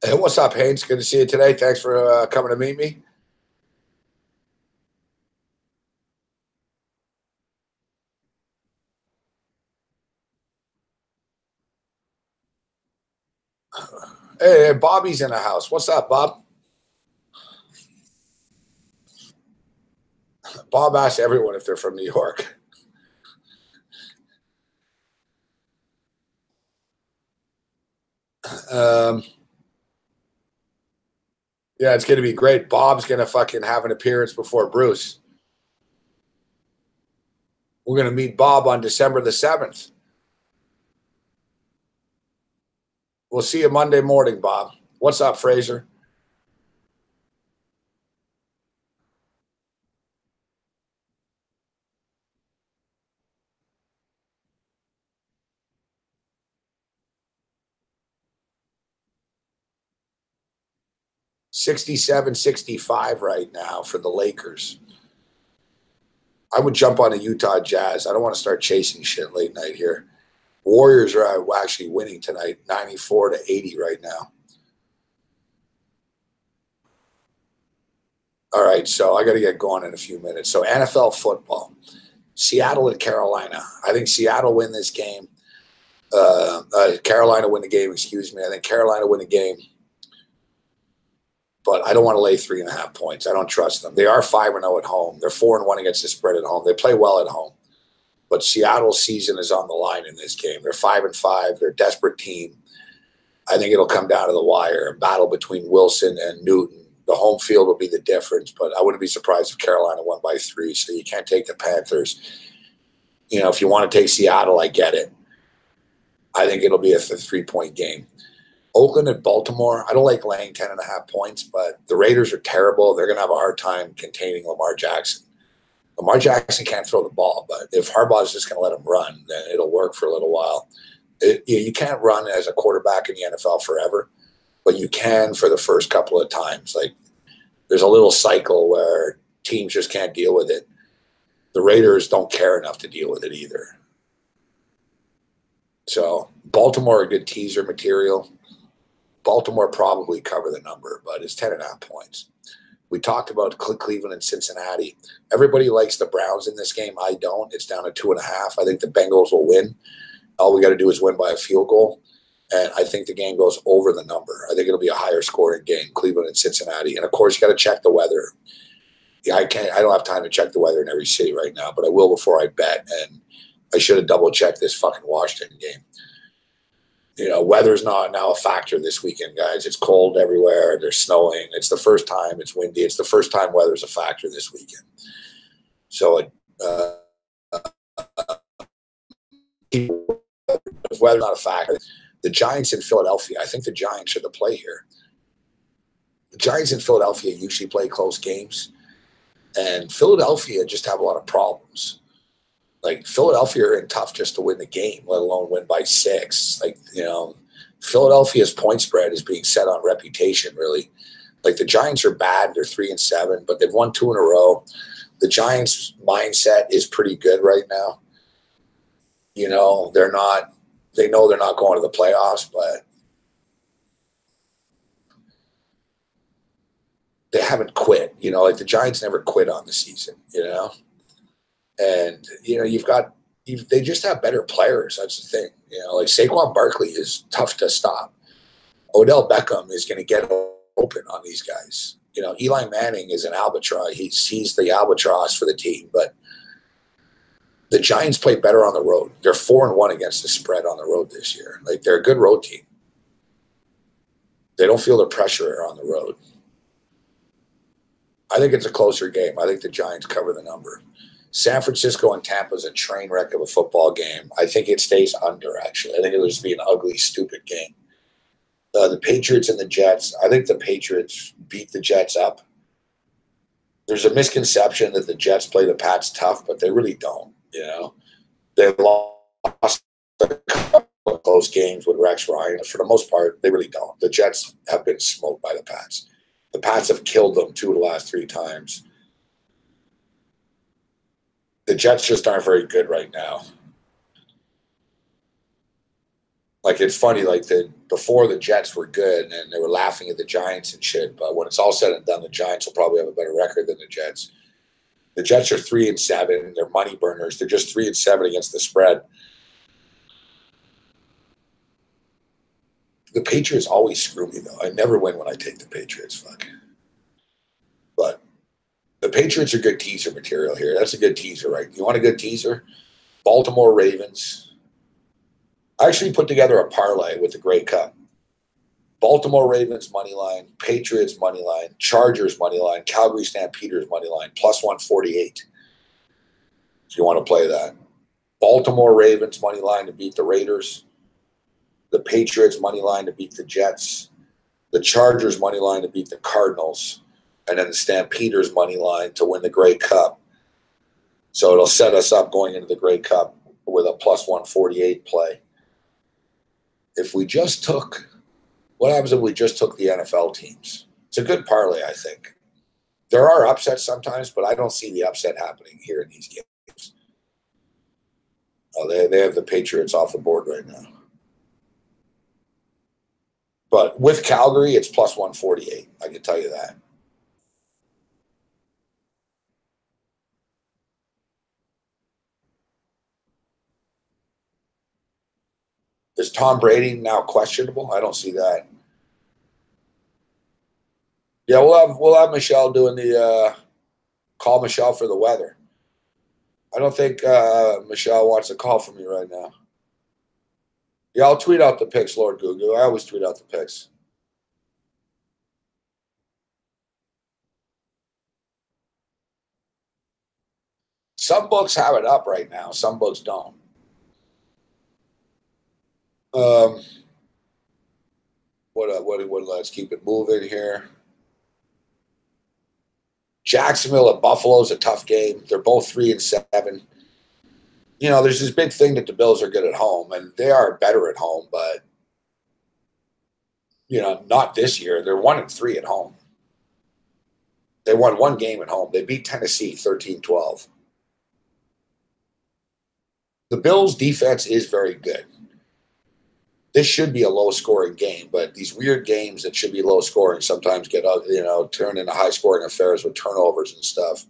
Hey, what's up, Haynes? Good to see you today. Thanks for coming to meet me. Hey, Bobby's in the house. What's up, Bob? Bob asks everyone if they're from New York. Yeah, it's going to be great. Bob's going to fucking have an appearance before Bruce. We're going to meet Bob on December the 7th. We'll see you Monday morning, Bob. What's up, Fraser? $67-65 right now for the Lakers. I would jump on a Utah Jazz. I don't want to start chasing shit late night here. Warriors are actually winning tonight, 94-80 right now. All right, so I got to get going in a few minutes. So NFL football, Seattle and Carolina. I think Seattle win this game. Carolina win the game, excuse me. I think Carolina win the game. But I don't want to lay 3.5 points. I don't trust them. They are 5-0 at home. They're 4-1 against the spread at home. They play well at home. But Seattle's season is on the line in this game. They're 5-5. They're a desperate team. I think it'll come down to the wire, a battle between Wilson and Newton. The home field will be the difference, but I wouldn't be surprised if Carolina won by 3. So you can't take the Panthers. You know, if you want to take Seattle, I get it. I think it'll be a 3-point game. Oakland and Baltimore, I don't like laying 10.5 points, but the Raiders are terrible. They're going to have a hard time containing Lamar Jackson. Lamar Jackson can't throw the ball, but if Harbaugh's just going to let him run, then it'll work for a little while. You can't run as a quarterback in the NFL forever, but you can for the first couple of times. Like, there's a little cycle where teams just can't deal with it. The Raiders don't care enough to deal with it either. So Baltimore, a good teaser material. Baltimore probably cover the number, but it's 10.5 points. We talked about Cleveland and Cincinnati. Everybody likes the Browns in this game. I don't. It's down to 2.5. I think the Bengals will win. All we got to do is win by a field goal. And I think the game goes over the number. I think it'll be a higher scoring game, Cleveland and Cincinnati. And of course, you got to check the weather. Yeah, I don't have time to check the weather in every city right now, but I will before I bet. And I should have double checked this fucking Washington game. You know, weather's not now a factor this weekend, guys. It's cold everywhere. There's snowing. It's the first time. It's windy. It's the first time weather's a factor this weekend. So if weather's not a factor, the Giants in Philadelphia, I think the Giants are the play here. The Giants in Philadelphia usually play close games, and Philadelphia just have a lot of problems. Like, Philadelphia are in tough just to win the game, let alone win by 6. Like, you know, Philadelphia's point spread is being set on reputation, really. Like, the Giants are bad. They're 3-7, but they've won 2 in a row. The Giants' mindset is pretty good right now. You know, they know they're not going to the playoffs, but they haven't quit. You know, like, the Giants never quit on the season, you know? And, you know, they just have better players. That's the thing. You know, like, Saquon Barkley is tough to stop. Odell Beckham is going to get open on these guys. You know, Eli Manning is an albatross. He's the albatross for the team, but the Giants play better on the road. They're 4-1 against the spread on the road this year. Like, they're a good road team. They don't feel the pressure on the road. I think it's a closer game. I think the Giants cover the number. San Francisco and Tampa is a train wreck of a football game. I think it stays under, actually. I think it'll just be an ugly, stupid game. The Patriots and the Jets, I think the Patriots beat the Jets up. There's a misconception that the Jets play the Pats tough, but they really don't. You know, they lost a couple of close games with Rex Ryan. For the most part, they really don't. The Jets have been smoked by the Pats. The Pats have killed them 2 of the last 3 times. The Jets just aren't very good right now. Like, it's funny, like, before the Jets were good and they were laughing at the Giants and shit, but when it's all said and done, the Giants will probably have a better record than the Jets. The Jets are 3-7. They're money burners. They're just 3-7 against the spread. The Patriots always screw me, though. I never win when I take the Patriots. Fuck. But the Patriots are good teaser material here. That's a good teaser, right? You want a good teaser? Baltimore Ravens. I actually put together a parlay with the Grey Cup. Baltimore Ravens money line, Patriots money line, Chargers money line, Calgary Stampeders money line, plus 148. If you want to play that. Baltimore Ravens money line to beat the Raiders. The Patriots money line to beat the Jets. The Chargers money line to beat the Cardinals. And then the Stampeders money line to win the Grey Cup. So it'll set us up going into the Grey Cup with a plus 148 play. If we just took, what happens if we just took the NFL teams? It's a good parlay, I think. There are upsets sometimes, but I don't see the upset happening here in these games. Oh, they have the Patriots off the board right now. But with Calgary, it's plus 148. I can tell you that. Is Tom Brady now questionable? I don't see that. Yeah, we'll have Michelle doing the call Michelle for the weather. I don't think Michelle wants a call from me right now. Yeah, I'll tweet out the pics, Lord Gugu. I always tweet out the pics. Some books have it up right now. Some books don't. Let's keep it moving here. Jacksonville at Buffalo is a tough game. They're both 3-7. You know, there's this big thing that the Bills are good at home, and they are better at home, but, you know, not this year. They're 1-3 at home. They won 1 game at home. They beat Tennessee 13-12. The Bills' defense is very good. This should be a low-scoring game, but these weird games that should be low-scoring sometimes get, you know, turned into high-scoring affairs with turnovers and stuff.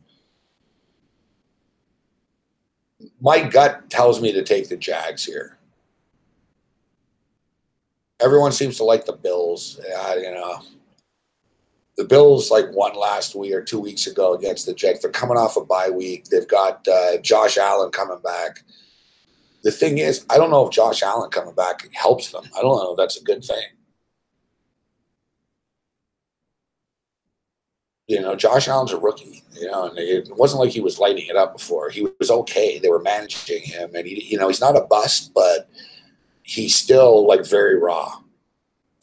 My gut tells me to take the Jags here. Everyone seems to like the Bills. You know, the Bills like won last week or 2 weeks ago against the Jets. They're coming off a bye week. They've got Josh Allen coming back. The thing is, I don't know if Josh Allen coming back helps them. I don't know if that's a good thing. You know, Josh Allen's a rookie, you know, and it wasn't like he was lighting it up before. He was okay. They were managing him, and you know, he's not a bust, but he's still like very raw.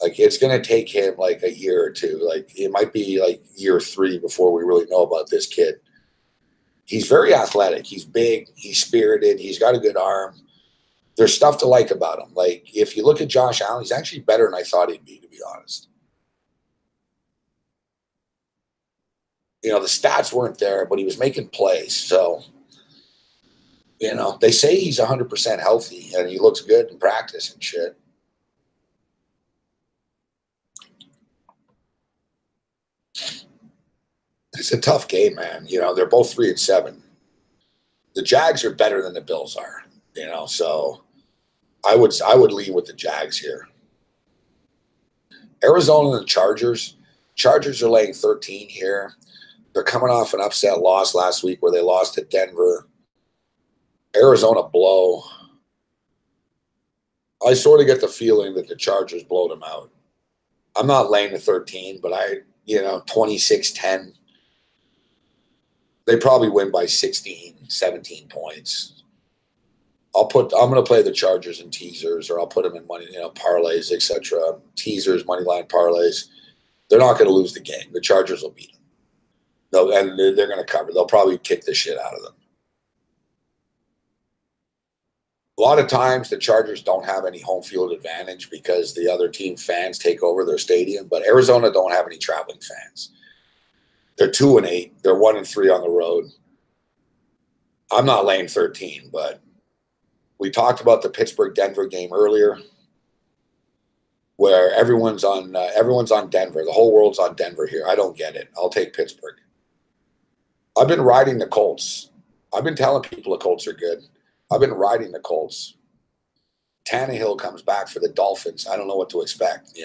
Like, it's going to take him like a year or two. Like, it might be like year 3 before we really know about this kid. He's very athletic. He's big. He's spirited. He's got a good arm. There's stuff to like about him. Like, if you look at Josh Allen, he's actually better than I thought he'd be, to be honest. You know, the stats weren't there, but he was making plays. So, you know, they say he's 100% healthy, and he looks good in practice and shit. It's a tough game, man. You know, they're both 3-7. The Jags are better than the Bills are, you know, so I would lean with the Jags here. Arizona and the Chargers. Chargers are laying 13 here. They're coming off an upset loss last week where they lost to Denver. Arizona blow. I sort of get the feeling that the Chargers blow them out. I'm not laying the 13, but 26-10. They probably win by 16, 17 points. I'm going to play the Chargers in teasers, or I'll put them in money, parlays, etc. Teasers, money line parlays. They're not going to lose the game. The Chargers will beat them. And they're going to cover. They'll probably kick the shit out of them. A lot of times the Chargers don't have any home field advantage because the other team fans take over their stadium, but Arizona don't have any traveling fans. They're 2-8. They're 1-3 on the road. I'm not laying 13, but we talked about the Pittsburgh-Denver game earlier, where everyone's on Denver. The whole world's on Denver here. I don't get it. I'll take Pittsburgh. I've been riding the Colts. I've been telling people the Colts are good. I've been riding the Colts. Tannehill comes back for the Dolphins. I don't know what to expect,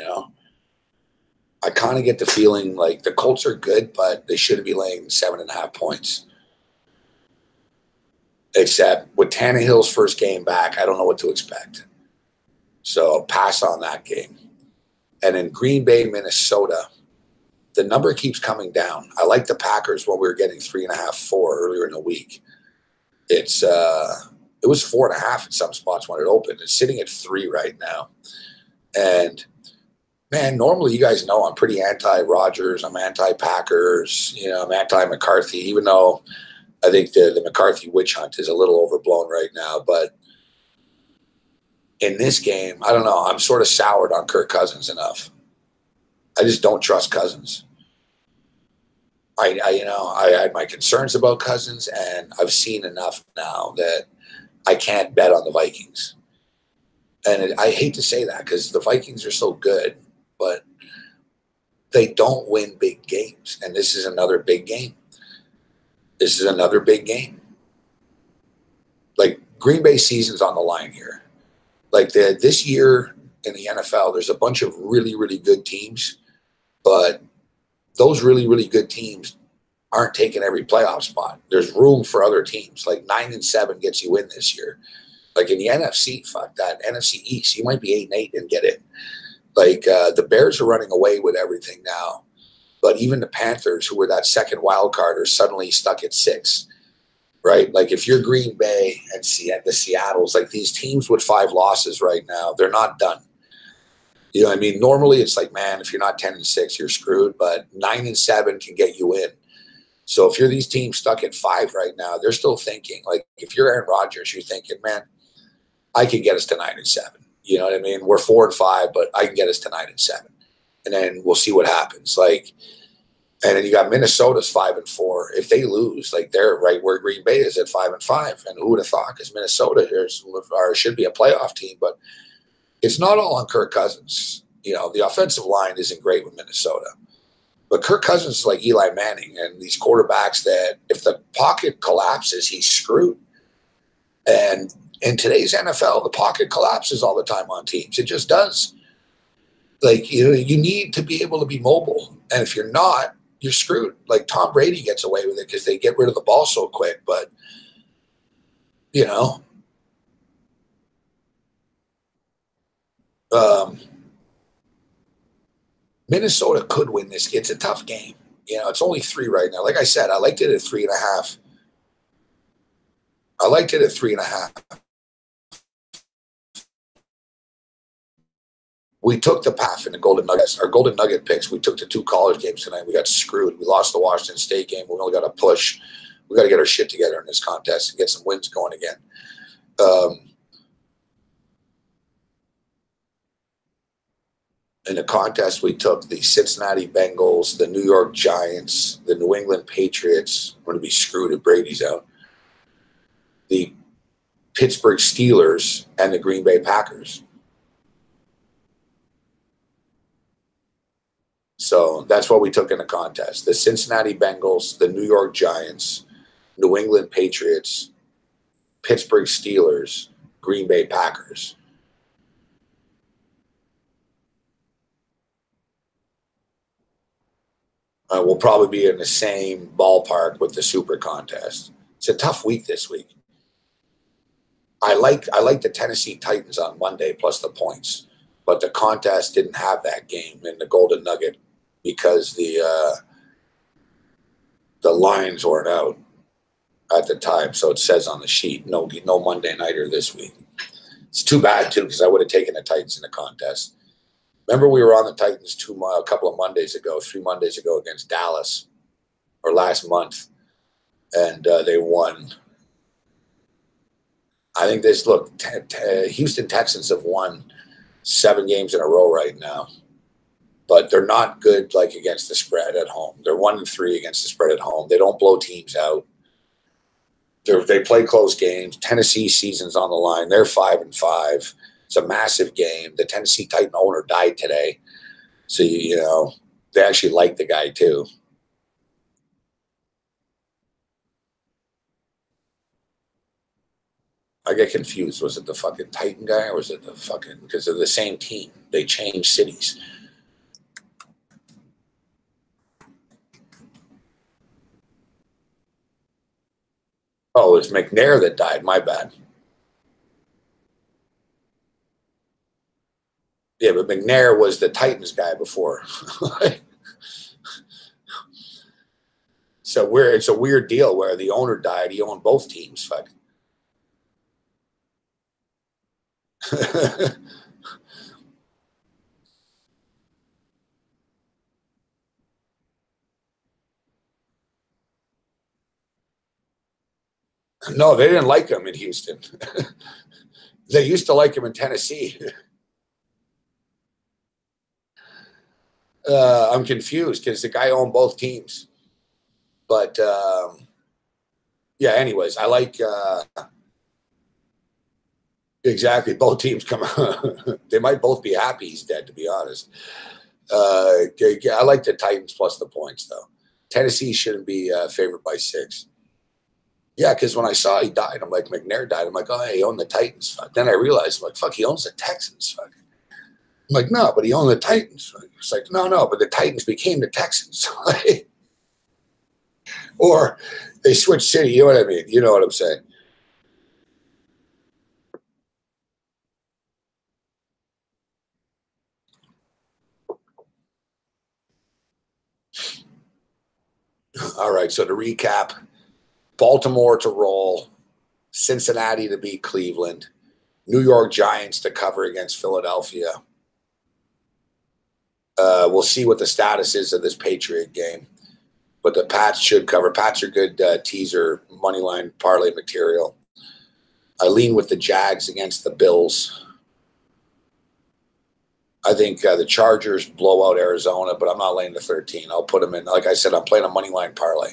I kind of get the feeling like the Colts are good, but they shouldn't be laying 7.5 points. Except with Tannehill's first game back, I don't know what to expect. So pass on that game. And in Green Bay, Minnesota, the number keeps coming down. I like the Packers when we were getting 3.5, 4 earlier in the week. It was 4.5 at some spots when it opened. It's sitting at 3 right now. And man, normally you guys know I'm pretty anti-Rodgers. I'm anti-Packers. I'm anti-McCarthy, even though I think the McCarthy witch hunt is a little overblown right now. But in this game, I don't know. I'm sort of soured on Kirk Cousins enough. I just don't trust Cousins. I had my concerns about Cousins, and I've seen enough now that I can't bet on the Vikings. And I hate to say that because the Vikings are so good, but they don't win big games. And this is another big game. This is another big game. Like, Green Bay season's on the line here. Like, this year in the NFL, there's a bunch of really, really good teams, but those really, really good teams aren't taking every playoff spot. There's room for other teams. Like 9-7 gets you in this year. Like in the NFC, fuck that. NFC East, you might be 8-8 and get in. Like the Bears are running away with everything now. But even the Panthers, who were that second wild card, are suddenly stuck at 6. Right? Like if you're Green Bay and the Seattles, like these teams with 5 losses right now, they're not done. You know what I mean? Normally it's like, man, if you're not 10-6, you're screwed. But 9-7 can get you in. So if you're these teams stuck at 5 right now, they're still thinking, like, if you're Aaron Rodgers, you're thinking, man, I can get us to 9-7. You know what I mean? We're 4-5, but I can get us to 9-7. And then we'll see what happens. Like, and then you got Minnesota's 5-4. If they lose, like they're right where Green Bay is at 5-5. And who would have thought? Because Minnesota should be a playoff team, but it's not all on Kirk Cousins. The offensive line isn't great with Minnesota. But Kirk Cousins is like Eli Manning and these quarterbacks that if the pocket collapses, he's screwed. And in today's NFL, the pocket collapses all the time on teams. It just does. Like, you need to be able to be mobile. And if you're not, you're screwed. Like Tom Brady gets away with it because they get rid of the ball so quick. But, Minnesota could win this. It's a tough game. It's only 3 right now. Like I said, I liked it at 3.5. I liked it at 3.5. We took the path in the Golden Nuggets. Our Golden Nugget picks, we took the 2 college games tonight. We got screwed. We lost the Washington State game. We only got to push. We got to get our shit together in this contest and get some wins going again. In the contest, we took the Cincinnati Bengals, the New York Giants, the New England Patriots. We're going to be screwed if Brady's out. The Pittsburgh Steelers and the Green Bay Packers. So that's what we took in the contest. The Cincinnati Bengals, the New York Giants, New England Patriots, Pittsburgh Steelers, Green Bay Packers. – – – – – – – – – – – – – – – – – – – – – – – – – – – – – – – – – – – – – – – – – – – – – – – – – – – – – – – – – – – – – – – – – – – – – – – – – – – – – – – – – – – – – – – – – – – – – – – – – – – – – – – – – – – – – – – – – – – – – – – – – – – – – – – – – – – –– – –– We'll probably be in the same ballpark with the Super Contest. It's a tough week this week. I like the Tennessee Titans on Monday plus the points, but the contest didn't have that game in the Golden Nugget because the lines weren't out at the time. So it says on the sheet, no Monday nighter this week. It's too bad too because I would have taken the Titans in the contest. Remember we were on the Titans a couple of Mondays ago, 3 Mondays ago against Dallas, or last month, and they won. I think Houston Texans have won 7 games in a row right now, but they're not good like against the spread at home. They're 1-3 against the spread at home. They don't blow teams out. They play close games. Tennessee season's on the line. They're 5-5. It's a massive game. The Tennessee Titan owner died today, so they actually like the guy too. I get confused. Was it the fucking Titan guy or was it the fucking, because they're the same team. They changed cities. Oh, it's McNair that died. My bad. Yeah, but McNair was the Titans guy before. So it's a weird deal where the owner died. He owned both teams. Fuck. No, they didn't like him in Houston. They used to like him in Tennessee. I'm confused because the guy owned both teams. But yeah, anyways, I like exactly both teams come out. They might both be happy he's dead, to be honest. I like the Titans plus the points, though. Tennessee shouldn't be favored by 6. Yeah, because when I saw he died, I'm like, McNair died. I'm like, oh, he owned the Titans. Fuck. Then I realized, I'm like, fuck, he owns the Texans. Fuck. I'm like, no, but he owned the Titans. It's like, no, but the Titans became the Texans. Or they switched city. You know what I mean? You know what I'm saying? All right, so to recap, Baltimore to roll, Cincinnati to beat Cleveland, New York Giants to cover against Philadelphia. We'll see what the status is of this Patriot game, but the Pats should cover. Pats are good teaser moneyline parlay material. I lean with the Jags against the Bills. I think the Chargers blow out Arizona, but I'm not laying the 13. I'll put them in. Like I said, I'm playing a moneyline parlay.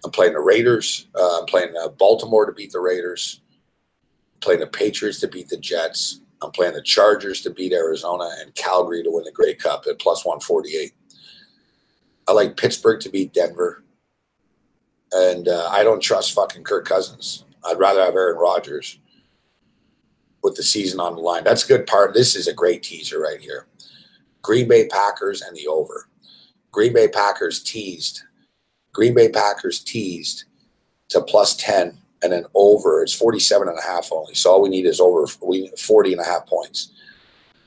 I'm playing the Raiders. I'm playing Baltimore to beat the Raiders. I'm playing the Patriots to beat the Jets. I'm playing the Chargers to beat Arizona and Calgary to win the Grey Cup at plus 148. I like Pittsburgh to beat Denver. And I don't trust fucking Kirk Cousins. I'd rather have Aaron Rodgers with the season on the line. That's a good part. This is a great teaser right here. Green Bay Packers and the over. Green Bay Packers teased. Green Bay Packers teased to plus 10 and then over. It's 47.5 only. So all we need is over 40.5 points.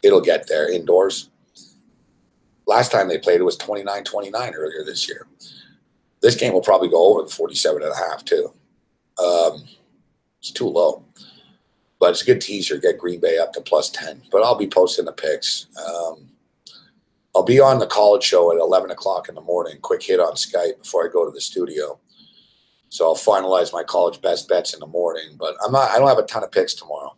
It'll get there indoors. Last time they played, it was 29-29 earlier this year. This game will probably go over the 47.5 too. It's too low. But it's a good teaser. Get Green Bay up to plus 10. But I'll be posting the picks. I'll be on the college show at 11 o'clock in the morning. Quick hit on Skype before I go to the studio. So I'll finalize my college best bets in the morning. But I don't have a ton of picks tomorrow.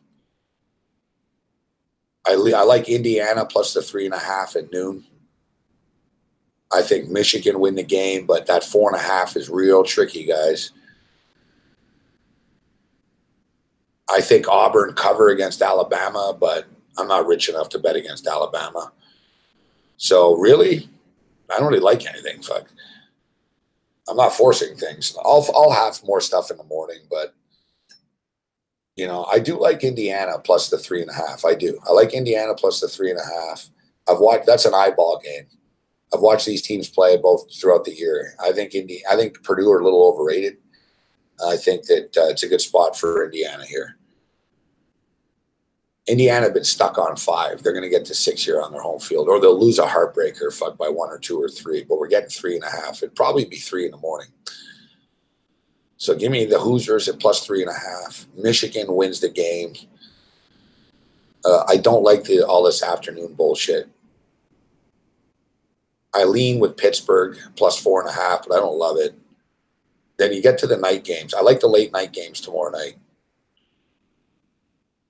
I like Indiana plus the 3.5 at noon. I think Michigan win the game, but that 4.5 is real tricky, guys. I think Auburn cover against Alabama, but I'm not rich enough to bet against Alabama. So really, I don't really like anything. Fuck. I'm not forcing things. I'll have more stuff in the morning, but I do like Indiana plus the 3.5. I do. I like Indiana plus the 3.5. I've watched. That's an eyeball game. I've watched these teams play both throughout the year. I think Purdue are a little overrated. I think that it's a good spot for Indiana here. Indiana have been stuck on 5. They're going to get to 6 here on their home field, or they'll lose a heartbreaker, fuck by 1 or 2 or 3. But we're getting 3.5. It'd probably be 3 in the morning. So give me the Hoosiers at plus 3.5. Michigan wins the game. I don't like all this afternoon bullshit. I lean with Pittsburgh plus 4.5, but I don't love it. Then you get to the night games. I like the late night games tomorrow night.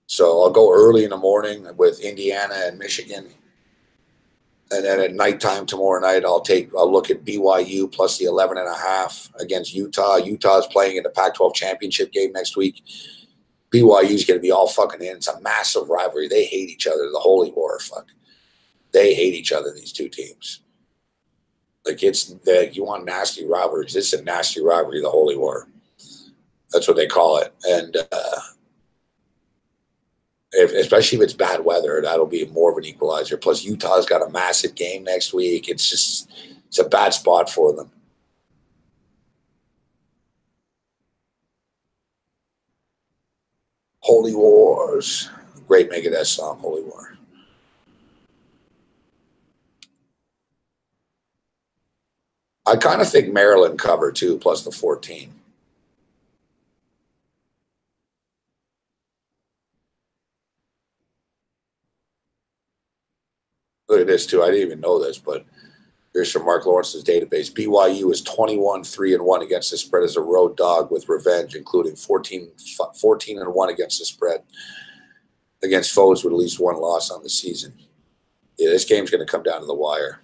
So I'll go early in the morning with Indiana and Michigan. And then at nighttime tomorrow night, I'll look at BYU plus the 11.5 against Utah. Utah's playing in the Pac-12 championship game next week. BYU's going to be all fucking in. It's a massive rivalry. They hate each other. The holy war, fuck. They hate each other, these two teams. Like, you want nasty rivalries. This is a nasty rivalry, the holy war. That's what they call it. And especially if it's bad weather, that'll be more of an equalizer. Plus, Utah's got a massive game next week. It's a bad spot for them. Holy Wars. Great Megadeth song, Holy War. I kind of think Maryland cover, too, plus the 14. Look at this, too. I didn't even know this, but here's from Mark Lawrence's database. BYU is 21-3-1 against the spread as a road dog with revenge, including 14-1 against the spread against foes with at least 1 loss on the season. Yeah, this game's going to come down to the wire.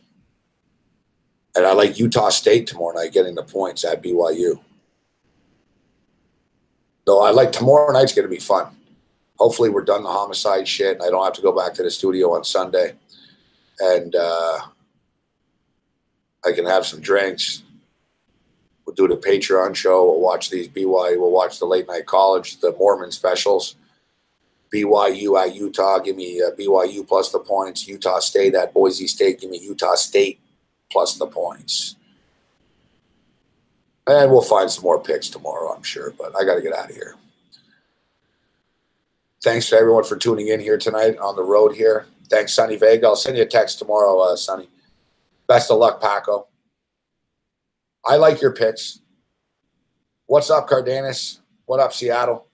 And I like Utah State tomorrow night getting the points at BYU. Though I like tomorrow night's going to be fun. Hopefully we're done the homicide shit and I don't have to go back to the studio on Sunday. And I can have some drinks. We'll do the Patreon show. We'll watch these BYU. We'll watch the late night college, the Mormon specials. BYU at Utah. Give me BYU plus the points. Utah State at Boise State. Give me Utah State plus the points. And we'll find some more picks tomorrow, I'm sure. But I got to get out of here. Thanks to everyone for tuning in here tonight on the road here. Thanks, Sonny Vega. I'll send you a text tomorrow, Sonny. Best of luck, Paco. I like your picks. What's up, Cardenas? What up, Seattle?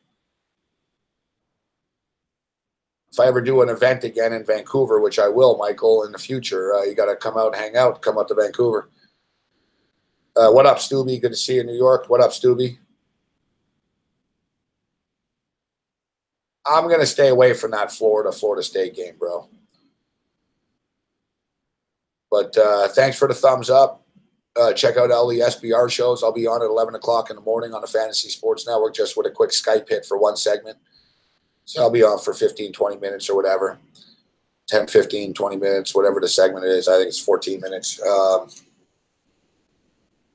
If I ever do an event again in Vancouver, which I will, Michael, in the future, you got to come out and hang out. Come out to Vancouver. What up, Stubby? Good to see you in New York. What up, Stubby? I'm going to stay away from that Florida State game, bro. But thanks for the thumbs up. Check out all the SBR shows. I'll be on at 11 o'clock in the morning on the Fantasy Sports Network just with a quick Skype hit for one segment. So I'll be on for 15, 20 minutes or whatever. 10, 15, 20 minutes, whatever the segment is. I think it's 14 minutes.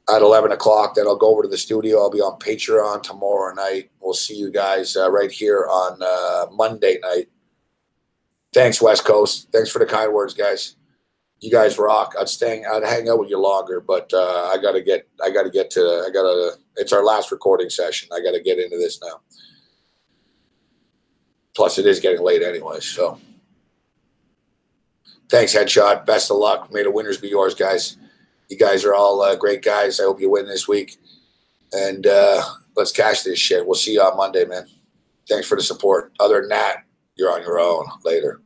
At 11 o'clock, then I'll go over to the studio. I'll be on Patreon tomorrow night. We'll see you guys right here on Monday night. Thanks, West Coast. Thanks for the kind words, guys. You guys rock. I'd hang out with you longer, but it's our last recording session. I gotta get into this now. Plus it is getting late anyway, so. Thanks, Headshot. Best of luck. May the winners be yours, guys. You guys are all great guys. I hope you win this week. And let's cash this shit. We'll see you on Monday, man. Thanks for the support. Other than that, you're on your own. Later.